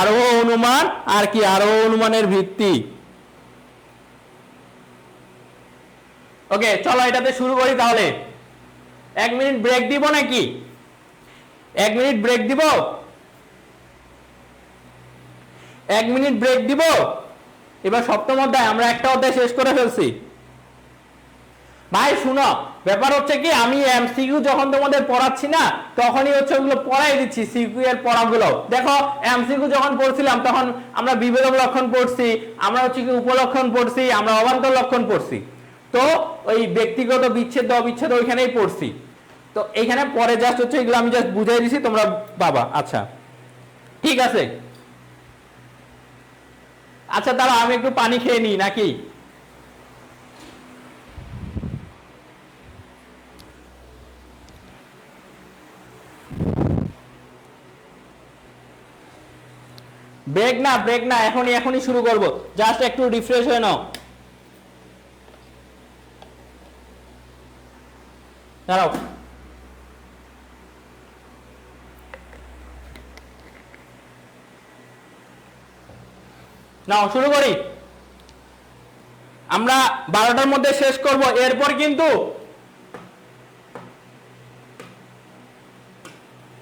আরোহ অনুমান আর কি আরোহ অনুমানের ভিত্তি। ওকে, চলো এটাতে শুরু করি তাহলে। 1 মিনিট ব্রেক দিব নাকি, 1 মিনিট ব্রেক দিব, 1 মিনিট ব্রেক দিব। এবার সপ্তম অধ্যায় আমরা একটা অধ্যায় শেষ করে ফেলছি ভাই। শুনো, ব্যাপার হচ্ছে কি আমি এমসিকিউ যখন তোমাদের পড়াচ্ছি না, তখনই হচ্ছে ওগুলো পড়াই দিচ্ছি, সিকিউ এর পড়াগুলো। দেখো এমসিকিউ যখন পড়ছিলাম তখন আমরা বিভেদক লক্ষণ পড়ছি, আমরা হচ্ছে কি উপলক্ষণ পড়ছি, আমরা অবান্তর লক্ষণ পড়ছি, তো ওই ব্যক্তিগত বিচ্ছেদ অবিচ্ছেদ ওইখানেই পড়ছি। তো এইখানে পরে জাস্ট হচ্ছে এগুলো আমি জাস্ট বুঝাই দিছি, তোমরা বাবা আচ্ছা ঠিক আছে। আচ্ছা তাহলে আমি একটু পানি খেয়ে নিই নাকি। ব্রেক না, ব্রেক না, এখনই শুরু করব, জাস্ট একটু রিফ্রেশ হয়ে নাও। দাঁড়াও, নাও শুরু করি। আমরা 12টার মধ্যে শেষ করব, এরপর কিন্তু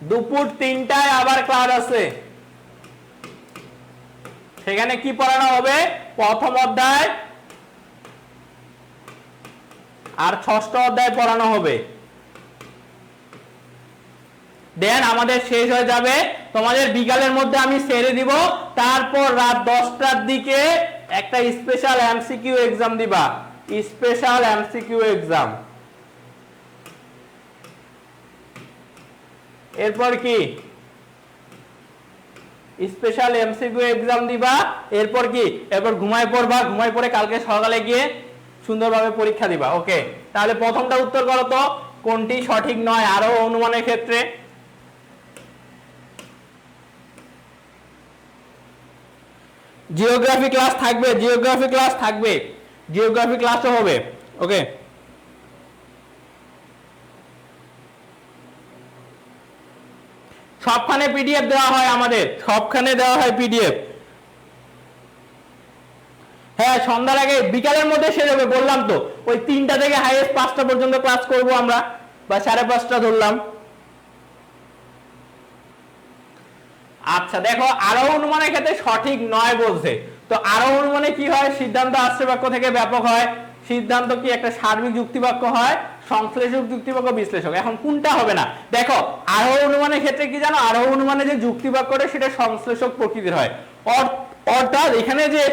দুপুর 3টায় আবার ক্লাস আছে। সেখানে কি পড়ানো হবে, প্রথম অধ্যায় আর ষষ্ঠ অধ্যায় পড়ানো হবে। দেন আমাদের শেষ হয়ে যাবে, তোমাদের বিকালের মধ্যে আমি ছেড়ে দিব, তারপর রাত 10টার দিকে একটা স্পেশাল এমসিকিউ এক্সাম দিবা, স্পেশাল এমসিকিউ এক্সাম। এরপর কি স্পেশাল এমসিকিউ এক্সাম দিবা, এরপর কি এরপর ঘুমায় পড়বা, ঘুমায় পড়ে কালকে সকালে গিয়ে সুন্দরভাবে পরীক্ষা দিবা। ওকে, তাহলে প্রথমটা উত্তর করো তো, কোনটি সঠিক নয় আরোহ অনুমানের ক্ষেত্রে। জিওগ্রাফি ক্লাস থাকবে, জিওগ্রাফি ক্লাস থাকবে, জিওগ্রাফি ক্লাসও হবে। ওকে, সবখানে পিডিএফ দেওয়া হয়, আমাদের সবখানে দেওয়া হয় পিডিএফ। হ্যাঁ, সন্ধ্যার আগে বিকালের মধ্যে সেরে যাবে, বললাম তো ওই 3টা থেকে হাইয়েস্ট 5টা পর্যন্ত ক্লাস করব আমরা, বা 5:30 ধরলাম। আচ্ছা দেখো, আরোহ অনুমানের ক্ষেত্রে সঠিক নয় বলছে। তো আরোহ অনুমানে কি হয়, সিদ্ধান্ত আশ্রয় বাক্য থেকে ব্যাপক হয়। সিদ্ধান্ত কি একটা সার্বিক যুক্তিবাক্য হয়, সংশ্লেষক যুক্তিবাক্য বিশ্লেষক। এখন কোনটা হবে না, দেখো আরোহ অনুমানের ক্ষেত্রে কি জানো, আরোহ অনুমানে যে যুক্তিবাক্যটা সেটা সংশ্লেষক প্রকৃতির হয়। অর্থাৎ এখানে যে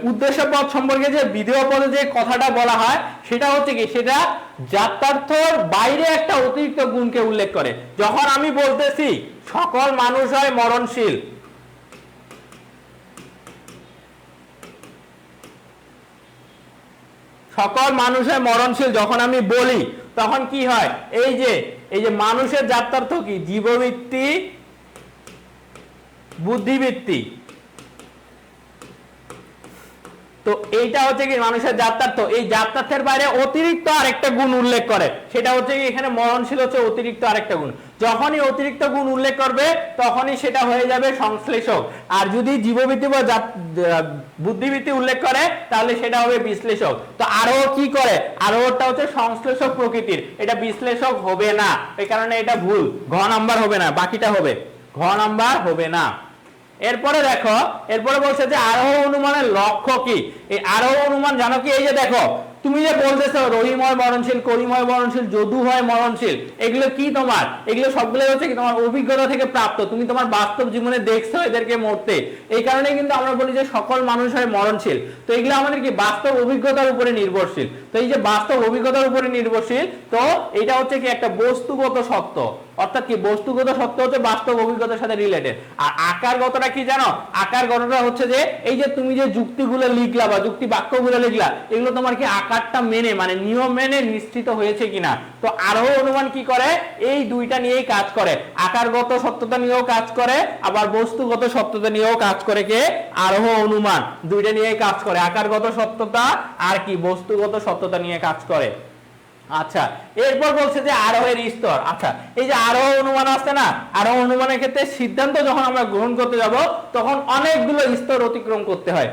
উদ্দেশ্য পদ সম্পর্কে যে বিধেয় পদে যে কথাটা বলা হয় সেটা হচ্ছে কি, সেটা যাত্রার্থর বাইরে একটা অতিরিক্ত গুণকে উল্লেখ করে। যখন আমি বলতেছি সকল মানুষ হয় মরণশীল, সকল মানুষ হয় মরণশীল যখন আমি বলি, তখন কি হয়, এই যে মানুষের যাত্রার্থ কি, জীববৃত্তি, বুদ্ধিবৃত্তি। তো এইটা হচ্ছে কি মানুষের যাত্রার্থ, এই যাত্রার্থের বাইরে অতিরিক্ত আরেকটা গুণ উল্লেখ করে, সেটা হচ্ছে কি এখানে মরণশীল হচ্ছে অতিরিক্ত আরেকটা গুণ। যখনই অতিরিক্ত গুণ উল্লেখ করবে তখনই সেটা হয়ে যাবে সংশ্লেষক। আর যদি জীববৃত্তি বা বুদ্ধিবৃত্তি উল্লেখ করে তাহলে সেটা হবে বিশ্লেষক। তো আরো কি করে, আরোটা হচ্ছে সংশ্লেষক প্রকৃতির, এটা বিশ্লেষক হবে না, এই কারণে এটা ভুল, ঘ নাম্বার হবে না, বাকিটা হবে, ঘ নাম্বার হবে না। এরপরে দেখো, এরপরে বলছে যে আরোহ অনুমানের লক্ষ্য কি। এই আরোহ অনুমান জানো কি, এই যে দেখো তুমি যে বলতেছো রহিময় মরণশীল, করিময় মরণশীল, যদু হয় মরণশীল, এগুলো কি তোমার, এগুলো সবগুলো হচ্ছে কি তোমার অভিজ্ঞতা থেকে প্রাপ্ত, তুমি তোমার বাস্তব জীবনে দেখছো এদেরকে মরতে, এই কারণে কিন্তু আমরা বলি যে সকল মানুষ হয় মরণশীল। তো এগুলো আমাদের কি বাস্তব অভিজ্ঞতার উপরে নির্ভরশীল। তো এই যে বাস্তব অভিজ্ঞতার উপরে নির্ভরশীল, তো এটা হচ্ছে কি একটা বস্তুগত সত্য, অর্থাৎ কি বস্তুগত সত্য হচ্ছে বাস্তব অভিজ্ঞতার সাথে রিলেটেড। আর আকারগতটা কি জানো, আকারগতটা হচ্ছে যে এই যে তুমি যে যুক্তিগুলো লিখলা বা যুক্তি বাক্যগুলো লিখলা, এগুলো তোমার কি আকারটা মেনে মানে নিয়ম মেনে নিশ্চিত হয়েছে কিনা। তো আরোহ অনুমান কি করে, এই দুইটা নিয়েই কাজ করে, আকারগত সত্যতা নিয়েও কাজ করে, আবার বস্তুগত সত্যতা নিয়েও কাজ করে। কে, আরোহ অনুমান দুইটা নিয়েই কাজ করে, আকারগত সত্যতা আর কি বস্তুগত সত্যতা নিয়ে কাজ করে। আচ্ছা, এরপর বলছে যে আরোহের স্তর। আচ্ছা, এই যে আরোহ অনুমান আছে না, আরোহ অনুমানের ক্ষেত্রে সিদ্ধান্ত যখন আমরা গ্রহণ করতে যাব তখন অনেকগুলো স্তর অতিক্রম করতে হয়,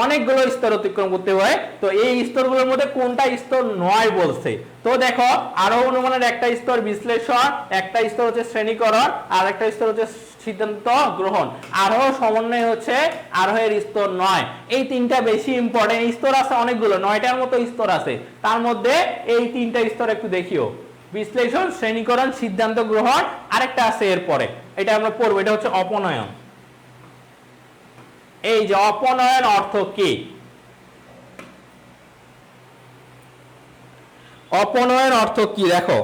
অনেকগুলো স্তর অতিক্রম করতে হয়। তো এই স্তরগুলোর মধ্যে কোনটা স্তর নয় বলছে। তো দেখো, আরোহ অনুমানের একটা স্তর বিশ্লেষণ, একটা স্তর হচ্ছে শ্রেণীকরণ, আর একটা স্তর হচ্ছে সিদ্ধান্ত গ্রহণ। আরোহ সমন্বয় হচ্ছে আরোহের স্তর 9। এই তিনটা বেশি ইম্পর্টেন্ট, স্তর আছে অনেকগুলো, 9টার মতো স্তর আছে, তার মধ্যে এই তিনটা স্তর একটু দেখিও, বিশ্লেষণ, শ্রেণীকরণ, সিদ্ধান্ত গ্রহণ, আরেকটা আছে এরপরে, এটা আমরা পড়বো, এটা হচ্ছে অপনয়ন। এই যে অপনয়ন অর্থ কি, অপনয়ন অর্থ কি দেখো,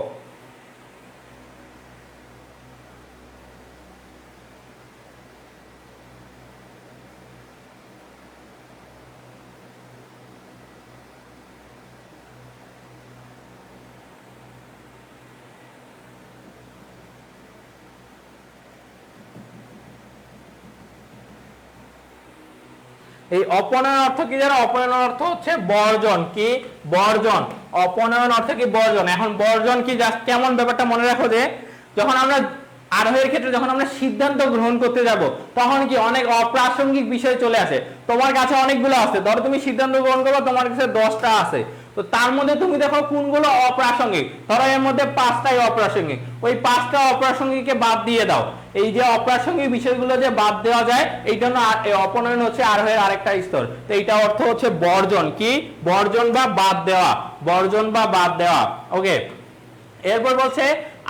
এই অপনয়ন অর্থ কি জানো, অপনয়ন অর্থ হচ্ছে বর্জন। কি বর্জন, অপনয়ন অর্থ কি বর্জন। এখন বর্জন কি জাস্ট কেমন ব্যাপারটা মনে রাখো, যে যখন আমরা আরোহের ক্ষেত্রে যখন আমরা সিদ্ধান্ত গ্রহণ করতে যাব তখন কি অনেক অপ্রাসঙ্গিক বিষয় চলে আসে, তোমার কাছে অনেকগুলো আছে, ধরো তুমি সিদ্ধান্ত গ্রহণ করবে তোমার কাছে 10টা আছে, তো তার মধ্যে তুমি দেখো কোনগুলো অপ্রাসঙ্গিক, ধরো এর মধ্যে 5টাই অপ্রাসঙ্গিক, ওই 5টা অপ্রাসঙ্গিককে বাদ দিয়ে দাও। এই যে অপ্রাসঙ্গিক বিষয়গুলো যে বাদ দেওয়া যায়, এই জন্য অপনয়ন হচ্ছে আরোহের আরেকটা স্তর। তো এইটা অর্থ হচ্ছে বর্জন। কি বর্জন বা বাদ দেওয়া, বর্জন বা বাদ দেওয়া। ওকে, এরপর বলছে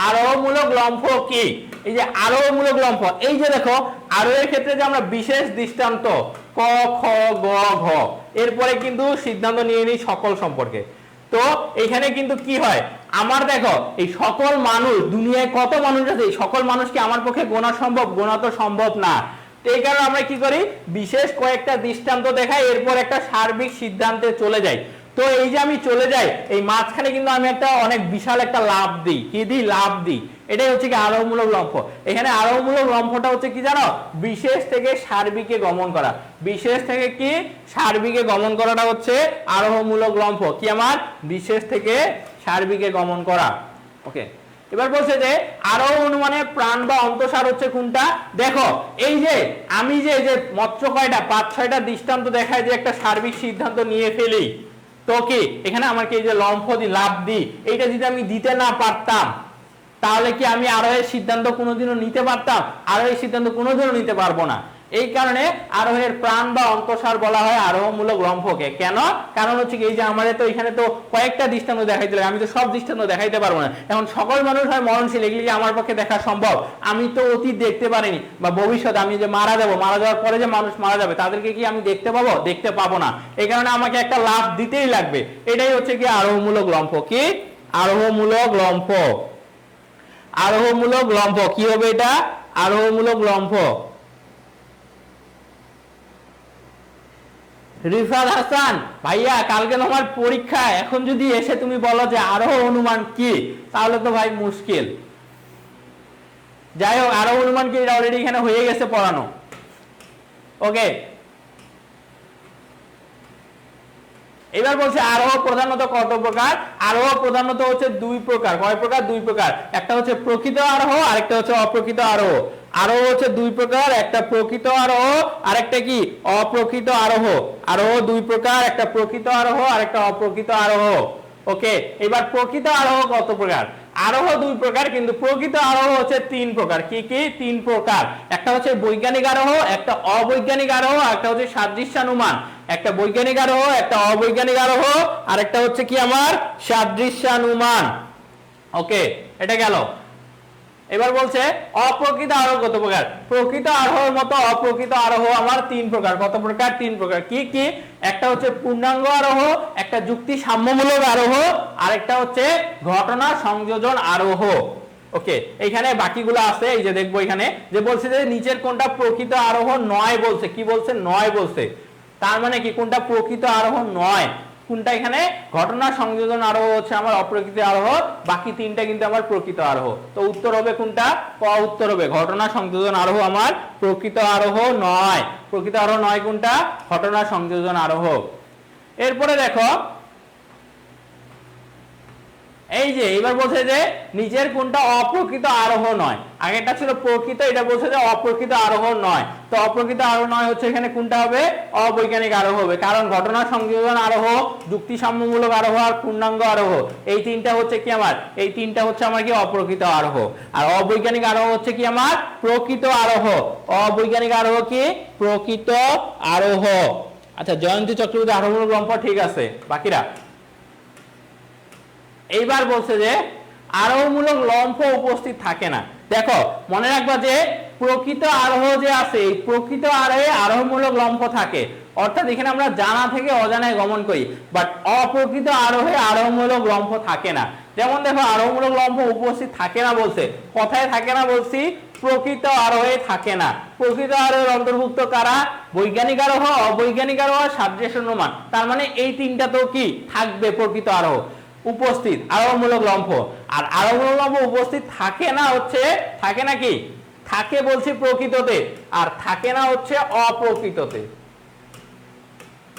আরোহমূলক লম্ফ কি। এই যে আরোহমূলক লম্ফ, এই যে দেখো আরোহের ক্ষেত্রে যে আমরা বিশেষ দৃষ্টান্ত ক খ গ ঘ, এরপরে কিন্তু সিদ্ধান্ত নিয়ে নিই সকল সম্পর্কে। তো এখানে কিন্তু কি হয়, আমার দেখো এই সকল মানুষ, দুনিয়ায় কত মানুষ আছে, এই সকল মানুষকে আমার পক্ষে গোনা সম্ভব, গোনা তো সম্ভব না। তো এই কারণে আমরা কি করি, বিশেষ কয়েকটা দৃষ্টান্ত দেখাই, এরপর একটা সার্বিক সিদ্ধান্তে চলে যাই। তো এই যে আমি চলে যাই, এই মাঝখানে কিন্তু আমি একটা অনেক বিশাল একটা লাভ দিই। কি দিই, লাভ দিই। এটাই হচ্ছে কি আরোহমূলক লম্ফ। এখানে আরোহমূলক লম্ফটা হচ্ছে কি জানো, বিশেষ থেকে সার্বিকে গমন করা। বিশেষ থেকে কি সার্বিকে গমন করাটা হচ্ছে আরোহমূলক লম্ফ। কি আমার বিশেষ থেকে সার্বিকে গমন করা। ওকে, এবার বলছে যে আরোহ অনুমানে প্রাণ বা অন্তঃসার হচ্ছে কোনটা। দেখো এই যে আমি যে মাত্র কয়টা 5-6টা দৃষ্টান্ত দেখায় যে একটা সার্বিক সিদ্ধান্ত নিয়ে ফেলি, তো কি এখানে আমাকে এই যে লম্ফ দি লাভ দি এইটা যদি আমি দিতে না পারতাম তাহলে কি আমি আরোহের সিদ্ধান্ত কোনোদিনও নিতে পারতাম? আরোহের সিদ্ধান্ত কোনোদিনও নিতে পারবো না। এই কারণে আরোহের প্রাণ বা অন্তঃসার বলা হয় আরোহমূলক লম্ফকে। কেন? কারণ হচ্ছে এই যে আমাদের তো এখানে তো কয়েকটা দৃষ্টান্ত দেখাইতে লাগে, আমি তো সব দৃষ্টান্ত দেখাইতে পারবো না। এখন সকল মানুষ হয় মরণশীল, এগুলি কি আমার পক্ষে দেখা সম্ভব? আমি তো অতীত দেখতে পারিনি, বা ভবিষ্যৎ আমি যে মারা যাবো, মারা যাওয়ার পরে যে মানুষ মারা যাবে তাদেরকে কি আমি দেখতে পাবো? দেখতে পাবো না। এই কারণে আমাকে একটা লাভ দিতেই লাগবে। এটাই হচ্ছে কি আরোহমূলক লম্ফ। কি আরোহমূলক লম্ফ? আরোহমূলক লম্ফ কি হবে এটা? আরোহমূলক লম্ফ। রিফাত হাসান ভাইয়া, কালকে তোমার পরীক্ষা, এখন যদি এসে তুমি বলো যে আরোহ অনুমান কি, তাহলে তো ভাই মুশকিল। যাই হোক, আরোহ অনুমান কি এটা অলরেডি এখানে হয়ে গেছে পড়ানো। ওকে, এবার বলছে আরোহ প্রধানত কত প্রকার? আরোহ প্রধানত হচ্ছে 2 প্রকার। কয় প্রকার? 2 প্রকার। একটা হচ্ছে প্রকৃত আরোহ, আরেকটা হচ্ছে অপ্রকৃত আরোহ। আরোহ হচ্ছে 2 প্রকার, একটা প্রকৃত আরোহ, আরেকটা কি অপ্রকৃত আরোহ। আরোহ 2 প্রকার, একটা প্রকৃত আরোহ আর একটা অপ্রকৃত আরোহ। ওকে, এবার প্রকৃত আরোহ কত প্রকার? আরোহ 2 প্রকার, কিন্তু প্রকৃত আরোহ হচ্ছে 3 প্রকার। কি কি 3 প্রকার? একটা হচ্ছে বৈজ্ঞানিক আরোহ, একটা অবৈজ্ঞানিক আরোহ, একটা হচ্ছে সাদৃশ্যানুমান। একটা বৈজ্ঞানিক আরোহ, একটা অবৈজ্ঞানিক আরোহ, আর একটা হচ্ছে কি আমার সাদৃশ্যানুমান। ওকে, এটা গেল। এবার বলছে অপ্রকৃত আরোহ কত প্রকার? প্রকৃত আরোহের মতো অপ্রকৃত আরোহ আমার 3 প্রকার। কত প্রকার? 3 প্রকার। কি কি? একটা হচ্ছে পূর্ণাঙ্গ আরোহ, একটা যুক্তি সাম্যমূলক আরোহ, আর একটা হচ্ছে ঘটনা সংযোজন আরোহ। ওকে, এখানে বাকিগুলো আছে, এই যে দেখবো এখানে যে বলছে যে নিচের কোনটা প্রকৃত আরোহ নয় বলছে। কি বলছে? নয় বলছে। তার মানে কি কোনটা প্রকৃত আরোহ নয়? কোনটা? এখানে ঘটনা সংযোজন আরোহ হচ্ছে আমার অপ্রকৃত আরোহ, বাকি 3টা কিন্তু আমার প্রকৃত আরোহ। তো উত্তর হবে কোনটা? ক উত্তর হবে। ঘটনা সংযোজন আরোহ আমার প্রকৃত আরোহ নয়। প্রকৃত আরোহ নয় কোনটা? ঘটনা সংযোজন আরোহ। এরপরে দেখো এই যে এবার বলছে যে নিচের কোনটা অপ্রকৃত আরোহ নয়। আগেরটা ছিল প্রকৃত, এটা বলছে যে অপ্রকৃত আরোহ নয়। তো অপ্রকৃত আরোহ নয় হচ্ছে এখানে কোনটা হবে? অবৈজ্ঞানিক আরোহ হবে। কারণ ঘটনা সংযোজন আরোহ, যুক্তি সাম্যমূলক আরোহ আর পূর্ণাঙ্গ আরোহ, এই 3টা হচ্ছে কি আমার? এই 3টা হচ্ছে আমার কি অপ্রকৃত আরোহ। আর অবৈজ্ঞানিক আরোহ হচ্ছে কি আমার? প্রকৃত আরোহ। অবৈজ্ঞানিক আরোহ কি? প্রকৃত আরোহ। আচ্ছা, জয়ন্তী চক্রবর্তী আরোহমূলক লম্ফ ঠিক আছে। বাকিরা এইবার বলছে যে আরোহমূলক লম্ফ উপস্থিত থাকে না। দেখো মনে রাখবা যে প্রকৃত আরোহ যে আছে, এই প্রকৃত আরোহে আরোহমূলক লম্ফ থাকে। অর্থাৎ এখানে আমরা জানা থেকে অজানায় গমন করি, বাট অপ্রকৃত আরোহে আরোহমূলক লম্ফ থাকে না। যেমন দেখো আরোহমূলক লম্ফ উপস্থিত থাকে না বলছে, কথায় থাকে না বলছি, প্রকৃত আরোহে থাকে না। প্রকৃত আরোহের অন্তর্ভুক্ত কারা? বৈজ্ঞানিক আরোহ, অবৈজ্ঞানিক আরোহ, সাদৃশ্যানুমান। তার মানে এই 3টা তো কি থাকবে প্রকৃত আরোহ উপস্থিত, আরোহমূলক লম্ফ। আর আরোহমূলক লম্ফ উপস্থিত থাকে না হচ্ছে, থাকে না কি? থাকে বলছি প্রকৃততে, আর থাকে না হচ্ছে অপ্রকৃততে।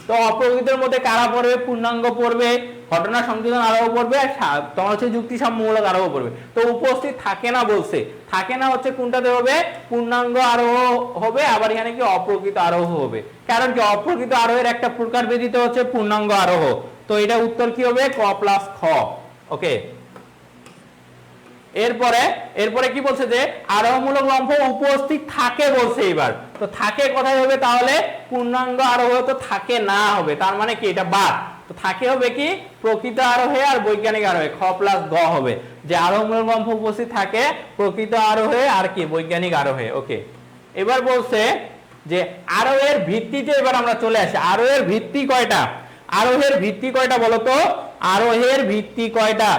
তো অপ্রকৃতের মধ্যে কারা পড়বে? পূর্ণাঙ্গ পড়বে, ঘটনা সংযোজন আরোহ পড়বে, আর তোমার হচ্ছে যুক্তি সাম্যমূলক আরোহ পড়বে। তো উপস্থিত থাকে না বলছে, থাকে না হচ্ছে কোনটাতে হবে? পূর্ণাঙ্গ আরোহ হবে, আবার এখানে কি অপ্রকৃত আরোহ হবে। কারণ কি অপ্রকৃত আরোহের একটা প্রকার ব্যতীত হচ্ছে পূর্ণাঙ্গ আরোহ। তো এটা উত্তর কি হবে? ক প্লাস খ। ওকে, এরপরে কি বলছে যে আরোহমূলক লম্ফ উপস্থিত থাকে বলছে। এবার তো থাকে কোথায় হবে? তাহলে পূর্ণাঙ্গ আরোহ তো থাকে না হবে, তার মানে কি এটা বাদ। তো থাকে হবে কি? প্রকৃত আরোহে আর বৈজ্ঞানিক আরোহে। খ প্লাস গ হবে যে আরোহমূলক লম্ফ উপস্থিত থাকে প্রকৃত আরোহে আর কি বৈজ্ঞানিক আরোহে। ওকে, এবার বলছে যে আরোহের ভিত্তিতে এবার আমরা চলে আসি। আরোহের ভিত্তি কয়টা? আরোহের ভিত্তি কয়টা বলো তো? আরোহের ভিত্তি কয়টা?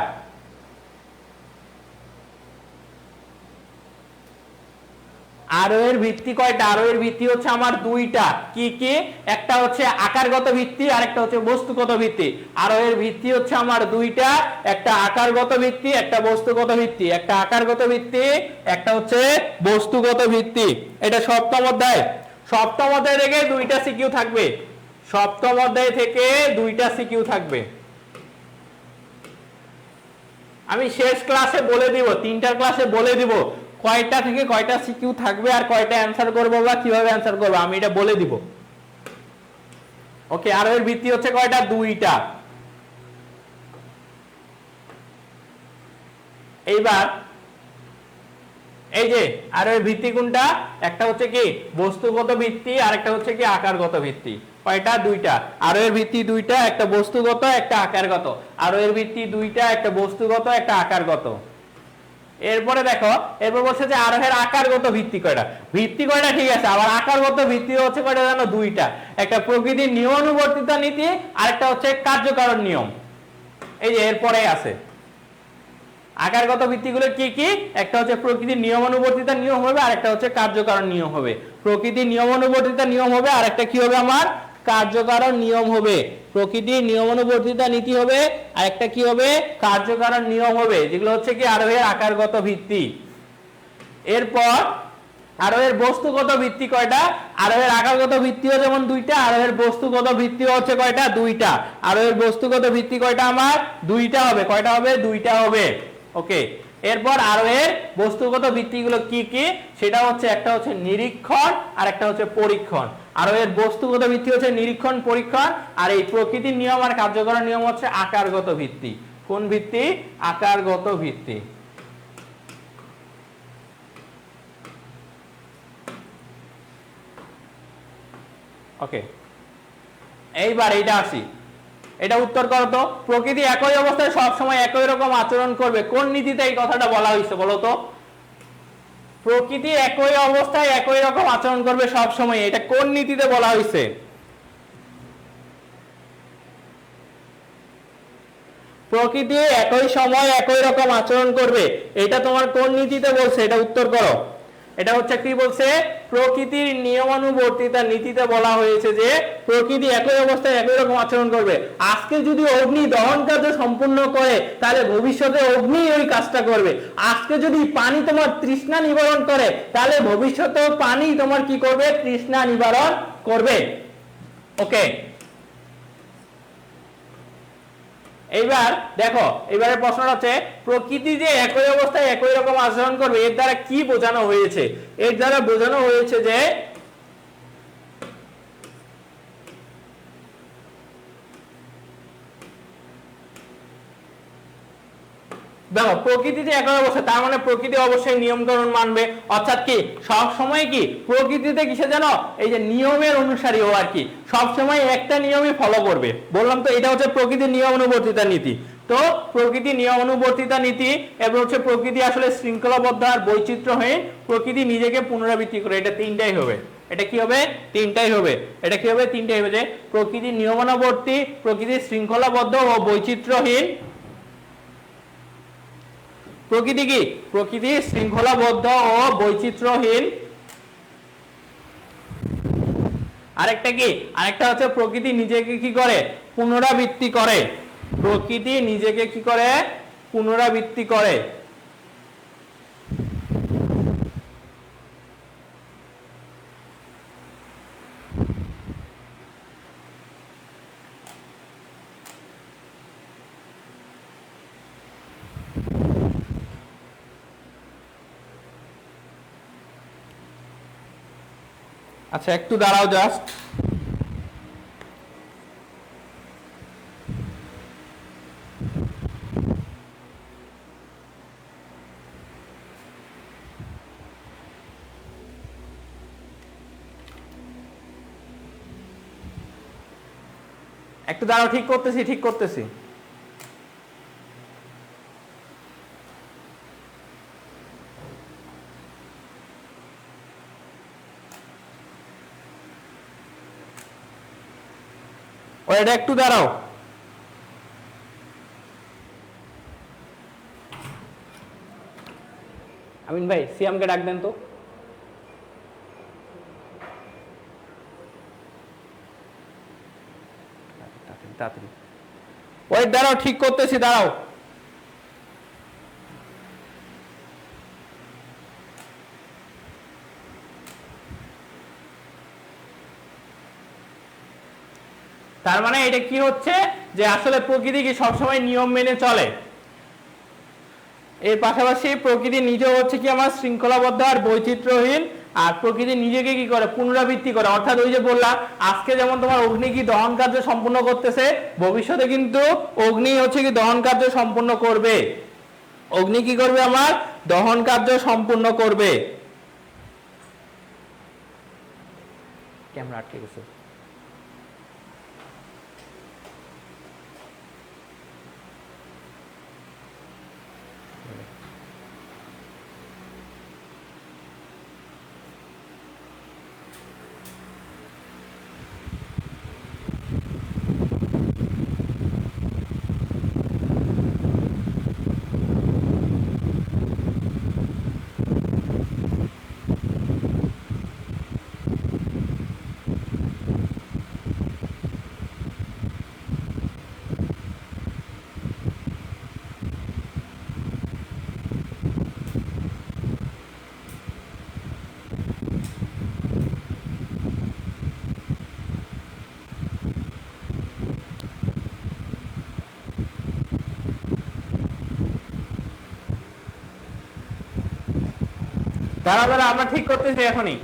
আরোহের ভিত্তি কয়টা? আরোহের ভিত্তি হচ্ছে আমার 2টা। কি কি? একটা হচ্ছে আকারগত ভিত্তি আর একটা হচ্ছে বস্তুগত ভিত্তি। আরোহের ভিত্তি হচ্ছে আমার 2টা, একটা আকারগত ভিত্তি, একটা বস্তুগত ভিত্তি। একটা আকারগত ভিত্তি, একটা হচ্ছে বস্তুগত ভিত্তি। এটা সপ্তম অধ্যায়। সপ্তম অধ্যায় থেকে 2টা সিকিউ থাকবে। সপ্তম অধ্যায় থেকে 2টা সিকিউ থাকবে। আমি শেষ ক্লাসে বলে দিব, 3টার ক্লাসে বলে দিব কয়টা থেকে কয়টা সিকিউ থাকবে আর কয়টা অ্যান্সার করবো বা কিভাবে অ্যান্সার করবো আমি এটা বলে দিব। ওকে, আর এর ভিত্তি হচ্ছে কয়টা? 2টা। এইবার এই যে আর এর ভিত্তি কোনটা? একটা হচ্ছে কি বস্তুগত ভিত্তি আর একটা হচ্ছে কি আকারগত ভিত্তি। কয়টা? 2টা। আর এর ভিত্তি 2টা, একটা বস্তুগত একটা আকারগত। আর এর ভিত্তি 2টা, একটা বস্তুগত একটা আকারগত। এরপরে দেখো, এরপর বলছে যে আরোহের আকারগত ভিত্তি কয়টা? ভিত্তি কয়টা ঠিক আছে, আবার আকারগত ভিত্তি হচ্ছে কয়টা জানো? 2টা। একটা প্রকৃতির নিয়মানুবর্তিতা নীতি আর একটা হচ্ছে কার্যকারণ নিয়ম। এই যে এরপরে আছে আকারগত ভিত্তিগুলো কি কি? একটা হচ্ছে প্রকৃতির নিয়মানুবর্তিতা নিয়ম হবে আর একটা হচ্ছে কার্যকারণ নিয়ম হবে। প্রকৃতির নিয়মানুবর্তিতা নিয়ম হবে আর একটা কি হবে আমার? কার্যকারণ নিয়ম হবে। প্রকৃতির নিয়মানুবর্তিতা নীতি হবে আর একটা কি হবে? কার্যকারণ নিয়ম হবে, যেগুলো হচ্ছে কি আরোহের আকারগত ভিত্তি। এরপর আরোহের বস্তুগত ভিত্তি কয়টা? আরোহের আকারগত ভিত্তিও যেমন 2টা, আরোহের বস্তুগত ভিত্তিও হচ্ছে কয়টা? 2টা। আরোহের বস্তুগত ভিত্তি কয়টা আমার? 2টা হবে। কয়টা হবে? 2টা হবে। ওকে, এরপর আরোহের বস্তুগত ভিত্তিগুলো কি কি? সেটা হচ্ছে একটা হচ্ছে নিরীক্ষণ আর একটা হচ্ছে পরীক্ষণ। আরোহের বস্তুগত ভিত্তি হচ্ছে নিরীক্ষণ, পরীক্ষণ, আর এই প্রকৃতির নিয়ম আর কার্যকরণ নিয়ম হচ্ছে আকারগত ভিত্তি। কোন ভিত্তি? আকারগত ভিত্তি। ওকে, এইবার এইটা আসি, এটা উত্তর করো তো। প্রকৃতি একই অবস্থায় সবসময় একই রকম আচরণ করবে, কোন নীতিতে এই কথাটা বলা হয়েছে বলো তো? প্রকৃতি একই অবস্থায় একই রকম আচরণ করবে সব সময়, এটা কোন নীতিতে বলা হয়েছে? প্রকৃতি একই সময় একই রকম আচরণ করবে, এটা তোমার কোন নীতিতে বলছে? এটা উত্তর করো। এটা হচ্ছে কি বলছে? প্রকৃতির নিয়মানুবর্তিতা নীতিতে বলা হয়েছে যে প্রকৃতি একই অবস্থায় একই রকম আচরণ করবে। আজকে যদি অগ্নি দহন কার্য সম্পূর্ণ করে তাহলে ভবিষ্যতে অগ্নি ওই কাজটা করবে। আজকে যদি পানি তোমার তৃষ্ণা নিবারণ করে তাহলে ভবিষ্যতে পানি তোমার কি করবে? তৃষ্ণা নিবারণ করবে। ওকে, এইবার দেখো, এবারে প্রশ্নটা হচ্ছে প্রকৃতি যে একই অবস্থায় একই রকম আচরণ করবে এর দ্বারা কি বোঝানো হয়েছে? এর দ্বারা বোঝানো হয়েছে যে দেখো প্রকৃতি যে একই অবস্থা, তার মানে প্রকৃতি অবশ্যই নিয়মকানুন মানবে। অর্থাৎ কি সব সময় কি প্রকৃতিতে কিসে জানো? এই যে নিয়মের অনুসারী ও আর কি সব সময় একটা নিয়মই ফলো করবে। বললাম তো এটা হচ্ছে প্রকৃতির নিয়মানুবর্তিতা নীতি। তো প্রকৃতি নিয়মানুবর্তিতা নীতি এবং হচ্ছে প্রকৃতি আসলে শৃঙ্খলাবদ্ধ আর বৈচিত্র্যহীন, প্রকৃতি নিজেকে পুনরাবৃত্তি করে, এটা 3টাই হবে। এটা কি হবে? 3টাই হবে। এটা কি হবে? 3টাই হবে, যে প্রকৃতির নিয়মানুবর্তী, প্রকৃতির শৃঙ্খলাবদ্ধ ও বৈচিত্র্যহীন। প্রকৃতি কি? প্রকৃতি শৃঙ্খলাবদ্ধ ও বৈচিত্র্যহীন। আরেকটা কি? আরেকটা হচ্ছে প্রকৃতি নিজেকে কি করে? পুনরাবৃত্তি করে। প্রকৃতি নিজেকে কি করে? পুনরাবৃত্তি করে। আচ্ছা একটু দাঁড়াও জাস্ট। একটু দাঁড়াও, ঠিক করতেছি, ঠিক করতেছি। ওটা একটু দাঁড়াও। আমিন ভাই সিয়ামকে ডাক দেন তো। তাড়াতাড়ি ওই দাঁড়াও, ঠিক করতেছি, দাঁড়াও। তার মানে এটা কি হচ্ছে? যে আসলে প্রকৃতি কি সবসময় নিয়ম মেনে চলে? এর পাশাপাশি প্রকৃতি নিজে হচ্ছে কি আমার শৃঙ্খলাবদ্ধ আর বৈচিত্র্যহীন, আর প্রকৃতি নিজেকে কি করে পুনরাবৃত্তি করে, অর্থাৎ ওই যে বললাম আজকে যেমন তোমার অগ্নি কি দহন কার্য সম্পূর্ণ করতেছে, ভবিষ্যতে কিন্তু অগ্নি হচ্ছে কি দহন কার্য সম্পূর্ণ করবে, অগ্নি কি করবে আমার দহন কার্য সম্পূর্ণ করবে। ক্যামেরা আটকে গেছে। দাঁড়া দাঁড়া, আমরা ঠিক করতেছি এখনই।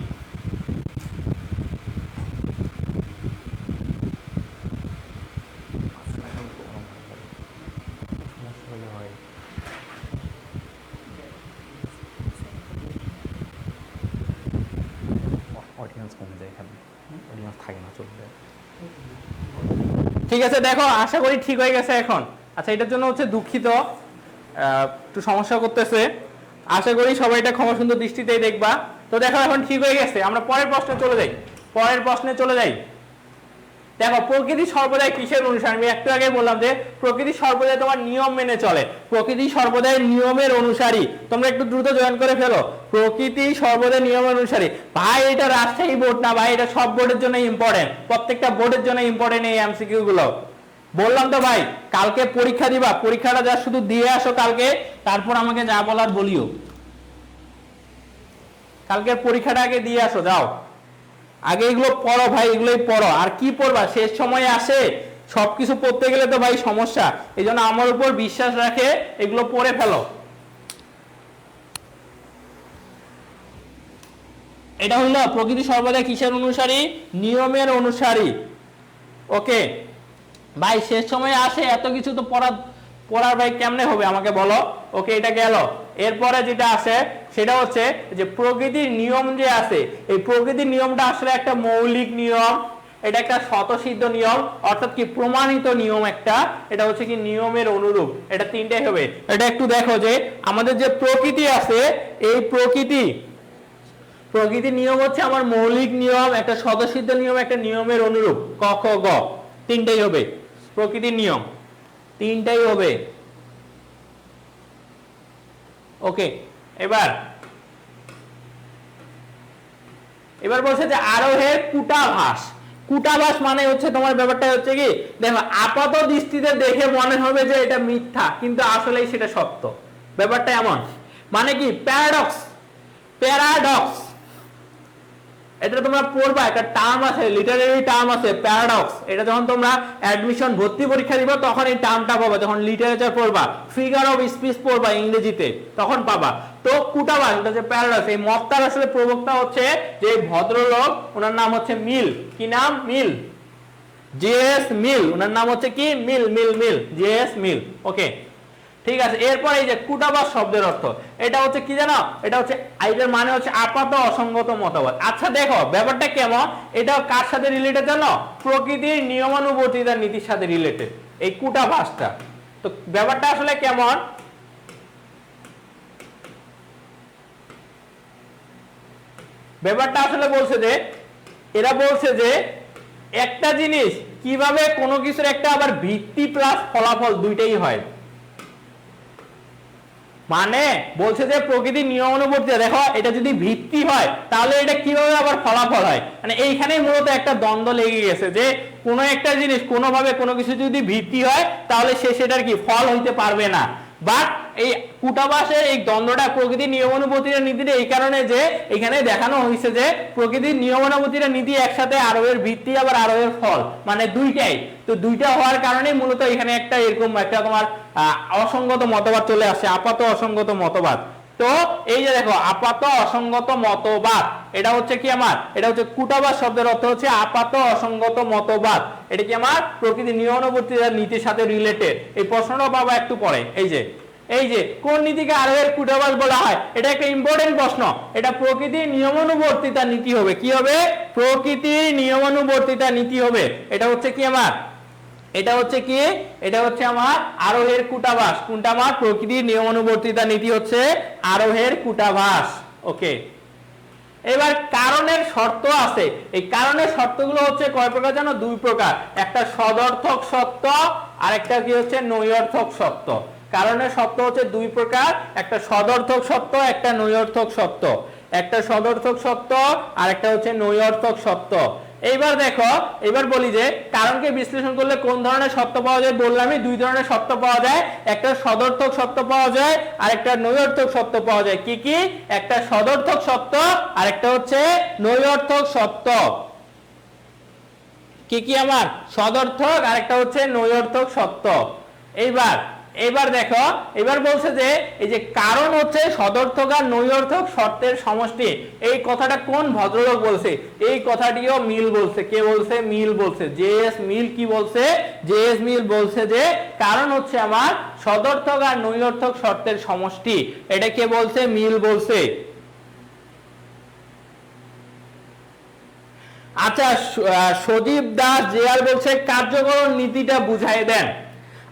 ঠিক আছে, দেখো আশা করি ঠিক হয়ে গেছে এখন। আচ্ছা, এটার জন্য হচ্ছে দুঃখিত, একটু সমস্যা করতেছে, আশা করি সবাই এটা ক্ষমা সুন্দর দৃষ্টিতেই দেখবা। তো দেখো এখন ঠিক হয়ে গেছে, আমরা পরের প্রশ্নে চলে যাই। দেখো প্রকৃতি সর্বদাই কিসের অনুসারী, আমি একটু আগে বললাম যে প্রকৃতি সর্বদাই তোমার নিয়ম মেনে চলে, প্রকৃতি সর্বদাই নিয়মের অনুসারী। তোমরা একটু দ্রুত জয়েন করে ফেলো, প্রকৃতি সর্বদাই নিয়মের অনুসারী। ভাই এটা রাজশাহী বোর্ড না ভাই, এটা সব বোর্ডের জন্য ইম্পর্টেন্ট, প্রত্যেকটা বোর্ডের জন্য ইম্পর্টেন্ট এই এমসিকিউ গুলো। বললাম তো ভাই কালকে পরীক্ষা দিবা, পরীক্ষাটা যা শুধু দিয়ে আসো কালকে, তারপর আমাকে যা বলার বলিও। কালকের পরীক্ষাটা আগে দিয়ে আসো, যাও আগে এগুলো পড়ো ভাই, এগুলোই পড়ো। আর কি পড়বা, শেষ সময় আসে সবকিছু পড়তে গেলে তো ভাই সমস্যা, এই জন্য আমার উপর বিশ্বাস রাখে এগুলো পড়ে ফেলো। এটা হইলো প্রকৃতি সর্বদা কিসের অনুসারী, নিয়মের অনুসারী। ওকে ভাই, শেষ সময় আসে এত কিছু তো পড়ার ভাই কেমনে হবে আমাকে বলো। ওকে এটা গেল, এরপরে যেটা আছে সেটা হচ্ছে যে প্রকৃতির নিয়ম যে আছে, এই প্রকৃতির নিয়মটা আসলে একটা মৌলিক নিয়ম, এটা একটা স্বতঃসিদ্ধ নিয়ম, অর্থাৎ কি প্রমাণিত নিয়ম একটা, এটা হচ্ছে কি নিয়মের অনুরূপ, এটা তিনটাই হবে। এটা একটু দেখো যে আমাদের যে প্রকৃতি আছে, এই প্রকৃতির নিয়ম হচ্ছে আমার মৌলিক নিয়ম, একটা স্বতঃসিদ্ধ নিয়ম, একটা নিয়মের অনুরূপ, ক খ গ তিনটাই হবে, প্রকৃতির নিয়ম তিনটাই হবে। ওকে এবার বলছে যে আরোহের কূটাভাস। কূটাভাস মানে হচ্ছে তোমার ব্যাপারটা হচ্ছে কি, দেখো আপাত দৃষ্টিতে দেখে মনে হবে যে এটা মিথ্যা, কিন্তু আসলেই সেটা সত্য। ব্যাপারটা এমন, মানে কি প্যারাডক্স, এটা তোমরা পড়বা, একটা টার্ম আছে, লিটারেরি টার্ম আছে প্যারাডক্স। এটা যখন তোমরা অ্যাডমিশন ভর্তি পরীক্ষা দিবা তখন এই টার্মটা পাবা, যখন লিটারেচার পড়বা, ফিগার অফ স্পিচ পড়বা ইংরেজিতে তখন পাবা। তো কুটাভাস, এটা যে প্যারাডক্স, এই মতটার আসলে প্রবক্তা হচ্ছে যে ভদ্রলোক, ওনার নাম হচ্ছে মিল। কি নাম? মিল, জেএস মিল। ওনার নাম হচ্ছে কি? মিল, জেএস মিল। ওকে ঠিক আছে। এরপর এই যে কুটাভাস শব্দের অর্থ, এটা হচ্ছে কি জানো, এটা হচ্ছে এটার মানে হচ্ছে আপাত অসঙ্গত মতবাদ। আচ্ছা দেখো ব্যাপারটা কেমন, এটা কার সাথে রিলেটেড জানো? প্রকৃতির নিয়মানুবর্তিতার নীতির সাথে রিলেটেড এই কুটাভাসটা। তো ব্যাপারটা আসলে কেমন, ব্যাপারটা আসলে বলছে যে এরা বলছে যে একটা জিনিস কিভাবে কোনো কিছুর একটা আবার ভিত্তি প্লাস ফলাফল দুইটাই হয়। মানে বলছে যে প্রকৃতির নিয়মানুবর্তিতা, দেখো এটা যদি ভিত্তি হয় তাহলে এটা কিভাবে আবার ফলাফল হয়, মানে এইখানেই মূলত একটা দ্বন্দ্ব লেগে গেছে যে কোনো একটা জিনিস কোনোভাবে কোনো কিছু যদি ভিত্তি হয় তাহলে সেটার কি ফল হইতে পারবে না। বাট এই কুটাভাসের এই দ্বন্দ্বটা প্রকৃতির নিয়মানুবর্তিতার নীতিটা এই কারণে যে এখানে দেখানো হয়েছে যে প্রকৃতির নিয়মানুবর্তিতার নীতি একসাথে আরোহের ভিত্তি আবার আরোহের ফল, মানে দুইটাই। তো দুইটা হওয়ার কারণে মূলত এখানে একটা এরকম একটা তোমার অসঙ্গত মতবাদ চলে আসে, আপাত অসঙ্গত মতবাদ। তো এই যে দেখো আপাত অসঙ্গত মতবাদ, এটা হচ্ছে কি আমার, এটা হচ্ছে কূটাবাদ শব্দের অর্থ হচ্ছে আপাত অসঙ্গত মতবাদ। এটা কি আমার প্রকৃতির নিয়মানুবর্তিতার নীতির সাথে রিলেটেড। এই প্রশ্নটা বাবা একটু পরে, এই যে কোন নীতিকে আরোহের কূটাবাদ বলা হয়, এটা একটা ইম্পর্টেন্ট প্রশ্ন। এটা প্রকৃতির নিয়মানুবর্তিতা নীতি হবে। কি হবে? প্রকৃতির নিয়মানুবর্তিতা নীতি হবে। এটা হচ্ছে কি আমার, এটা হচ্ছে কি, এটা হচ্ছে আমার আরোহের কূটাভাস। কোনটা আমার? প্রকৃতির নিয়মানুবর্তিতা নীতি হচ্ছে আরোহের কূটাভাস। ওকে, এবার কারণের শর্ত আছে। এই কারণের শর্তগুলো হচ্ছে কয় প্রকার জানো? দুই প্রকার, একটা সদর্থক সত্য আর একটা কি হচ্ছে নৈঅর্থক সত্য। কারণের শর্ত হচ্ছে দুই প্রকার, একটা সদর্থক সত্য, একটা নৈঅর্থক সত্য। একটা সদর্থক সত্য আর একটা হচ্ছে নৈঅর্থক সত্য। এইবার দেখো, এবার বলি যে কারণকে বিশ্লেষণ করলে কোন ধরনের সত্য পাওয়া যায়। বললামই দুই ধরনের সত্য পাওয়া যায়, একটা সদর্থক সত্য পাওয়া যায় আর একটা নৈঅর্থক সত্য পাওয়া যায়। কি কি? একটা সদর্থক সত্য আর একটা হচ্ছে নৈঅর্থক সত্য। কি কি আমার? সদর্থক আর একটা হচ্ছে নৈঅর্থক সত্য। এবার দেখো, এবার বলছে যে এই যে কারণ হচ্ছে সদর্থক আর নৈঅর্থক শর্তের সমষ্টি। এই কথাটা কোন ভদ্রলোক বলছে? এই কথাটিও মিল বলছে। কে বলছে? মিল বলছে। জে.এস. মিল কি বলছে? জে.এস. মিল বলছে যে কারণ হচ্ছে আমার সদর্থক আর নৈঅর্থক শর্তের সমষ্টি। এটা কে বলছে? মিল বলছে। আচ্ছা, সজীব দাস জেআর বলছে কার্যকরণ নীতিটা বুঝাই দেন।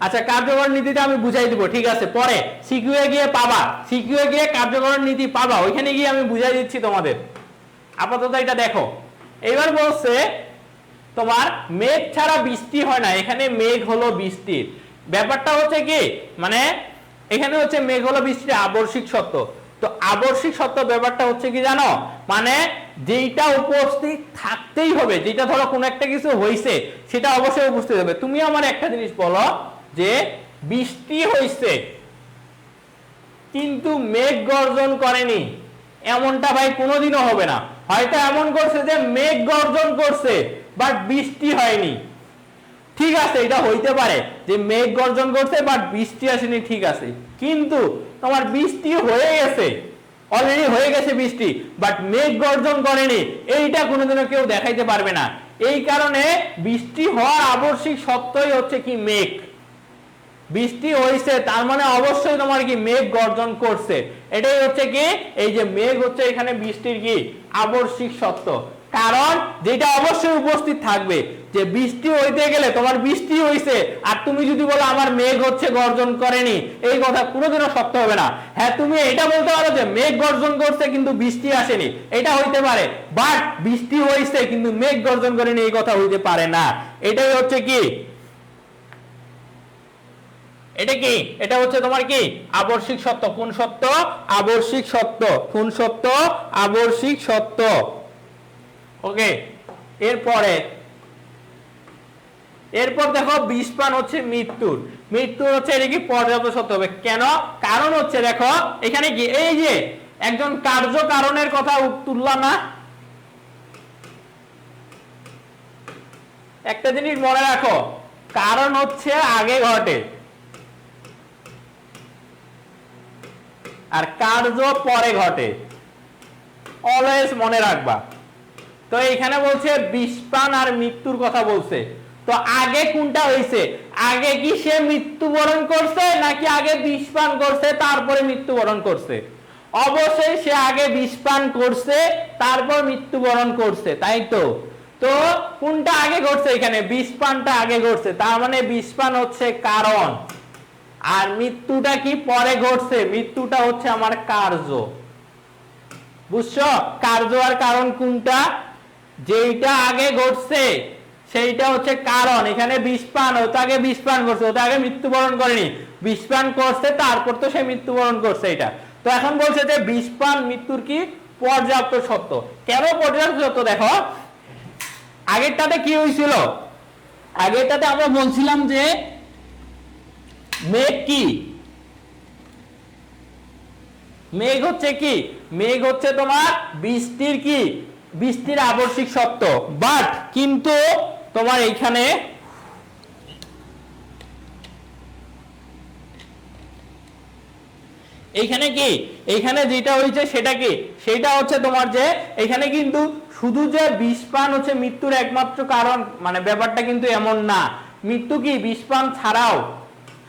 আচ্ছা, কার্যকরণ নীতিটা আমি বুঝাই দিব, ঠিক আছে, পরে সিকিউয়ে গিয়ে পাবা, সিকিউয়ে গিয়ে কার্যকরণ নীতি পাবা, ওইখানে গিয়ে আমি বুঝাই দিচ্ছি তোমাদের। আপাতত এটা দেখো। এবার বলছে তোমার মেঘ ছাড়া বৃষ্টি হয় না। এখানে মেঘ হলো বৃষ্টির ব্যাপারটা হচ্ছে কি, মানে এখানে হচ্ছে মেঘ হলো বৃষ্টির আবশ্যিক সত্য। তো আবশ্যিক সত্য ব্যাপারটা হচ্ছে কি জানো, মানে যেটা উপস্থিত থাকতেই হবে, যেটা ধরো কোনো একটা কিছু হইছে সেটা অবশ্যই উপস্থিত হবে। তুমি আমার একটা জিনিস বলো যে বৃষ্টি হইছে কিন্তু মেঘ গর্জন করেনি, এমনটা ভাই কোনোদিনও হবে না। হয়তো এমন করছে যে মেঘ গর্জন করছে বাট বৃষ্টি হয়নি, ঠিক আছে, এটা হইতে পারে যে মেঘ গর্জন করছে বাট বৃষ্টি আসেনি, ঠিক আছে, কিন্তু তোমার বৃষ্টি হয়ে গেছে, অলরেডি হয়ে গেছে বৃষ্টি, বাট মেঘ গর্জন করেনি, এইটা কোনোদিনও কেউ দেখাইতে পারবে না। এই কারণে বৃষ্টি হওয়ার আবশ্যিক সত্যই হচ্ছে কি মেঘ। বৃষ্টি হয়েছে তার মানে অবশ্যই তোমার কি মেঘ গর্জন করছে। এটাই হচ্ছে কি, এই যে মেঘ হচ্ছে এখানে বৃষ্টির কি আবশ্যিক সত্য। কারণ যেটা অবশ্যই উপস্থিত থাকবে, যে বৃষ্টি হইতে গেলে তোমার বৃষ্টি হইছে আর তুমি যদি বলো আমার মেঘ হচ্ছে গর্জন করেনি, এই কথা কোনোদিনও সত্য হবে না। হ্যাঁ, তুমি এটা বলতে পারো যে মেঘ গর্জন করছে কিন্তু বৃষ্টি আসেনি, এটা হইতে পারে, বাট বৃষ্টি হইছে কিন্তু মেঘ গর্জন করেনি এই কথা হইতে পারে না। এটাই হচ্ছে কি, এটা কি, এটা হচ্ছে তোমার কি আবশ্যিক সত্য। কোন সত্য? আবশ্যিক সত্য। কোন সত্য? আবশ্যিক সত্য। ওকে, এরপর দেখো বিষপান হচ্ছে মৃত্যুর। মৃত্যু হচ্ছে এটা কি পর্যাপ্ত সত্য হবে। কেন? কারণ হচ্ছে দেখো এখানে কি, এই যে একজন কার্য কারণের কথা তুললাম না, একটা জিনিস মনে রাখো, কারণ হচ্ছে আগে ঘটে আর কার্য পরে ঘটে, অলওয়েজ মনে রাখবা। তো এখানে বলছে বিষপান আর মৃত্যুর কথা বলছে। তো আগে কোনটা হয়েছে? আগে কি সে মৃত্যুবরণ করছে নাকি আগে বিষপান করছে তারপরে মৃত্যুবরণ করছে? অবশ্যই সে আগে বিষপান করছে তারপর মৃত্যুবরণ করছে, তাই তো? তো কোনটা আগে ঘটছে? এখানে বিষপানটা আগে ঘটছে, তার মানে বিষপান হচ্ছে কারণ আর মৃত্যুটা কি পরে ঘটছে। মৃত্যুটা হচ্ছে আমার কার্য। বুঝছো? কার্য আর কারণ কোনটা? যেটা আগে ঘটছে সেইটা হচ্ছে কারণ। এখানে বিষপান, ওটা আগে বিষপান করছে, ওটা আগে মৃত্যুবরণ করেনি, বিষপান করছে তারপর তো সে মৃত্যুবরণ করছে। এটা তো এখন বলছে যে বিষপান মৃত্যুর কি পর্যাপ্ত সত্য। কেন পর্যাপ্ত সত্য? দেখো আগেরটাতে কি হয়েছিল, আগেরটাতে আমরা বলছিলাম যে মেঘ কি, মেঘ হচ্ছে কি, মেঘ হচ্ছে তোমার বৃষ্টির কি, বৃষ্টির আবশ্যিক সত্য। বাট কিন্তু তোমার এইখানে এইখানে কি, এইখানে যেটা হয়েছে সেটা কি, সেটা হচ্ছে তোমার যে এখানে কিন্তু শুধু যে বিষপান হচ্ছে মৃত্যুর একমাত্র কারণ, মানে ব্যাপারটা কিন্তু এমন না। মৃত্যু কি বিষপান ছাড়াও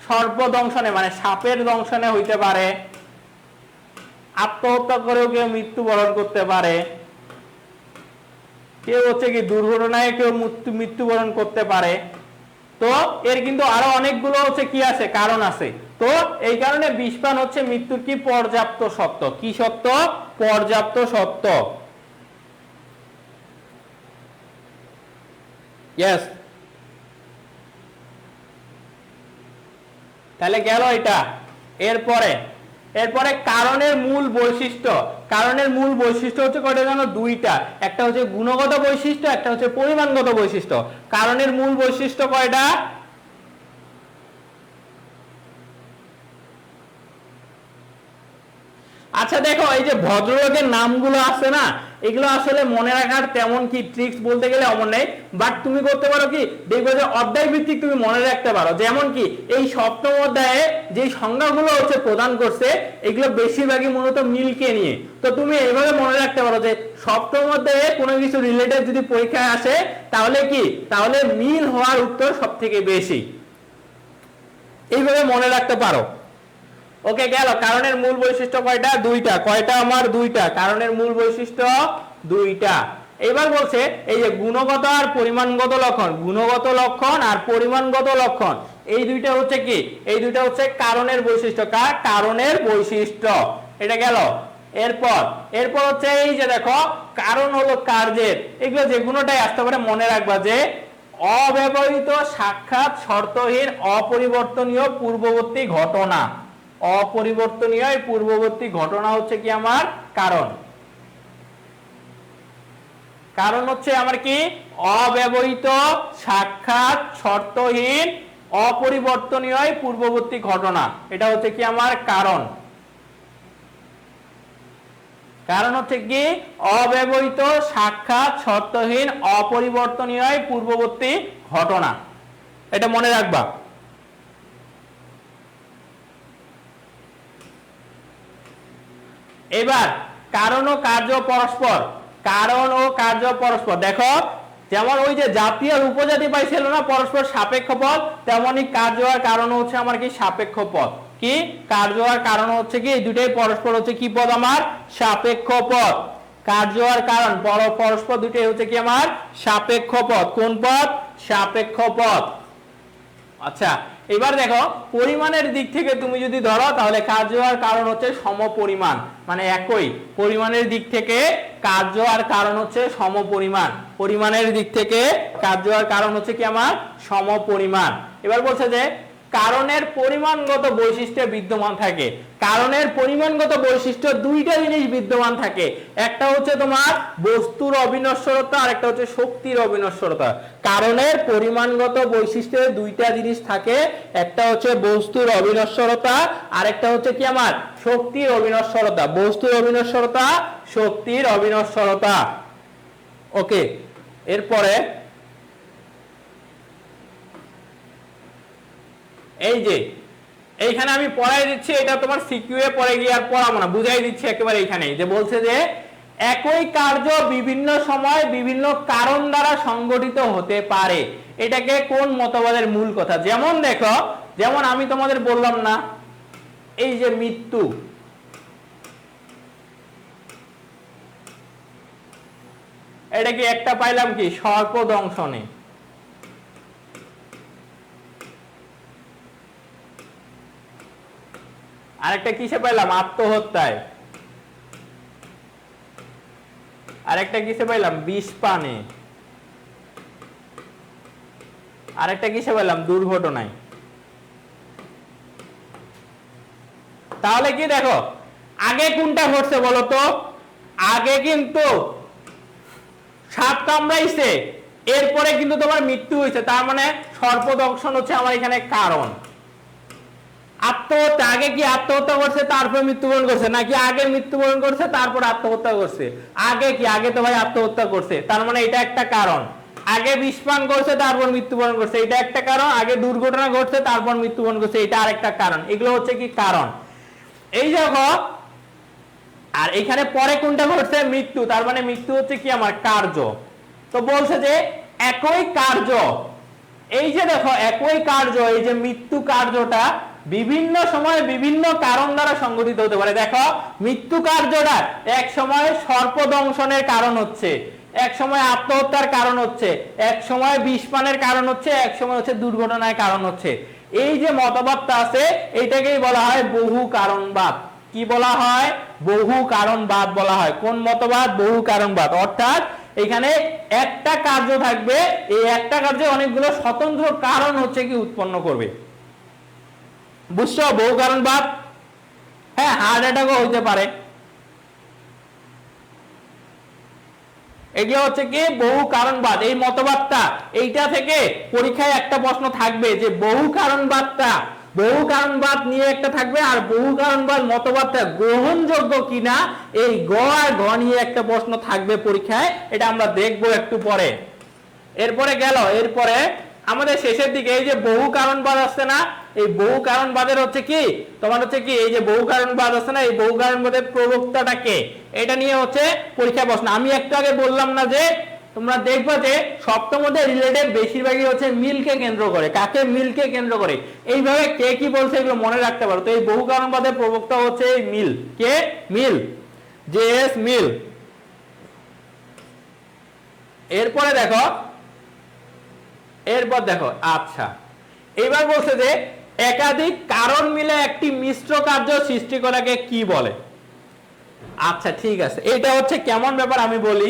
সর্প দংশনে মানে সাপের দংশনে হইতে পারে, আত্মহত্যা করেও কেউ মৃত্যুবরণ করতে পারে, কেউ হচ্ছে কি দুর্ঘটনায় কেউ মৃত্যুবরণ করতে পারে। তো এর কিন্তু আরো অনেকগুলো হচ্ছে কি আছে, কারণ আছে। তো এই কারণে বিষপান হচ্ছে মৃত্যুর কি পর্যাপ্ত সত্য। কি সত্য? পর্যাপ্ত সত্য। ইয়েস, তাহলে গেল এটা। এরপরে এরপরে কারণের মূল বৈশিষ্ট্য। কারণের মূল বৈশিষ্ট্য হচ্ছে কয়টা জানো? দুইটা। একটা হচ্ছে গুণগত বৈশিষ্ট্য, একটা হচ্ছে পরিমাণগত বৈশিষ্ট্য। কারণের মূল বৈশিষ্ট্য কয়টা? আচ্ছা দেখো, এই যে ভদ্রলোকের নামগুলো আছে না, এগুলো আসলে মনে রাখার তেমন কি ট্রিক্স বলতে গেলে অমন নেই, বাট তুমি করতে পারো কি, দেখবে যে অধ্যায় ভিত্তিক তুমি মনে রাখতে পারো। যেমন কি এই সপ্তম অধ্যায়ে যে সংজ্ঞাগুলো হচ্ছে প্রদান করছে, এগুলো বেশিরভাগই মূলত মিলকে নিয়ে। তো তুমি এইভাবে মনে রাখতে পারো যে সপ্তম অধ্যায়ে কোনো কিছু রিলেটেড যদি পরীক্ষায় আসে, তাহলে কি, তাহলে মিল হওয়ার উত্তর সব থেকে বেশি। এইভাবে মনে রাখতে পারো। ওকে, গেল। কারণের মূল বৈশিষ্ট্য কয়টা? দুইটা। কয়টা আমার? দুইটা। কারণের মূল বৈশিষ্ট্য দুইটা। এবার বলছে এই যে গুণগত আর পরিমাণগত লক্ষণ, গুণগত লক্ষণ আর পরিমাণগত লক্ষণ, এই দুইটা হচ্ছে কি, এই দুইটা হচ্ছে কারণের বৈশিষ্ট্য। কারণের বৈশিষ্ট্য। এটা গেল। এরপর এরপর হচ্ছে এই যে দেখো, কারণ হলো কার্যের। এগুলো যে কোনোটাই আসতে পারে, মনে রাখবা যে অব্যবহৃত সাক্ষাৎ শর্তহীন অপরিবর্তনীয় পূর্ববর্তী ঘটনা। অপরিবর্তনীয় পূর্ববর্তী ঘটনা হচ্ছে কি আমার কারণ। কারণ হচ্ছে আমার কি, অব্যবহৃত সাক্ষাৎ শর্তহীন অপরিবর্তনীয় পূর্ববর্তী ঘটনা, এটা হচ্ছে কি আমার কারণ। কারণ হচ্ছে কি অব্যবহৃত সাক্ষাৎ শর্তহীন অপরিবর্তনীয় পূর্ববর্তী ঘটনা, এটা মনে রাখবা। এবার কারণ ও কার্য পরস্পর। কারণ ও কার্য পরস্পর, দেখো যেমন ওই যে জাতি আর উপজাতি পাইছিল না পরস্পর সাপেক্ষ পদ, তেমনি কার্য আর কারণ হচ্ছে আমার কি সাপেক্ষ পদ। কি কার্য আর কারণ হচ্ছে কি এই দুটাই পরস্পর হচ্ছে কি পদ আমার? সাপেক্ষ পদ। কার্য আর কারণ পরস্পর দুটাই হচ্ছে কি আমার সাপেক্ষ পদ। কোন পদ? সাপেক্ষ পদ। আচ্ছা, এবার দেখো পরিমাণের দিক থেকে তুমি যদি ধরো, তাহলে কার্য আর কারণ হচ্ছে সমপরিমাণ, মানে একই পরিমাণের দিক থেকে কার্য আর কারণ হচ্ছে সমপরিমাণ। পরিমাণের দিক থেকে কার্য আর কারণ হচ্ছে কি আমার সমপরিমাণ। এবার বলছে যে কারণের পরিমাণগত বৈশিষ্ট্য বিদ্যমান থাকে। কারণের পরিমাণগত বৈশিষ্ট্য দুইটা জিনিস বিদ্যমান থাকে, একটা হচ্ছে তোমার বস্তুর অবিনশ্বরতা আর একটা হচ্ছে শক্তির অবিনশ্বরতা। কারণের পরিমাণগত বৈশিষ্ট্যে দুইটা জিনিস থাকে, একটা হচ্ছে বস্তুর অবিনশ্বরতা আর একটা হচ্ছে কি আমার শক্তির অবিনশ্বরতা। বস্তুর অবিনশ্বরতা, শক্তির অবিনশ্বরতা। ওকে, এরপরে এই যে এইখানে আমি পড়াই দিচ্ছি, এটা তোমার সিকিউ এ পড়ে গিয়ে আর পড়াবো না, বুঝাই দিচ্ছি একেবারে। এইখানে যে বলছে যে একই কার্য বিভিন্ন সময় বিভিন্ন কারণ দ্বারা সংগঠিত হতে পারে, এটাকে কোন মতবাদের মূল কথা? যেমন দেখো, যেমন আমি তোমাদের বললাম না এই যে মৃত্যু, এটা কি একটা পাইলাম কি সর্পদংশনে, আরেকটা কিসে পাইলাম? আত্মহত্যায়, আরেকটা কিসে পাইলাম? বিষপানে, আরেকটা কিসে পাইলাম? দুর্ঘটনায়। তাহলে কি দেখো আগে কোনটা ঘটছে বলো তো? আগে কিন্তু সাপ কামড়াইছে, এরপরে কিন্তু তোমার মৃত্যু হয়েছে, তার মানে সর্পদংশন হচ্ছে আমার এখানে কারণ। আত্মহত্যা, আগে কি আত্মহত্যা করছে তারপর মৃত্যুবরণ করছে, নাকি আগে মৃত্যুবরণ করছে তারপর আত্মহত্যা করছে? আগে কি, আগে তো ভাই আত্মহত্যা করছে, তার মানে এটা একটা কারণ। আগে বিষপান করছে তারপর মৃত্যুবরণ করছে, এটা একটা কারণ। আগে দুর্ঘটনা ঘটছে তারপর মৃত্যুবরণ করছে, এটা আরেকটা কারণ। এগুলো হচ্ছে কি কারণ। এই দেখো, আর এখানে পরে কোনটা ঘটছে? মৃত্যু। তার মানে মৃত্যু হচ্ছে কি আমার কার্য। তো বলছে যে একই কার্য, এই যে দেখো একই কার্য, এই যে মৃত্যু কার্যটা বিভিন্ন সময় বিভিন্ন কারণ দ্বারা সংঘটিত হতে পারে। দেখো মৃত্যু কার্যটা এক সময় সর্পদংশনের কারণ হচ্ছে, এক সময় আত্মহত্যার কারণ হচ্ছে, এক সময় বিষপানের কারণ হচ্ছে, এক সময় হচ্ছে দুর্ঘটনার কারণ হচ্ছে। এই যে মতবাদটা আছে এইটাকেই বলা হয় বহু কারণবাদ। কি বলা হয়? বহু কারণবাদ বলা হয়। কোন মতবাদ? বহু কারণবাদ। অর্থাৎ এখানে একটা কার্য থাকবে, এই একটা কার্যে অনেকগুলো স্বতন্ত্র কারণ হচ্ছে কি উৎপন্ন করবে। বুঝছো? বহু কারণবাদ। হ্যাঁ, হার্ট অ্যাটাকও হইতে পারে। এগুলো হচ্ছে কি বহু কারণবাদ। এই মতবাদটা, এইটা থেকে পরীক্ষায় একটা প্রশ্ন থাকবে যে বহু কারণবাদটা, বহু কারণবাদ নিয়ে একটা থাকবে, আর বহু কারণবাদ মতবাদটা গ্রহণযোগ্য কিনা এই গ আর ঘ নিয়ে একটা প্রশ্ন থাকবে পরীক্ষায়। এটা আমরা দেখবো একটু পরে। এরপরে গেল, এরপরে আমাদের শেষের দিকে এই যে বহু কারণবাদ আসছে না, এই বহু কারণবাদের হচ্ছে কি তোমার হচ্ছে কি এই যে বহু কারণবাদ আছে না, এই বহু কারণবাদের প্রবক্তাটা কে, এটা নিয়ে হচ্ছে পরীক্ষা প্রশ্ন। আমি একটু আগে বললাম না যে তোমরা দেখবা যে সপ্তম অধ্যায় রিলেটেড বেশিরভাগই হচ্ছে মিলকে কেন্দ্র করে। কাকে? মিলকে কেন্দ্র করে। এইভাবে কে কি বলছে এগুলো মনে রাখতে পারো। তো এই বহু কারণবাদের প্রবক্তা হচ্ছে এই মিল। কে? মিল, জে.এস. মিল। এরপরে দেখো, এরপর দেখো, আচ্ছা এবার বলছে যে একাধিক কারণ মিলে একটি মিশ্র কার্য সৃষ্টি করাকে কি বলে? আচ্ছা ঠিক আছে, এটা হচ্ছে কেমন ব্যাপার আমি বলি।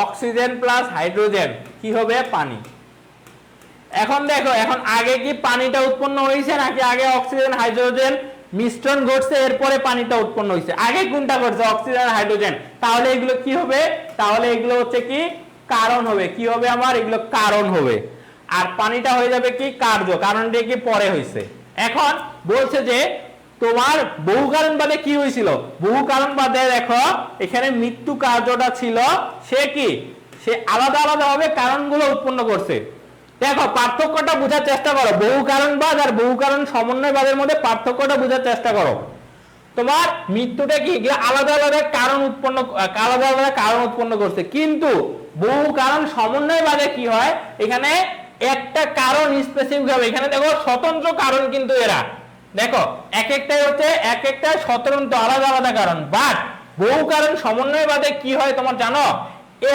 অক্সিজেন প্লাস হাইড্রোজেন কি হবে? পানি। এখন দেখো, এখন আগে কি পানিটা উৎপন্ন হয়েছে নাকি আগে অক্সিজেন হাইড্রোজেন মিশ্রণ ঘটছে এরপরে পানিটা উৎপন্ন হয়েছে? আগে কোনটা ঘটছে? Oxygen hydrogen. তাহলে এগুলো কি হবে? তাহলে এগুলো হচ্ছে কি কারণ হবে। কি হবে আমার? এগুলো কারণ হবে। আর পানিটা হয়ে যাবে কি কার্য। কারণটা কি পরে হয়েছে। এখন বলছে যে তোমার বহু কারণবাদে কি হয়েছিল? বহু কারণবাদে দেখো এখানে মৃত্যু কার্যটা ছিল, সে কি সে আলাদা আলাদা ভাবে কারণগুলো উৎপন্ন করছে। দেখো পার্থক্যটা বোঝার চেষ্টা করো, বহু কারণবাদ আর বহু কারণ সমন্বয়বাদের মধ্যে পার্থক্যটা বোঝার চেষ্টা করো। তোমার মৃত্যুটা কি আলাদা আলাদা কারণ উৎপন্ন, আলাদা আলাদা কারণ উৎপন্ন করছে, কিন্তু বহু কারণ সমন্বয়বাদে কি হয়? এখানে একটা কারণ স্পেসিফিক হবে। এখানে দেখো স্বতন্ত্র কারণ, কিন্তু এরা দেখো এক একটাই হচ্ছে এক একটা স্বতন্ত্র আলাদা আলাদা কারণ। বাট বহু কারণ সমন্বয়বাদে কি হয় তোমার জানো?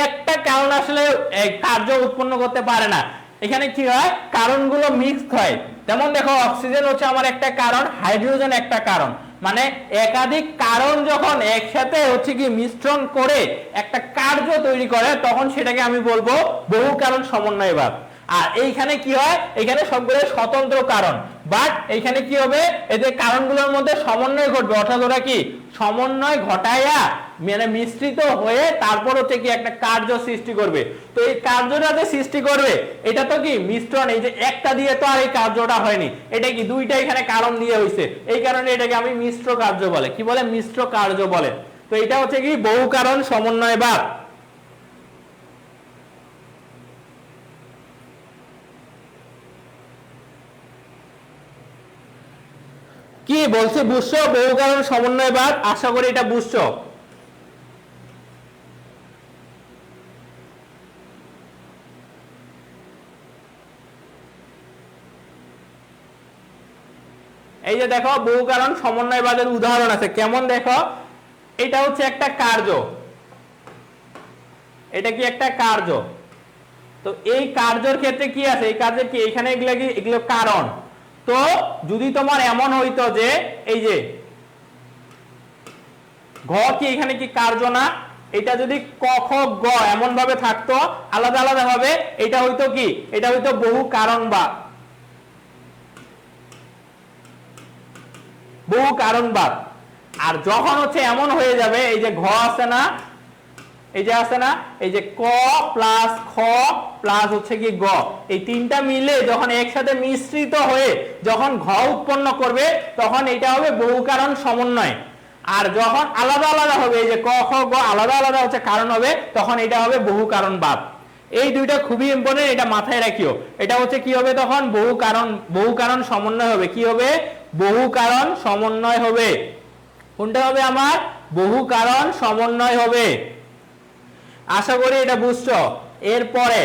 একটা কারণ আসলে কার্য উৎপন্ন করতে পারে না। এখানে কি হয়? কারণগুলো মিক্সড হয়। যেমন দেখো অক্সিজেন হচ্ছে আমার একটা কারণ, হাইড্রোজেন একটা কারণ। মানে একাধিক কারণ যখন একসাথে হচ্ছে কি মিশ্রণ করে একটা কার্য তৈরি করে, তখন সেটাকে আমি বলবো বহু কারণ সমন্বয়বাদ। আর এইখানে কি হয়? এখানে সবগুলো স্বতন্ত্র কারণ, বাট এইখানে কি হবে? এদের কারণগুলোর মধ্যে সমন্বয় ঘটবে। অর্থাৎ ওরা কি সমন্বয় ঘটাইয়া মানে মিশ্রিত হয়ে তারপর হচ্ছে কি একটা কার্য সৃষ্টি করবে। তো এই কার্যটা যে সৃষ্টি করবে এটা তো কি মিশ্রণ। এই যে একটা দিয়ে তো আর এই কার্যটা হয়নি, এটা কি দুইটা এখানে কারণ দিয়ে হয়েছে। এই কারণে এটাকে আমি মিশ্র কার্য বলে। কি বলে? মিশ্র কার্য বলে। তো এটা হচ্ছে কি বহু কারণ সমন্বয়বাদ। কি বলছি বুঝছো? বহু কারণ সমন্বয়বাদ। আশা করি এটা বুঝছো। এই যে দেখো বহু কারণ সমন্বয়বাদের উদাহরণ আছে। কেমন? দেখো এটা হচ্ছে একটা কার্য, এটা কি একটা কার্য। তো এই কার্যের ক্ষেত্রে কি আছে? এই কার্যের কি এখানে এগুলো কি এগুলো কারণ। তো যদি তোমার এমন হইতো যে এই যে ঘ কি এখানে কি কার্য না? এটা যদি ক খ গ এমন ভাবে থাকতো আলাদা আলাদা ভাবে, এটা হইতো কি? এটা হইতো বহু কারণবাদ। বহু কারণবাদ। আর যখন হচ্ছে এমন হয়ে যাবে, এই যে ঘ আছে না, এই যে আছে না, এই যে ক প্লাস খ প্লাস হচ্ছে কি গ, এই তিনটা মিলে যখন একসাথে মিশ্রিত হয়ে যখন ঘ উৎপন্ন করবে, তখন এটা হবে বহু কারণ সমন্বয়। আর যখন আলাদা আলাদা হবে, এই যে ক খ গ আলাদা আলাদা হচ্ছে কারণ হবে, তখন এটা হবে বহু কারণ বাদ। এই দুইটা খুবই ইম্পর্টেন্ট, এটা মাথায় রাখিও। এটা হচ্ছে কি হবে তখন, বহু কারণ সমন্বয় হবে। কি হবে? বহু কারণ সমন্বয় হবে। কোনটা হবে আমার? বহু কারণ সমন্বয় হবে। আশা করি এটা বুঝছো। এরপরে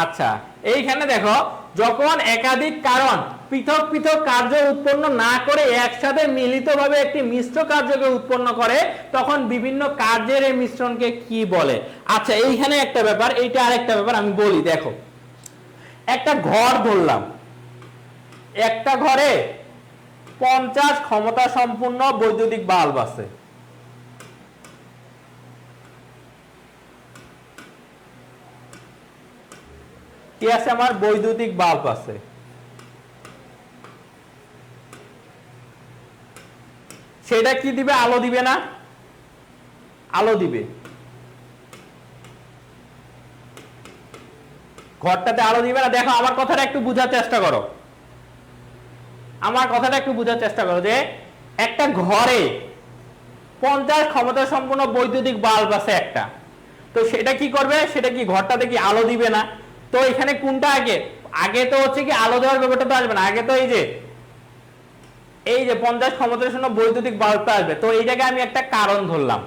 আচ্ছা, এইখানে দেখো, যখন একাধিক কারণ পৃথক পৃথক কার্য উৎপন্ন না করে একসাথে মিলিতভাবে একটি মিশ্র কার্যকে উৎপন্ন করে, তখন বিভিন্ন কার্যের এই মিশ্রণকে কি বলে? আচ্ছা, এইখানে একটা ব্যাপার, এইটা আরেকটা ব্যাপার আমি বলি। দেখো, একটা ঘর ধরলাম, একটা ঘরে 50 ক্ষমতা সম্পূর্ণ বৈদ্যুতিক বাল্ব আছে। কি আছে আমার? বৈদ্যুতিক বাল্ব আছে। সেটা কি দিবে? আলো দিবে না? আলো দিবে। ঘরটাতে আলো দিবে না? দেখো, আমার কথাটা একটু বোঝার চেষ্টা করো। আমার কথাটা একটু বোঝার চেষ্টা করো যে একটা ঘরে 50 ক্ষমতা সম্পন্ন বৈদ্যুতিক বাল্ব আছে একটা। তো সেটা কি করবে? সেটা কি ঘরটাতে কি আলো দিবে না? তো এখানে কোনটা আগে? আগে তো হচ্ছে কি আলো দেওয়ার ব্যাপারটা তো আসবে না, আগে তো এই যে 50 ক্ষমতা সম্পন্ন বৈদ্যুতিক বাল্বটা আসবে। তো এইটাকে আমি একটা কারণ ধরলাম।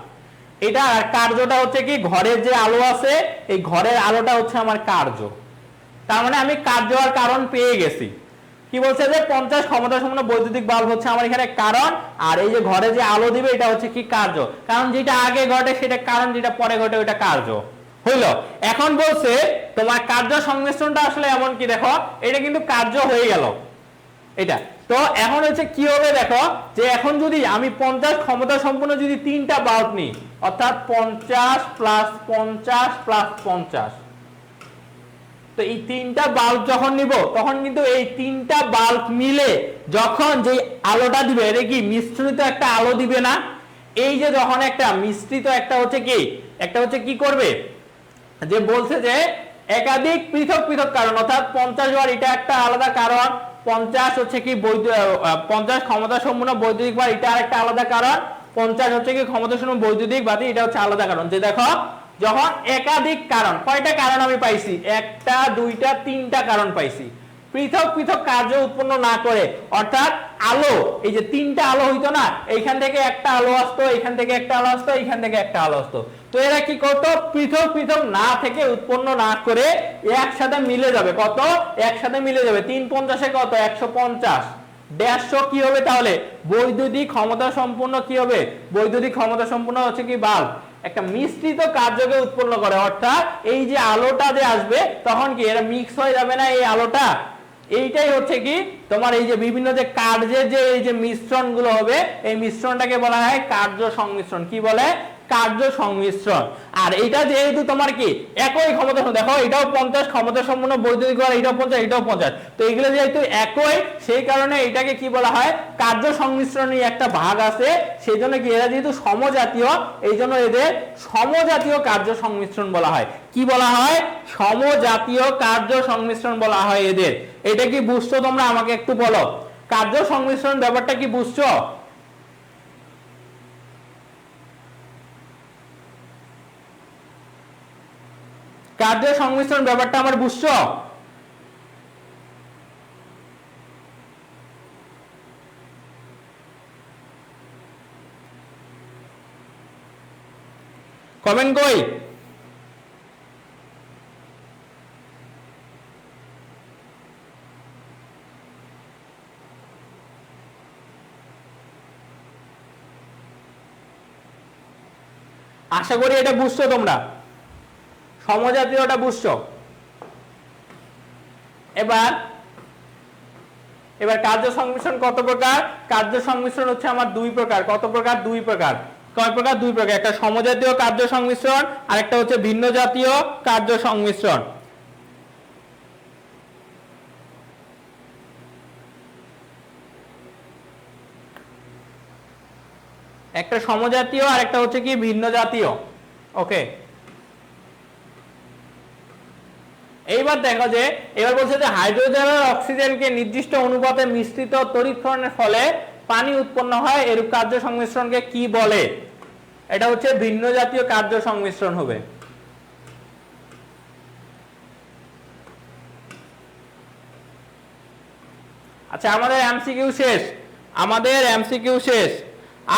এটা কার্যটা হচ্ছে কি, ঘরের যে আলো আছে এই ঘরের আলোটা হচ্ছে আমার কার্য। তার মানে আমি কার্য আর কারণ পেয়ে গেছি। কি বলছে? যে 50 ক্ষমতা সম্পন্ন বৈদ্যুতিক বাল্ব হচ্ছে আমার এখানে কারণ, আর এই যে ঘরে যে আলো দিবে এটা হচ্ছে কি কার্য। কারণ যেটা আগে ঘটে সেটা কারণ, যেটা পরে ঘটে ওটা কার্য হইল। এখন বলছে তোমার কার্য সংমিশ্রণটা আসলে এমন কি, দেখো এটা কিন্তু কার্য হয়ে গেল এটা। তো এখন হচ্ছে কি হবে দেখো, যে এখন যদি আমি 50 ক্ষমতা সম্পন্ন যদি 3টা বাল্ব নিই, অর্থাৎ 50 প্লাস 50 প্লাস 50, তো এই 3টা বাল্ব যখন নিব তখন কিন্তু এই 3টা বাল্ব মিলে যখন যে আলোটা দিবে এটা কি মিশ্রিত একটা আলো দিবে না? এই যে যখন একটা মিশ্রিত একটা হচ্ছে কি করবে, যে বলছে যে একাধিক পৃথক পৃথক কারণ, অর্থাৎ 50 বার এটা একটা আলাদা কারণ, 50 হচ্ছে কি 50 ক্ষমতা সম্পন্ন বৈদ্যুতিক বার এটা আরেকটা আলাদা কারণ, 50 হচ্ছে কি ক্ষমতা সম্পন্ন বৈদ্যুতিক বাতি এটা হচ্ছে আলাদা কারণ। যে দেখো, যখন একাধিক কারণ, কয়টা কারণ আমি পাইছি? একটা, দুইটা, 3টা কারণ পাইছি, পৃথক পৃথক কার্য উৎপন্ন না করে। অর্থাৎ আলো, এই যে 3টা আলো হইতো না, এইখান থেকে একটা আলো আসতো, এইখান থেকে একটা আলো আসতো, এইখান থেকে একটা আলো আসতো। তো এরা কি করতো? পৃথক পৃথক না থেকে উৎপন্ন না করে একসাথে মিলে যাবে। কত? একসাথে মিলে যাবে। 3×50 কত? 150। 150 কি হবে তাহলে? বৈদ্যুতিক ক্ষমতা সম্পূর্ণ কি হবে? বৈদ্যুতিক ক্ষমতা সম্পূর্ণ হচ্ছে কি বাল্ব একটা মিশ্রিত কার্যকে উৎপন্ন করে। অর্থাৎ এই যে আলোটা যে আসবে তখন কি এরা মিক্স হয়ে যাবে না এই আলোটা? এইটাই হচ্ছে কি তোমার এই যে বিভিন্ন যে কার্যের যে এই যে মিশ্রণ গুলো হবে, এই মিশ্রণটাকে বলা হয় কার্য সংমিশ্রণ। কি বলে? কার্য সংমিশ্রণ। আর এটা যেহেতু তোমার কি একই ক্ষমতা, দেখো এটাও 50 ক্ষমতা সম্পন্ন বৈদ্যুতিক বার, এটাও 50, এটাও 50, তো এগুলো যেহেতু একই, সেই কারণে এটাকে কি বলা হয়? কার্য সংমিশ্রণের একটা ভাগ আছে। সেই জন্য কি এরা যেহেতু সমজাতীয়, এই জন্য এদের সমজাতীয় কার্য সংমিশ্রণ বলা হয়। কি বলা হয়? সমজাতীয় কার্য সংমিশ্রণ বলা হয় এদের। এটা কি বুঝছো তোমরা? আমাকে একটু বলো, কার্য সংমিশ্রণ ব্যাপারটা কি বুঝছো? কার্য সংমিশ্রণ ব্যাপারটা আমার বুঝছো? কমেন্ট কই? আশা করি এটা বুঝছো তোমরা, সমজাতীয়টা বুঝছো। এবার কার্য সংমিশ্রণ কত প্রকার? কার্য সংমিশ্রণ হচ্ছে আমার 2 প্রকার। কত প্রকার? 2 প্রকার। কয় প্রকার? 2 প্রকার। একটা সমজাতীয় কার্য সংমিশ্রণ আর একটা হচ্ছে ভিন্ন জাতীয় কার্য সংমিশ্রণ। একটা সমজাতীয় আর একটা হচ্ছে কি ভিন্ন জাতীয়। ওকে, এইবার দেখো যে এবার বলছে যে হাইড্রোজেন আর অক্সিজেনকে নির্দিষ্ট অনুপাতে মিশ্রিত তড়িৎক্ষরণের ফলে পানি উৎপন্ন হয়, এরূপ কার্য সংমিশ্রণকে কি বলে? এটা হচ্ছে ভিন্ন জাতীয় কার্য সংমিশ্রণ হবে। আচ্ছা আমাদের এমসিকিউ শেষ, আমাদের এমসিকিউ শেষ।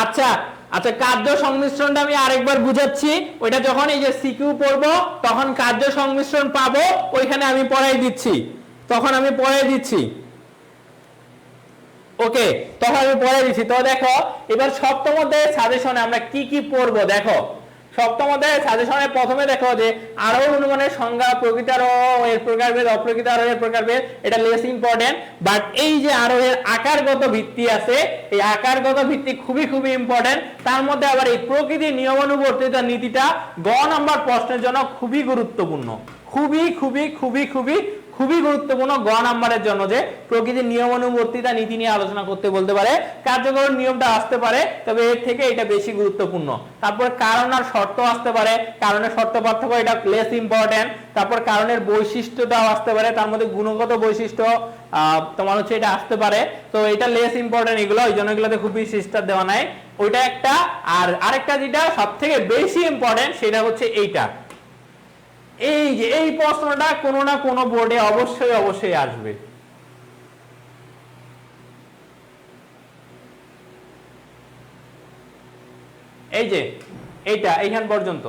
আচ্ছা আচ্ছা, কার্য সংমিশ্রণটা আমি আরেকবার বুঝাচ্ছি, ওইটা যখন এই যে সিকিউ পড়বো তখন কার্য সংমিশ্রণ পাবো, ওইখানে আমি পড়াই দিচ্ছি, তখন আমি পড়াই দিচ্ছি। ওকে, তখন আমি পড়াই দিচ্ছি। তো দেখো এবার সপ্তম অধ্যায়ের সাজেশনে আমরা কি কি পড়বো দেখো। সপ্তম অধ্যায়ের সাজেশনে প্রথমে দেখো যে আরোহণ অনুমানের সংজ্ঞা, প্রকৃত আরোহ এর প্রকারভেদ, অপ্রকৃত আরোহের প্রকারভেদ, এটা লেস ইম্পর্টেন্ট। বাট এই যে আরোহের আকারগত ভিত্তি আছে, এই আকারগত ভিত্তি খুবই খুবই ইম্পর্টেন্ট। তার মধ্যে আবার এই প্রকৃতির নিয়মানুবর্তিতা নীতিটা গ নাম্বার প্রশ্নের জন্য খুবই গুরুত্বপূর্ণ, খুবই খুবই খুবই খুবই খুবই গুরুত্বপূর্ণ গ নাম্বারের জন্য, যে প্রকৃতির নিয়মানুবর্তিতা নীতি নিয়ে আলোচনা করতে বলতে পারে, কার্যকর নিয়মটা আসতে পারে, তবে এর থেকে এটা বেশি গুরুত্বপূর্ণ। তারপর কারণ আর শর্ত আসতে পারে, কারণের শর্ত পার্থক্য, এটা লেস ইম্পর্টেন্ট। তারপর কারণের বৈশিষ্ট্যটাও আসতে পারে, তার মধ্যে গুণগত বৈশিষ্ট্য তোমার হচ্ছে এটা আসতে পারে, তো এটা লেস ইম্পর্টেন্ট এগুলো, এই জন্য এগুলোতে খুব বেশি স্টার দেওয়া নাই, ওইটা একটা। আর আরেকটা যেটা সব থেকে বেশি ইম্পর্টেন্ট সেটা হচ্ছে এইটা, এই যে এই প্রশ্নটা কোনো না কোনো বোর্ডে অবশ্যই অবশ্যই আসবে। এই যে এইটা এইখান পর্যন্ত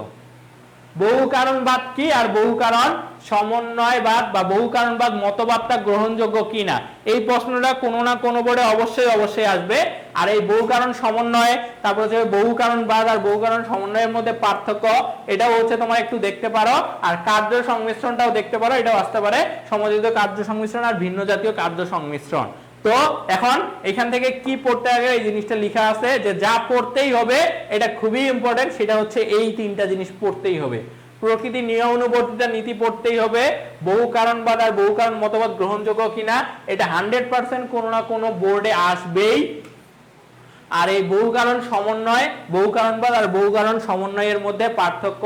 বহু কারণবাদ কি আর বহু কারণ সমন্বয়বাদ বা বহু কারণবাদ মতবাদটা গ্রহণযোগ্য কিনা, এই প্রশ্নটা কোনো না কোনো বোর্ডে অবশ্যই অবশ্যই আসবে। আর এই বহু কারণ সমন্বয়, তারপর হচ্ছে বহু কারণবাদ আর বহু কারণ সমন্বয়ের মধ্যে পার্থক্য, এটাও হচ্ছে তোমার একটু দেখতে পারো। আর কার্য সংমিশ্রণটাও দেখতে পারো, এটাও আসতে পারে, সমযোজিত কার্য সংমিশ্রণ আর ভিন্ন জাতীয় কার্য সংমিশ্রণ। তো এখন এখান থেকে কি পড়তে হবে, এই জিনিসটা লেখা আছে যে যা পড়তেই হবে এটা খুবই ইম্পর্টেন্ট, সেটা হচ্ছে এই তিনটা জিনিস পড়তেই হবে। প্রকৃতির নিয়মানুবর্তিতা নীতি পড়তেই হবে, বহু কারণবাদ আর বহু কারণ মতবাদ গ্রহণযোগ্য কিনা, এটা 100% কোনো না কোনো বোর্ডে আসবেই। আর এই বহু কারণ সমন্বয়, বহু কারণবাদ আর বহু কারণ সমন্বয়ের মধ্যে পার্থক্য,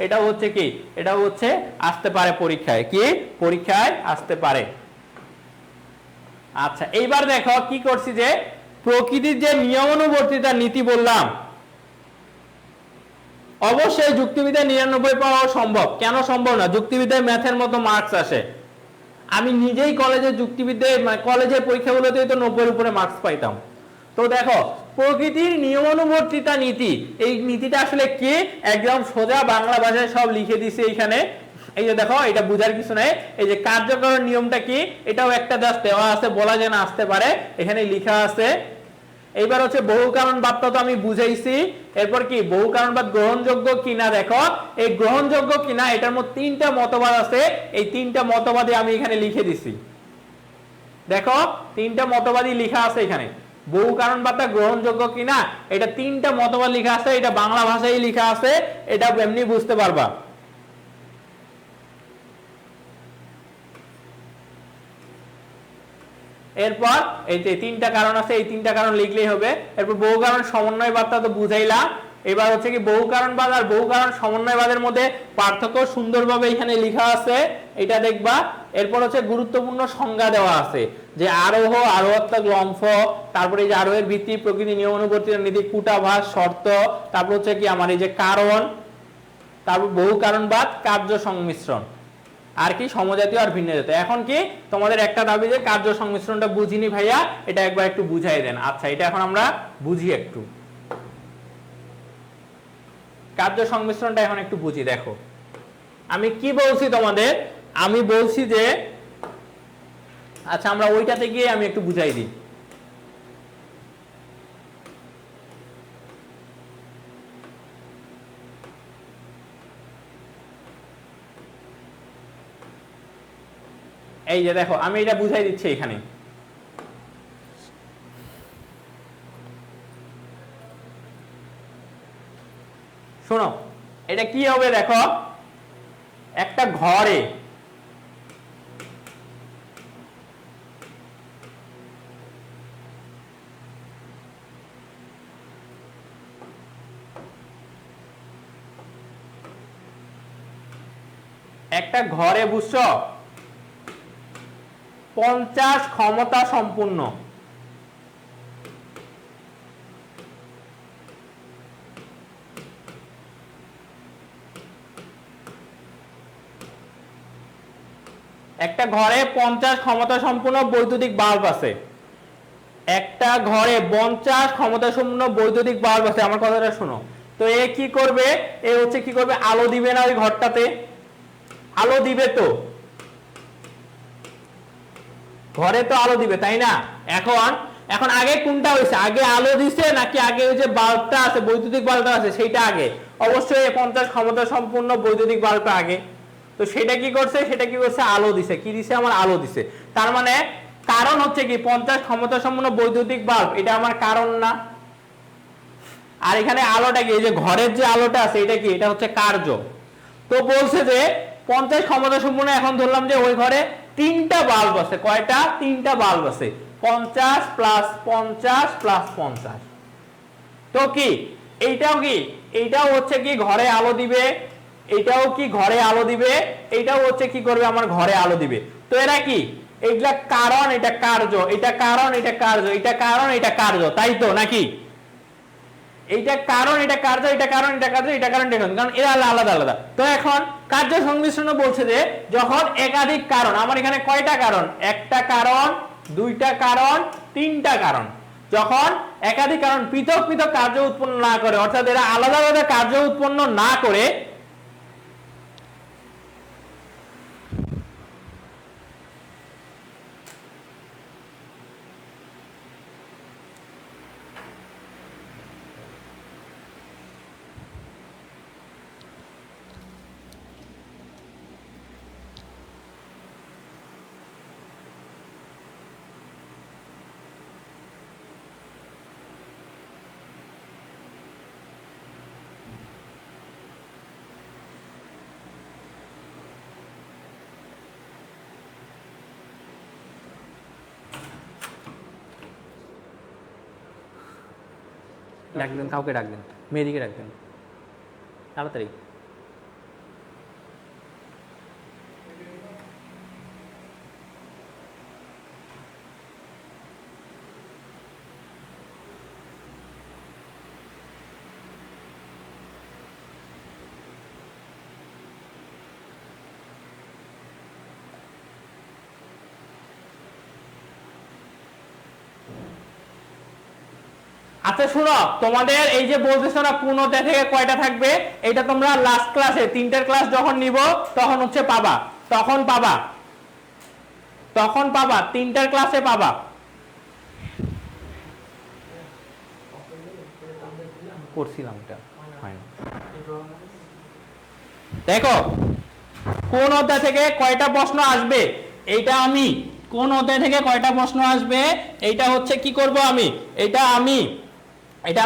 এটা হচ্ছে কি, এটা হচ্ছে আসতে পারে পরীক্ষায়, কি পরীক্ষায় আসতে পারে। আচ্ছা এইবার দেখো কি করছি, যে প্রকৃতির যে নিয়মানুবর্তিতা নীতি বললাম, অবশ্যই যুক্তিবিদ্যায় 99 পাওয়া সম্ভব। কেন সম্ভব না? যুক্তিবিদ্যায় ম্যাথের মতো মার্কস আসে। আমি নিজেই কলেজে যুক্তিবিদ্যায় কলেজের পরীক্ষাগুলোতেই তো 90 উপরে মার্কস পাইতাম। তো দেখো প্রকৃতির নিয়মানুবর্তিতা নীতি, এই নীতিটা আসলে কি, একদম সোজা বাংলা ভাষায় সব লিখে দিছে এইখানে। এই যে দেখো এটা বুঝার কিছু নাই, এই যে কার্যকর নিয়মটা কি, এটাও একটা জাস্ট দেওয়া আছে, বলা যেন আসতে পারে, এখানে লেখা আছে। এইবার হচ্ছে বহু কারণবাদটা তো আমি বুঝাইছি। এরপর কি বহু কারণবাদ গ্রহণযোগ্য কিনা, দেখো এই গ্রহণযোগ্য কিনা এটার মধ্যে তিনটা মতবাদ আছে, এই তিনটা মতবাদই আমি এখানে লিখে দিছি। দেখো তিনটা মতবাদই লেখা আছে এখানে, বহু কারণবাদটা গ্রহণযোগ্য কিনা এটা তিনটা মতবাদ লেখা আছে, এটা বাংলা ভাষায় লেখা আছে, এটা এমনি বুঝতে পারবা। এরপর এই যে তিনটা কারণ আছে, এই তিনটা কারণ লিখলেই হবে। এরপর বহু কারণ সমন্বয়বাদটা তো বুঝাইলাম। এবার হচ্ছে কি বহু কারণবাদ আর বহু কারণ সমন্বয়বাদের মধ্যে পার্থক্য সুন্দরভাবে এখানে লেখা আছে, এটা দেখবা। এরপর হচ্ছে গুরুত্বপূর্ণ সংজ্ঞা দেওয়া আছে, যে আরোহ, আরোহাত্মক লম্ফ, তারপরে এই যে আরোহের ভিত্তি, প্রকৃতি নিয়মানুবর্তিতা নীতি, কূটাভাস, শর্ত, তারপর হচ্ছে কি আমার এই যে কারণ, তারপর বহু কারণবাদ, কার্য সংমিশ্রণ, আর কি সমজাতীয় আর ভিন্ন জাতীয়। এখন কি তোমাদের একটা দাবি যে কার্য সংমিশ্রণটা বুঝিনি ভাইয়া, এটা একবার একটু বুঝাই দেন। আচ্ছা এটা এখন আমরা বুঝি একটু, কার্য সংমিশ্রণটা এখন একটু বুঝি। দেখো আমি কি বলছি তোমাদের, আমি বলছি যে আচ্ছা আমরা ওইটাতে গিয়ে আমি একটু বুঝাই দিই। এই যে দেখো আমি এটা বুঝাই দিচ্ছি এখানে। শোনো এটা কি হবে, দেখো একটা ঘরে বুঝছো 50 ক্ষমতা সম্পূর্ণ একটা ঘরে 50 ক্ষমতা সম্পন্ন বৈদ্যুতিক বাল্ব আছে, একটা ঘরে 50 ক্ষমতা সম্পন্ন বৈদ্যুতিক বাল্ব আছে। আমার কথাটা শোনো। তো এ কি করবে, এ হচ্ছে কি করবে, আলো দিবে না ওই ঘরটাতে? আলো দিবে তো, ঘরে তো আলো দিবে, তাই না? এখন এখন আগে কোনটা হয়েছে, আগে আলো দিছে নাকি আগে ওই যে বাল্বটা আছে, বৈদ্যুতিক বাল্বটা আছে সেইটা আগে? অবশ্যই 50 ক্ষমতা সম্পন্ন বৈদ্যুতিক বাল্বটা আগে। তো সেটা কি করছে, সেটা কি করছে, আলো দিছে। কি দিছে, আমার আলো দিছে। তার মানে কারণ হচ্ছে কি 50 ক্ষমতা সম্পন্ন বৈদ্যুতিক বাল্ব, এটা আমার কারণ না? আর এখানে আলোটা কি, এই যে ঘরের যে আলোটা আছে এটা কি, এটা হচ্ছে কার্য। তো বলছে যে 50 ক্ষমতা সম্পন্ন, এখন ধরলাম যে ওই ঘরে 3টা বাল্ব আছে। কয়টা? 3টা বাল্ব আছে। 50 প্লাস 50 প্লাস 50। তো কি এইটাও কি, এইটাও হচ্ছে কি ঘরে আলো দিবে, এটাও কি ঘরে আলো দিবে, এটাও হচ্ছে কি করবে, আমার ঘরে আলো দিবে। তো এরা কি, এইগুলা কারণ, এটা কার্য, এটা কারণ, এটা কার্য, এটা কারণ, এটা কার্য, তাই তো নাকি? এইটা কারণ, এটা কার্য, এটা কারণ, এটা কার্য, এটা কারণ, এটা কারণ, এরা আলাদা আলাদা। তো এখন কার্য সংমিশ্রণ বলছে যে যখন একাধিক কারণ, আমার এখানে কয়টা কারণ, একটা কারণ, দুইটা কারণ, তিনটা কারণ, যখন একাধিক কারণ পৃথক পৃথক কার্য উৎপন্ন না করে, অর্থাৎ এরা আলাদা আলাদা কার্য উৎপন্ন না করে, ডাকবেন, কাউকে ডাকবেন, মেয়েদিকে ডাকবেন তাড়াতাড়ি। আচ্ছা শুনো, তোমাদের এই যে বলতেছো না কোন অধ্যায় থেকে কয়টা থাকবে, এটা তোমরা লাস্ট ক্লাসে 3টার ক্লাস যখন নিব তখন হচ্ছে পাবা, তখন পাবা, তখন পাবা, 3টার ক্লাসে পাবা। করছিলাম এটা, দেখো কোন অধ্যায় থেকে কয়টা প্রশ্ন আসবে, এইটা আমি কোন অধ্যায় থেকে কয়টা প্রশ্ন আসবে এইটা হচ্ছে কি করব আমি, এটা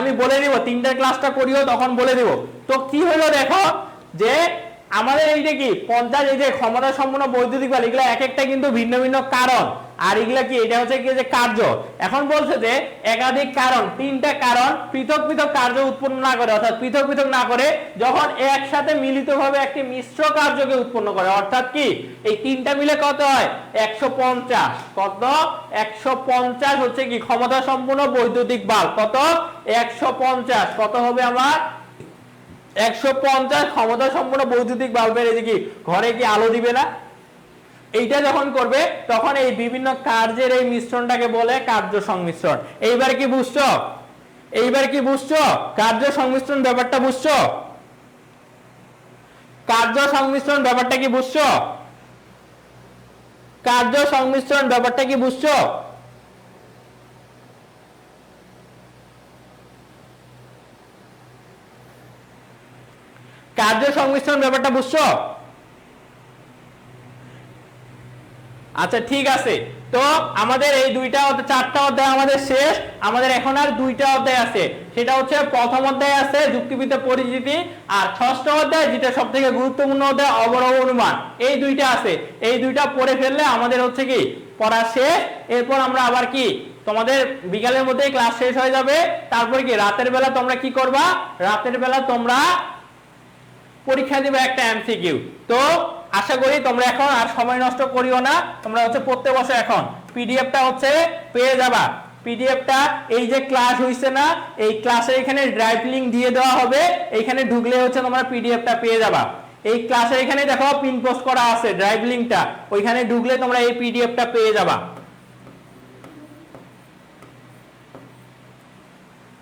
আমি বলে দিব, 3টার ক্লাসটা করিও তখন বলে দিব। তো কি হলো দেখো, যে আমাদের এই যে কি 50, এই যে ক্ষমতা সম্পন্ন বৈদ্যুতিক বাল্ব, এগুলা এক একটা কিন্তু ভিন্ন ভিন্ন কারণ, আর এগুলা কি, এটা হচ্ছে কি যে কার্য। এখন বলছে যে একাধিক কারণ, 3টা কারণ পৃথক পৃথক কার্য উৎপন্ন না করে, অর্থাৎ পৃথক পৃথক না করে যখন একসাথে মিলিতভাবে একটি মিশ্র কার্যকে উৎপন্ন করে, অর্থাৎ কি এই 3টা মিলে কত হয়, 150। কত? 150 হচ্ছে কি ক্ষমতা সম্পন্ন বৈদ্যুতিক বাল্ব। কত? 150। কত হবে আমার? 150 ক্ষমতা সম্পন্ন বৈদ্যুতিক বাল্বের এই যে কি ঘরে কি আলো দিবে না? এইটা যখন করবে তখন এই বিভিন্ন কার্যের এই মিশ্রণটাকে বলে কার্য সংমিশ্রণ। এইবার কি বুঝছো? এইবার কি বুঝছো কার্য সংমিশ্রণ ব্যাপারটা বুঝছো? কার্য সংমিশ্রণ ব্যাপারটা কি বুঝছো? কার্য সংমিশ্রণ ব্যাপারটা কি বুঝছো? কার্য সংমিশ্রণ ব্যাপারটা বুঝছো? আচ্ছা ঠিক আছে, তো আমাদের এই 4টা অধ্যায় আমাদের শেষ, আমাদের এখন আর 2টা অধ্যায় আছে। সেটা হচ্ছে প্রথম অধ্যায় আছে যুক্তিবিদ্যা পরিচিতি, আর 6ষ্ঠ অধ্যায় যেটা সবথেকে গুরুত্বপূর্ণ অধ্যায় অবরোহ অনুমান। এই 2টা আছে, এই 2টা পড়ে ফেললে আমাদের হচ্ছে কি পড়া শেষ। এরপর আমরা আবার কি তোমাদের বিকালের মধ্যেই ক্লাস শেষ হয়ে যাবে। তারপর কি রাতের বেলা তোমরা কি করবা, রাতের বেলা তোমরা পরীক্ষা দিবে একটা এমসিকিউ। তো আশা করি তোমরা এখন আর সময় নষ্ট করিও না, তোমরা হচ্ছে পড়তে বসো। এখন পিডিএফটা হচ্ছে পেয়ে যাবা, পিডিএফটা এই যে ক্লাস হইছে না, এই ক্লাসে এখানে ড্রাইভ লিংক দিয়ে দেওয়া হবে, এইখানে ঢুকলে হচ্ছে তোমরা পিডিএফটা পেয়ে যাবা। এই ক্লাসের এখানে দেখো পিন পোস্ট করা আছে ড্রাইভ লিংকটা, ওইখানে ঢুকলে তোমরা এই পিডিএফটা পেয়ে যাবা।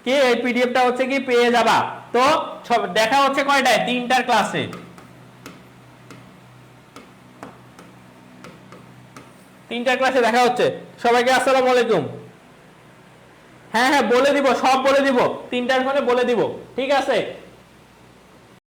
কি এই পিডিএফটা হচ্ছে কি পেয়ে যাবা। তো দেখা হচ্ছে কয়টায়, 3টার ক্লাসে। তিনটার ক্লাসে দেখা হচ্ছে। সবাইকে আসসালামু আলাইকুম। হ্যাঁ হ্যাঁ বলে দিব, সব বলে দিব, 3টার ফোনে বলে দিব, ঠিক আছে।